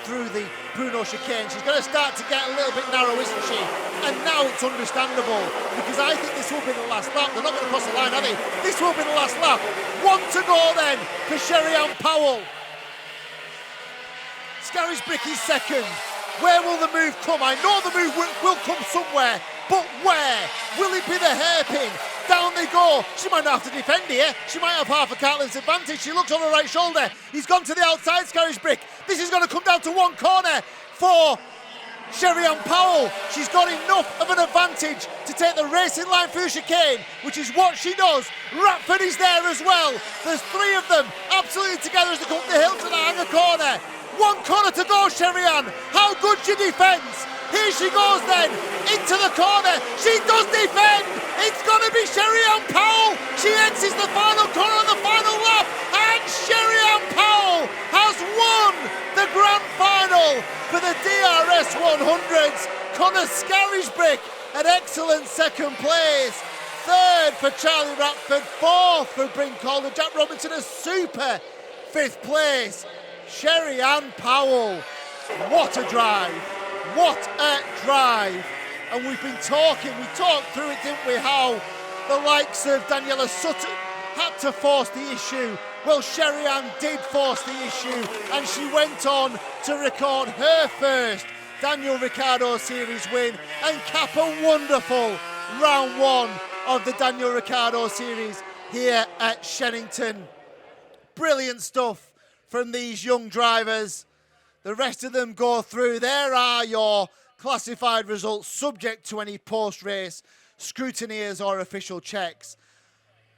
Speaker 1: through the Bruno chicane. She's going to start to get a little bit narrow, isn't she? And now it's understandable, because I think this will be the last lap. They're not going to cross the line, are they? This will be the last lap. 1 to go then for Sherry-Ann Powell. Scarisbrick is second. Where will the move come? I know the move will come somewhere, but where? Will it be the hairpin? Down they go. She might not have to defend here. She might have half a kart length's advantage. She looks on her right shoulder. He's gone to the outside, Scarisbrick. This is going to come down to 1 corner for Sherry-Ann Powell. She's got enough of an advantage to take the racing line through the chicane, which is what she does. Ratford is there as well. There's 3 of them absolutely together as they come up the hill to the hanger corner. 1 corner to go, Sherry-Ann. How good she defends. Here she goes then, into the corner. She does defend. It's going to be Sherry-Ann Powell. She exits the final corner on the final lap. And Sherry-Ann Powell has won the grand final for the DRS100s. Connor Scarisbrick at excellent second place. 3rd for Charlie Ratford. 4th for Bryn Calder. Jack Robinson a super 5th place. Sherry-Ann Powell. What a drive. What a drive. And we've been talking, we talked through it, didn't we, how the likes of Daniela Sutton had to force the issue. Well, Sherry-Ann did force the issue, and she went on to record her first Daniel Ricciardo Series win and cap a wonderful round 1 of the Daniel Ricciardo Series here at Shenington. Brilliant stuff from these young drivers. The rest of them go through. There are your classified results, subject to any post-race scrutineers or official checks.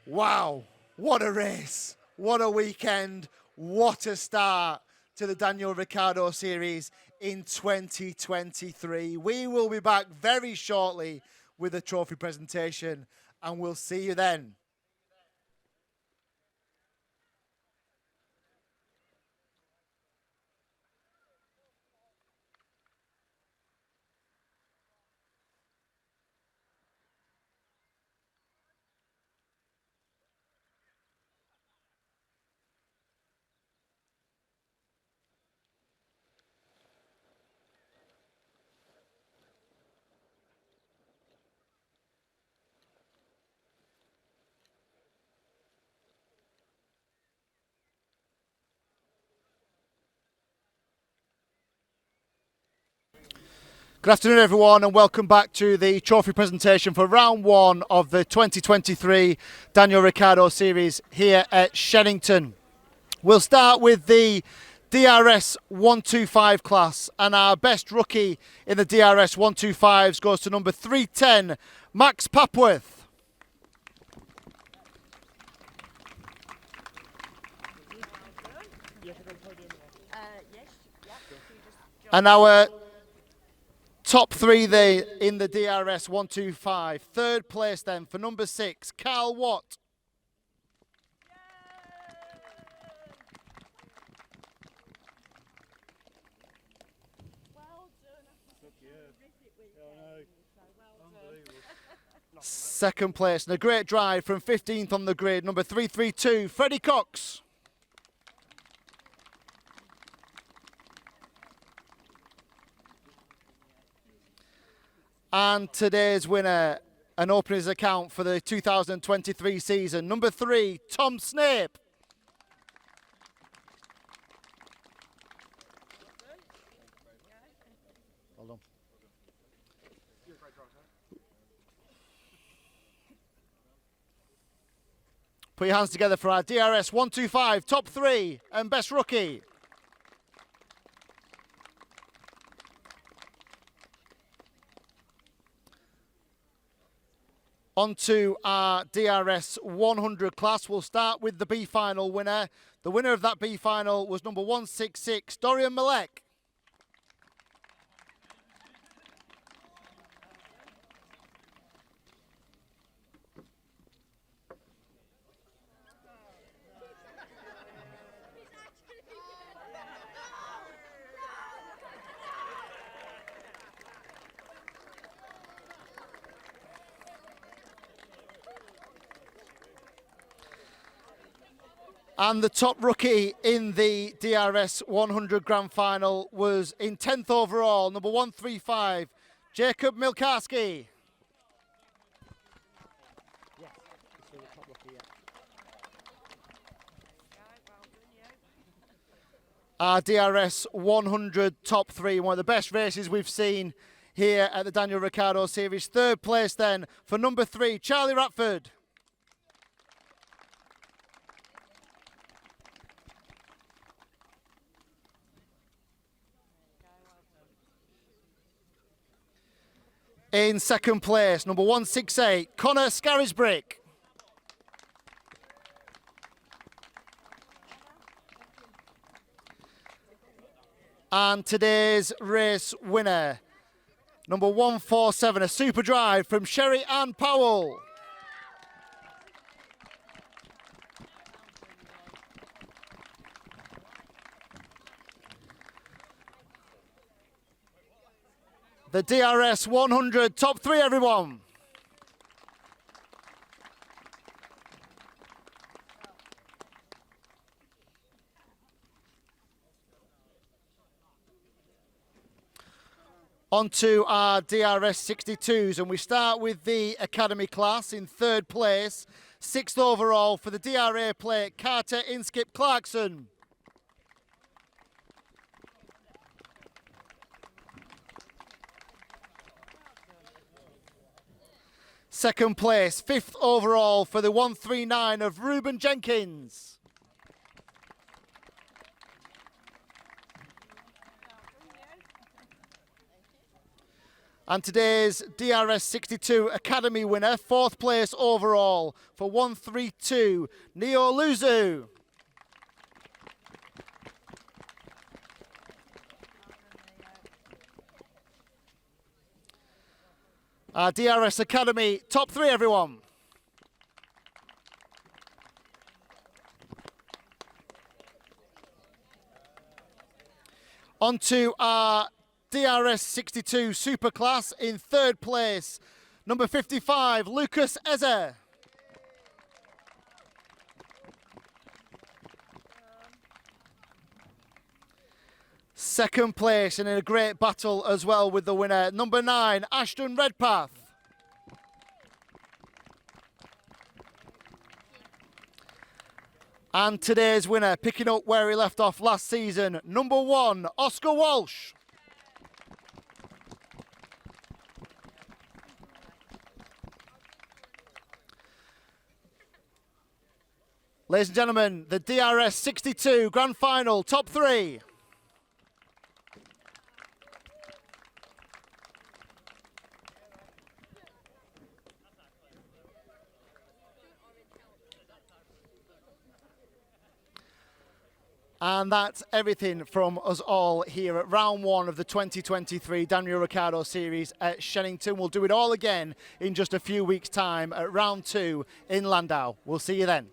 Speaker 1: Wow, What a race. What a weekend. What a start to the Daniel Ricciardo Series in 2023. We will be back very shortly with a trophy presentation, and we'll see you then. Good afternoon, everyone, and welcome back to the trophy presentation for round one of the 2023 Daniel Ricciardo Series here at Shenington. We'll start with the DRS125 class, and our best rookie in the DRS125s goes to number 310, Max Papworth. And our top three there in the DRS125. Third place then for number 6, Carl Watt. Second place and a great drive from 15th on the grid, number 332, Freddie Cox. And today's winner, an opener's account for the 2023 season, number 3, Tom Snape. Well done. Put your hands together for our DRS 125 top 3 and best rookie. On to our DRS 100 class. We'll start with the B final winner. The winner of that B final was number 166, Dorian Malek. And the top rookie in the DRS 100 Grand Final was in 10th overall, number 135, Jacob Milkarski. Our DRS 100 top 3, one of the best races we've seen here at the Daniel Ricciardo Series. Third place then for number 3, Charlie Ratford. In second place, number 168, Connor Scarisbrick. And today's race winner, number 147, a super drive from Sherry Ann Powell. The DRS 100 top 3, everyone. On to our DRS 62s, and we start with the Academy class in third place. 6th overall for the DRA plate, Carter Inskip Clarkson. Second place, 5th overall for the 139 of Reuben Jenkins. And today's DRS62 Academy winner, 4th place overall for 132, Neo Luzu. Our DRS Academy top 3, everyone. On to our DRS62 Superclass in 3rd place, number 55, Lucas Eze. Second place, and in a great battle as well with the winner, number 9, Ashton Redpath. And today's winner, picking up where he left off last season, number 1, Oscar Walsh. Ladies and gentlemen, the DRS 62 Grand Final, top 3. And that's everything from us all here at round 1 of the 2023 Daniel Ricciardo Series at Shenington. We'll do it all again in just a few weeks' time at round 2 in Landau. We'll see you then.